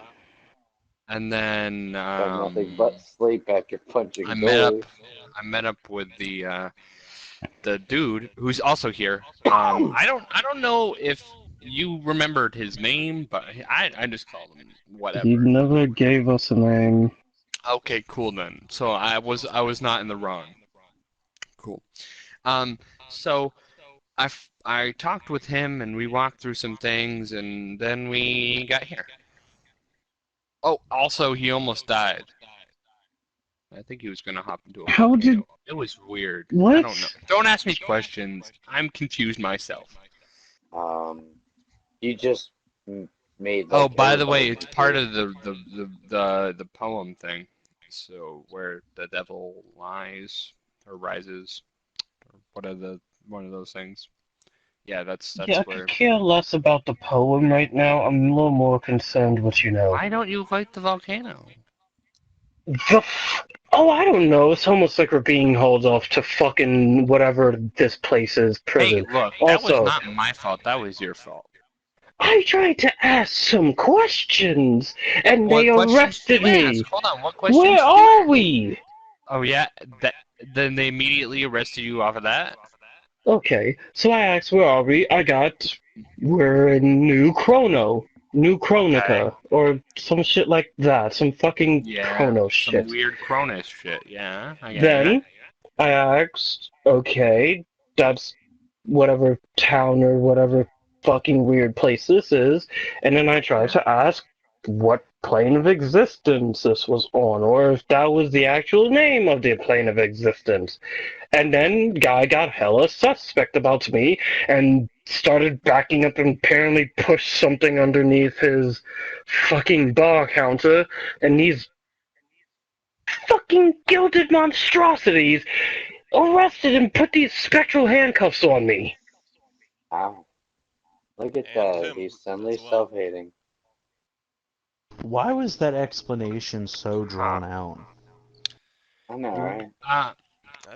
and then Done nothing but sleep after punching I met doors. up with the dude who's also here. I don't know if you remembered his name, but I just called him He whatever. never gave us a name. Okay, cool then. So I was not in the wrong. Cool. So I talked with him and we walked through some things and then we got here. Oh, also he almost died. I think he was gonna hop into a How volcano. did- It was weird. What? I don't know. Don't ask me questions. I'm confused myself. You just made Oh, like. by the way, everybody it's part confused. of the poem thing. So where the devil lies or rises, or one of those things. Yeah, that's Yeah, I where. could care less about the poem right now. I'm a little more concerned with, Why don't you fight the volcano? Oh, I don't know. It's almost like we're being hauled off to fucking whatever this place is, prison. Hey, look, that was Also, not my fault. That was your fault. I tried to ask some questions, and What they questions did arrested you me. ask? Hold on, what questions Where did you are ask? we? Oh yeah, then they immediately arrested you off of that? Okay, so I asked, where are we? We're in New Chronica, or some shit like that. Some fucking Yeah, Chrono some shit. weird Cronus shit. Yeah, I get Then it. I asked, okay, that's whatever town or whatever fucking weird place this is, and then I tried to ask what plane of existence this was on, or if that was the actual name of the plane of existence. And then guy got hella suspect about me and started backing up and apparently pushed something underneath his fucking bar counter, and these fucking gilded monstrosities arrested and put these spectral handcuffs on me. Wow. Look at And that. him He's suddenly as well. self-hating. Why was that explanation so drawn out? I know, right? I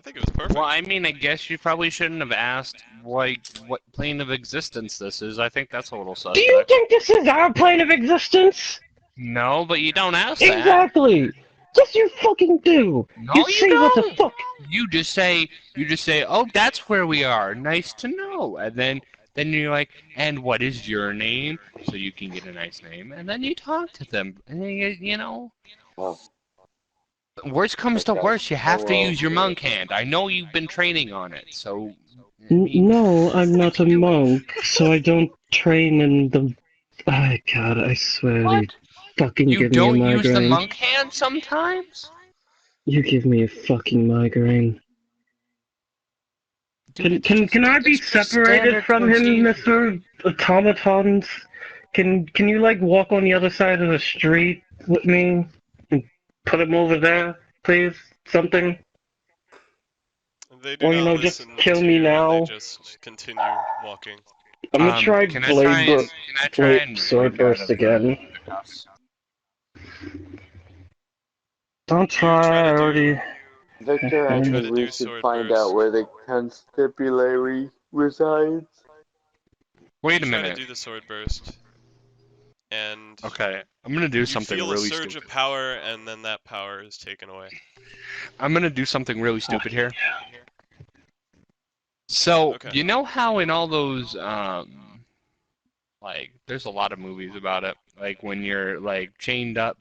think it was perfect. Well, I mean, I guess you probably shouldn't have asked what plane of existence this is. I think that's a little Do you suspect. think this is our plane of existence? No, but you don't ask that. Exactly. Yes, you fucking do. No, you you say what the don't. fuck. You just say, oh, that's where we are. Nice to know. And then you're like, and what is your name? So you can get a nice name. And then you talk to them. And then you know, Oh, worst comes to okay. worst, you have to well, use your yeah. monk hand. I know you've been training on it. So, I mean, No, I'm not a monk, so I don't train in the... Oh, God, I swear you what? fucking You give me a don't use the migraine. monk hand sometimes? You give me a fucking migraine. Dude, Can I be it's just separated standard from him, procedure. Mr. Automatons? Can you like walk on the other side of the street with me and put him over there, please? Something? They do Or not just listen kill to me you, and they now. just continue walking. I'm gonna try Can I try and Sword break out Burst of again. the cuffs? Don't You try, try I to do already... Victor, I try think to we do should sword find burst. out where the constabulary resides. Wait a Try to minute. do the sword burst, and Okay, I'm gonna do you something feel really a surge stupid. of power, and then that power is taken away. I'm gonna do something really stupid here. So, Okay. you know how in all those, like, there's a lot of movies about it. Like, when you're, like, chained up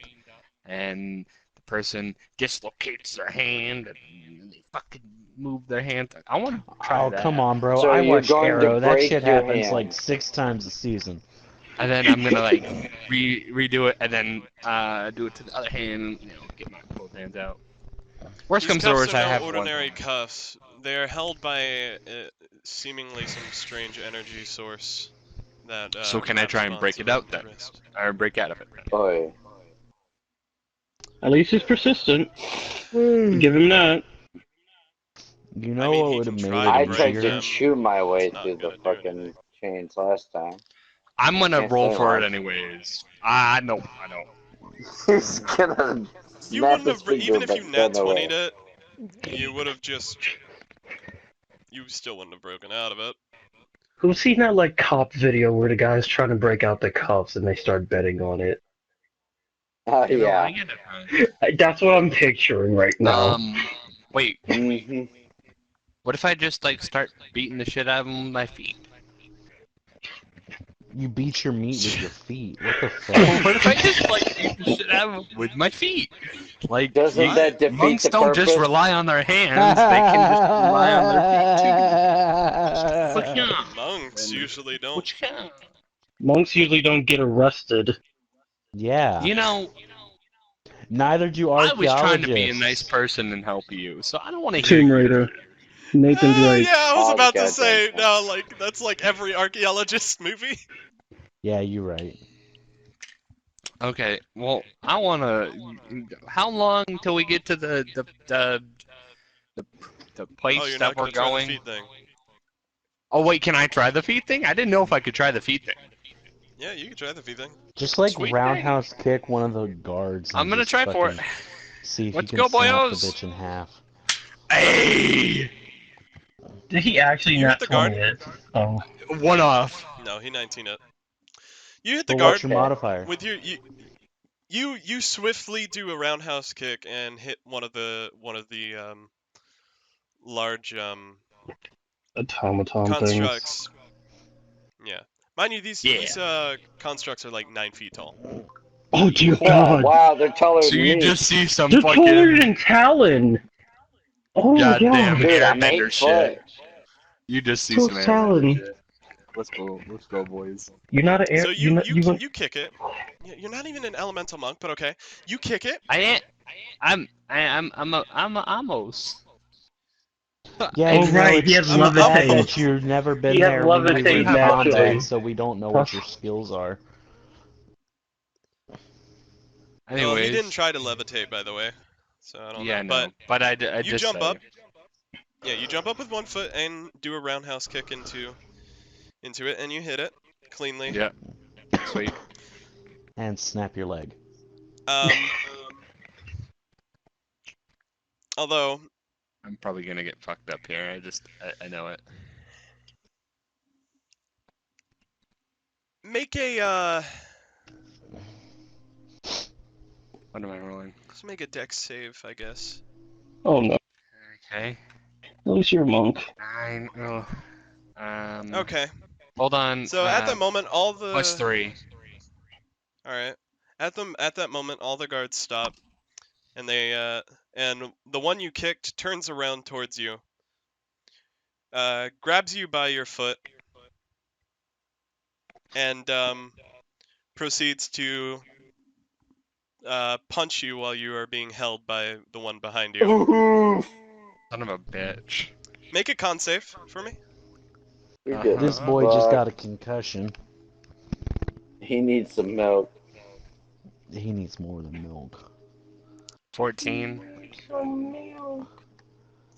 and the person dislocates their hand and they fucking move their hand. I want to try Oh, that. come on, bro. So I you're watched going to Arrow. That break shit your happens like hand. 6 times a season. And then I'm gonna, like, redo it and then do it to the other hand, you know, get my both hands out. Worst These comes to cuffs worst, are I no have one ordinary hand. cuffs. They are held by seemingly some strange energy source that So can I wraps try and break bonds it out around the then? wrist. Or break out of it? Oi. At least he's persistent. You Give him that. I know mean, what he would have can made try it to I break tried to easier? them. chew my way It's not through the gonna do anything. fucking chains last time. I'm gonna Can't roll say for it much. anyways. I know. He's gonna You snap wouldn't his have, finger even if but you nat run 20'd away. it, you would have just, you still wouldn't have broken out of it. Who's seen that like cop video where the guy's trying to break out the cuffs and they start betting on it? Oh You know, I yeah. get it. That's what I'm picturing right now. Wait. hmm What if I just, like, start beating the shit out of him with my feet? You beat your meat with your feet. What the What fuck? if I just, like, beat the shit out of him with my feet? Like, Doesn't that defeat monks the don't just purpose? rely on their hands, they can just rely on their feet too. What ya? Monks usually don't. What ya? Monks usually don't get arrested. Yeah. You know, Neither do I was trying to be a nice archaeologists. person and help you, so I don't want to hear Tomb you. Raider. Nathan Drake. Yeah, I was Oh, about to goddamn say, thing. no, like, that's like every archaeologist movie. Yeah, you're right. Okay, well, I want to. How long till we get to the Oh, place you're that not we're gonna try the going? feet thing. Oh wait, can I try the feet thing? I didn't know if I could try the feet thing. Yeah, you can try the feet thing. Just like Sweet thing. roundhouse kick one of the guards I'm and gonna just try for it. fucking see if you Let's can go, snap the boyos! bitch in half. Hey, Did he actually You hit not the 20 guard? it? Oh. one off. No, he 19 it. You hit the But what's guard your Okay. modifier? with your you swiftly do a roundhouse kick and hit one of the large Automaton things. constructs. Yeah, mind you, these Yeah. constructs are like 9 feet tall. Oh dear Oh God. wow, they're taller So than you me. just see some They're taller fucking than Talon. Oh my goddamn God. Dude, I'm airbender 8 foot. shit. You just see So some airbender Talon. shit. Let's go. Let's go, boys. You're not an air. So You not. You. you kick it. You're not even an elemental monk, but okay. You kick it. I ain't. I'm a Amos. Yeah, Oh you know, right, he has it's too bad levitate. that you've never He been has there when we were levitate in naturally. combat, so we don't know what Tough. your skills are. Well, he didn't Anyways, try to levitate, by the way, so I don't know. yeah, But no, but I you just jump say up. Yeah, you jump up with one foot and do a roundhouse kick into it, and you hit it cleanly. yeah, sweet. And snap your leg. Um, although I'm probably gonna get fucked up here. I know it. make a What am I rolling? just make a dex save, I guess. Oh no. Okay. At least you're a monk. 9. Oh. Okay. Hold on. So at the moment, all Plus the 3. all right. At that moment, all the guards stop, and they and the one you kicked turns around towards you, grabs you by your foot, and proceeds to punch you while you are being held by the one behind you. Ooh, Son of a bitch. Make a con save for me. you're getting This boy just got a fucked. concussion. He needs some milk. He needs more than milk. 14. Some milk.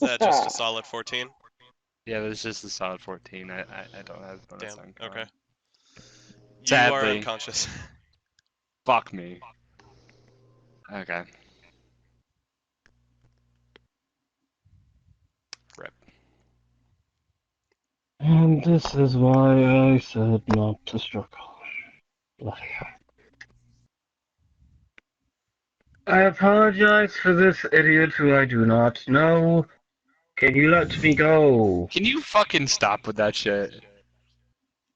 Is that just a solid 14? Yeah, there's just a solid 14. I don't have bonus Damn. on Okay. con. You are Sadly. unconscious. Fuck me. Okay. Rip. And this is why I said not to struggle. Bloody hell. I apologize for this idiot who I do not know. Can you let me go? Can you fucking stop with that shit?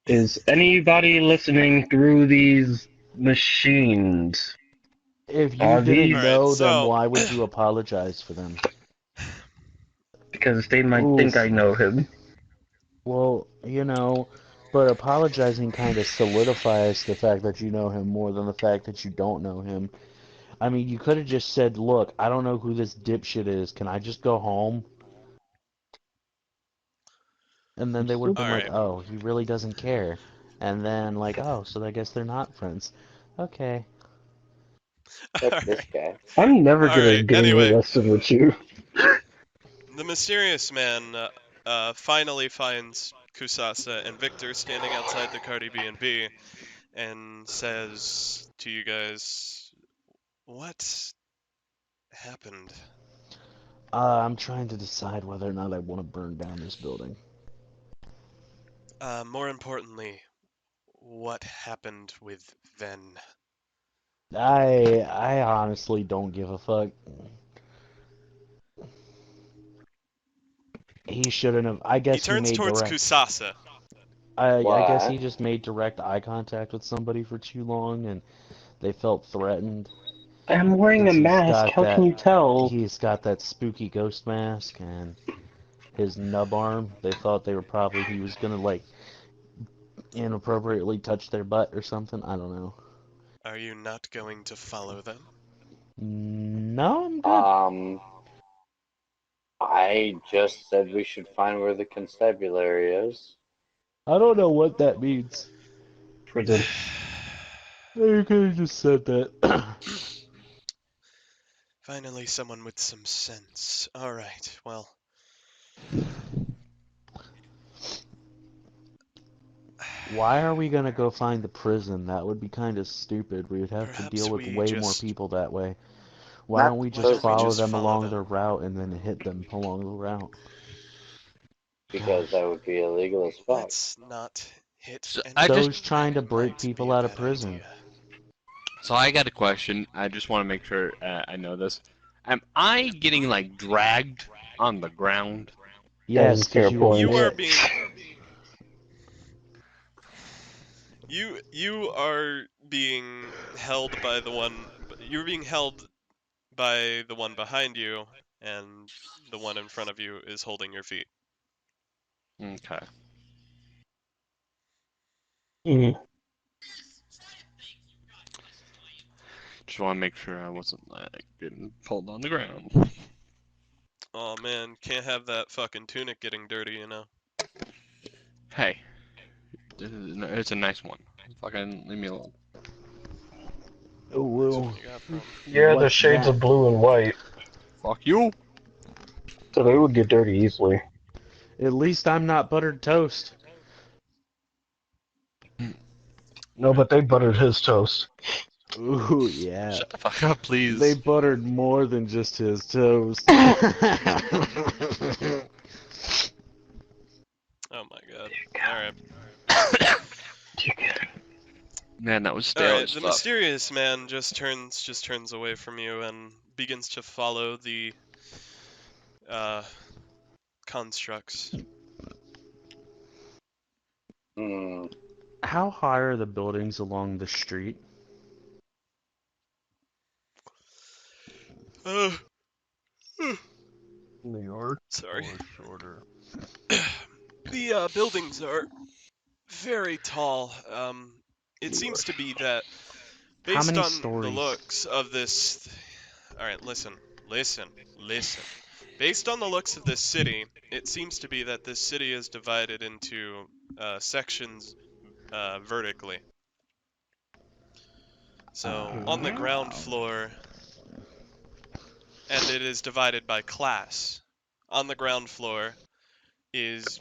Is anybody listening through these machines? If you Are didn't these Alright, know them, so why would you apologize for them? because they might think Oof. I know him? Well, but apologizing kind of solidifies the fact that you know him more than the fact that you don't know him. I mean, you could have just said, look, I don't know who this dipshit is. Can I just go home? And then they would have been like, alright. oh, he really doesn't care. And then, like, oh, so I guess they're not friends. Okay. Fuck this Alright. guy. I'm never gonna Alright, get any anyway. arrested with you. The mysterious man finally finds Kusasa and Victor standing outside the Cardi B&B and says to you guys, "What happened?" I'm trying to decide whether or not I want to burn down this building. More importantly, what happened with Ven? I honestly don't give a fuck. He shouldn't have. I He guess he turns made towards direct. Kusasa. I guess he What? just made direct eye contact with somebody for too long, and they felt threatened. I'm wearing a Since mask. How can you tell? he's got that spooky ghost mask and his nub arm. They thought he was gonna like inappropriately touch their butt or something. I don't know. Are you not going to follow them? No, I'm good. Um, I just said we should find where the constabulary is. I don't know what that means. Prison. You could have just said that. Finally, someone with some sense. Alright, well. Why are we gonna go find the prison? That would be kind of stupid. We would have to deal Perhaps with we way more just. people that way. Why Not don't the we Why just don't we prison, follow just them follow along them? their route and then hit them along the route? because that would be illegal as fuck. Let's not hit So I anyone. just, So's trying to That break might be people a out of bad prison. idea. so I got a question. I just want to make sure I know this. Am I getting like dragged on the ground? That is Yes, a fair because you a point. You are being. bitch. You are being held by the one. You're being held by the one behind you, and the one in front of you is holding your feet. Okay. Mm. Just want to make sure I wasn't like getting pulled on the ground. Oh man, can't have that fucking tunic getting dirty, you know. Hey, it's a nice one. Fucking leave me alone. Oh, That's well, what you got from. Yeah, the what's shades that? of blue and white, Fuck you. so they would get dirty easily. At least I'm not buttered toast. No, but they buttered his toast. Ooh, yeah. Shut the fuck up, They please. buttered more than just his toast. Oh my god. All right. Man, that was All stale right. as The fuck. mysterious man just turns away from you and begins to follow the uh, constructs. Hmm. How high are the buildings along the street? Uh, New York sorry. or shorter? The buildings are very tall. It New seems York. to be that How based many on the stories? looks of this. All right, listen. Based on the looks of this city, it seems to be that this city is divided into sections vertically. So on the ground Wow. floor, and it is divided by class. On the ground floor is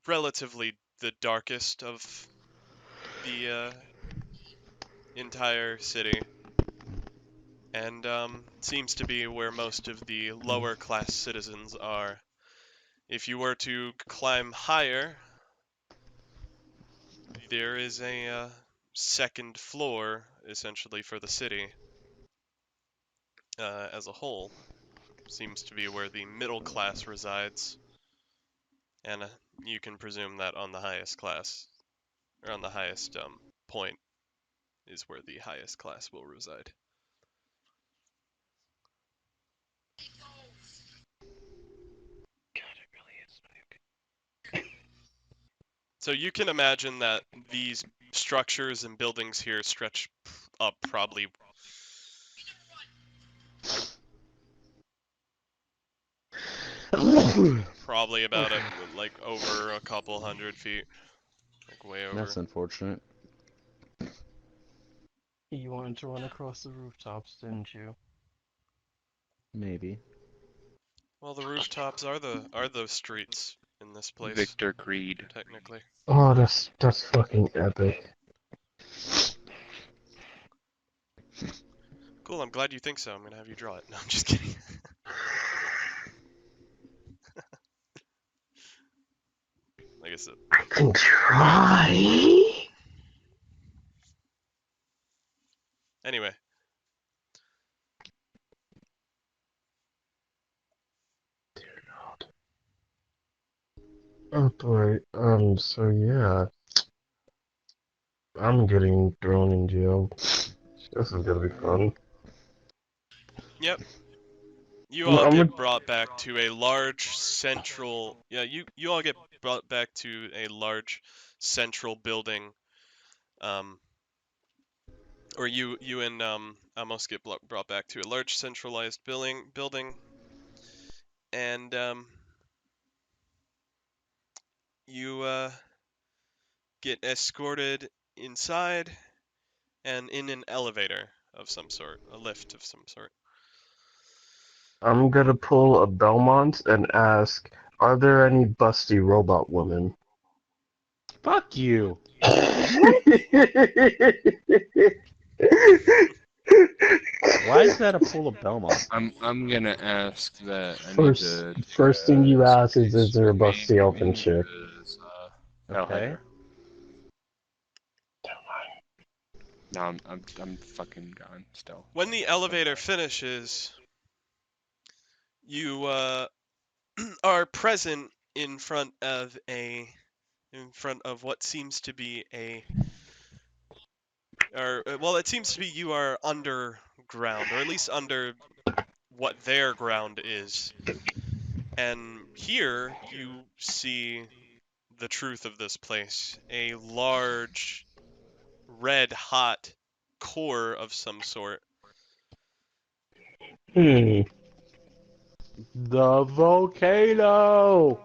relatively the darkest of the entire city, and seems to be where most of the lower class citizens are. If you were to climb higher, there is a second floor essentially for the city as a whole. seems to be where the middle class resides. And you can presume that on the highest class, or on the highest point, is where the highest class will reside. God, it really is. So you can imagine that these structures and buildings here stretch up probably about like over a couple 100 feet, like way over. That's unfortunate. You wanted to run across the rooftops, didn't you? Maybe. Well, the rooftops are the streets in this place, Victor Creed. technically. Oh, that's fucking epic. Cool. I'm glad you think so. I'm gonna have you draw it. No, I'm just kidding. Like I said. I can try. Anyway. Oh boy. So yeah, I'm getting thrown in jail. This is gonna be fun. Yep. You I'm all gonna- get brought back to a large central. Yeah, you all get brought back to a large central building. Or you and Amos get brought back to a large centralized building, and you get escorted inside and in an elevator of some sort, a lift of some sort. I'm gonna pull a Belmont and ask, are there any busty robot women? Fuck you! Why is that a pull of Belmont? I'm gonna ask that I need First, to first thing you ask is space there a for me, busty elfin chick? because, Okay. No, I'm fucking gone still. When the elevator finishes, you are present in front of what seems to be it seems to be you are underground, or at least under what their ground is. And here you see the truth of this place, a large, red hot core of some sort. Hmm. The volcano!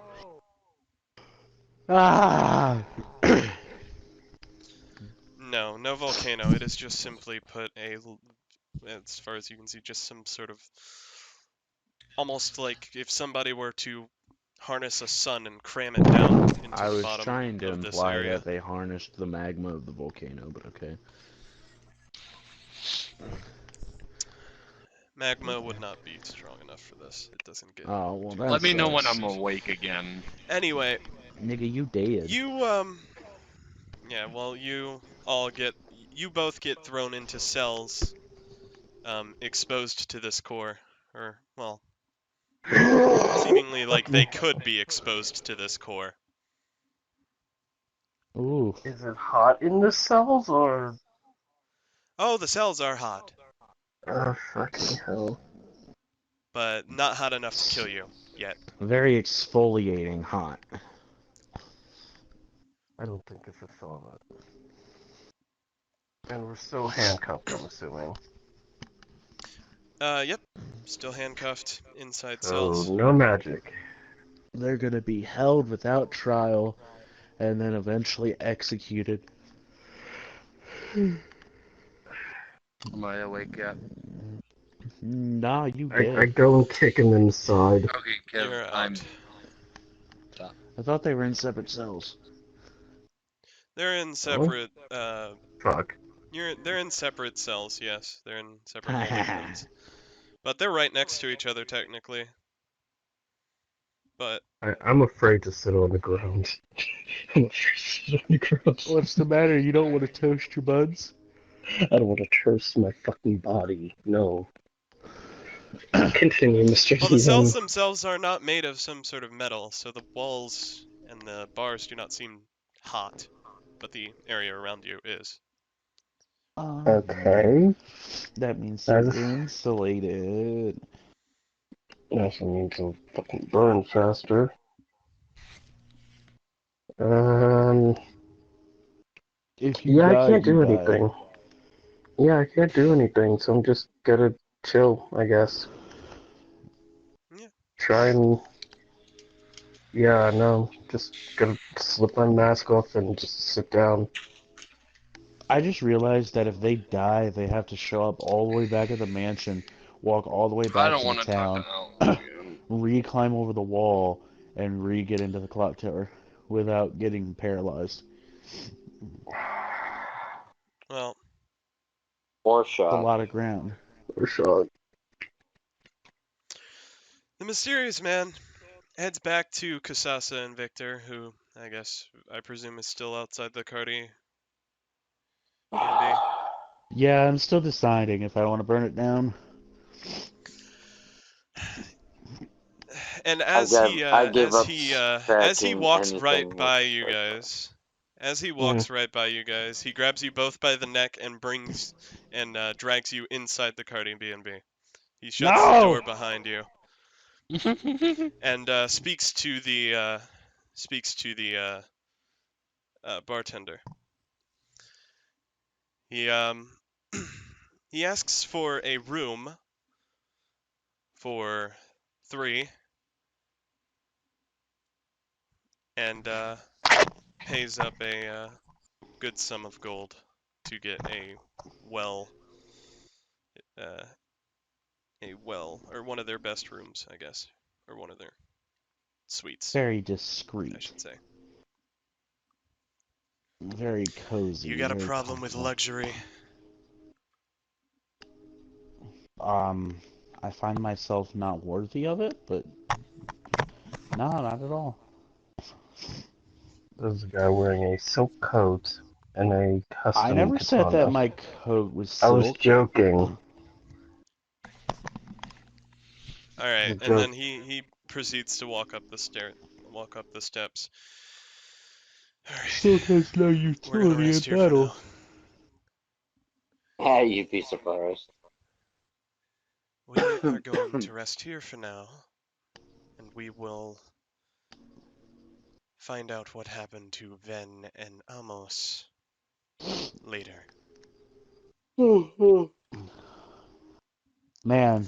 Ah! No volcano. It is just simply put as far as you can see, just some sort of, almost like if somebody were to harness a sun and cram it down into I the was bottom trying to of this imply area. that they harnessed the magma of the volcano, but okay. Magma would not be strong enough for this. It doesn't get. Oh, well, that Let me know when sucks. I'm awake again. Anyway, Nigga, you dead. yeah, well, you both get thrown into cells, exposed to this core, or, well, seemingly like they could be exposed to this core. Ooh. Is it hot in the cells or? Oh, the cells are hot, Oh, fucking hell. but not hot enough to kill you yet. Very exfoliating hot. I don't think this is solid. And we're still handcuffed, I'm assuming. Yep, still handcuffed inside So, cells. no magic. They're gonna be held without trial and then eventually executed. Am I awake yet? Nah, you I dead. go and kick him inside. Okay, Kev, You're I'm. out. I thought they were in separate cells. They're in separate. Fuck. They're in separate cells. Yes, they're in separate holding rooms. But they're right next to each other technically. But I'm afraid to sit on the ground. I'm afraid to sit on the ground. What's the matter? You don't want to toast your buds? I don't want to toast my fucking body. No. Continue, Mr. Well, the cells Heathen. themselves are not made of some sort of metal, so the walls and the bars do not seem hot, but the area around you is. Okay. That means they're That's insulated. also means it'll fucking burn faster. Um. If you Yeah, I die, can't you do die. anything. Yeah, I can't do anything, so I'm just gonna chill, I guess. Yeah. Try and. Yeah, no, just gonna slip my mask off and just sit down. I just realized that if they die, they have to show up all the way back at the mansion, walk all the way I back don't to the want to talk town, out again. re-climb over the wall, and re-get into the clock tower without getting paralyzed. Well, Or It's a shot. lot of ground. For sure. the mysterious man heads back to Kasasa and Victor, who I presume is still outside the Cardi B&B. Yeah, I'm still deciding if I want to burn it down. And I give up as he scratching walks right anything with by you first. guys, Yeah. he grabs you both by the neck and drags you inside the Cardi B&B. He shuts the No! door behind you and speaks to the bartender. He he asks for a room for 3 and pays up a good sum of gold to get well uh, or one of their best rooms, I guess, or one of their suites, Very I discreet. should say. Very cozy. You got a Very problem with comfortable. luxury? I find myself not worthy of it, but no, not at all. There's a guy wearing a silk coat and a I custom never said that katana. my coat was I was silk. joking. All right, and Joke. then he proceeds to walk up the steps. All Silk right, has no we're gonna utility in rest here for battle. now. Hey, you'd be surprised. We are going to rest here for now, and we will find out what happened to Ven and Amos later. Man,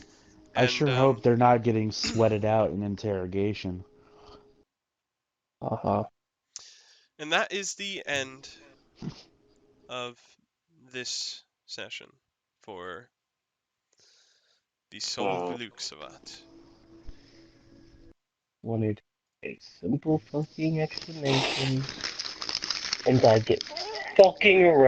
I And sure hope they're not getting sweated out in interrogation. Uh-huh. and that is the end of this session for the Soul Vyluxovat. Wanted a simple fucking explanation, and I get fucking around.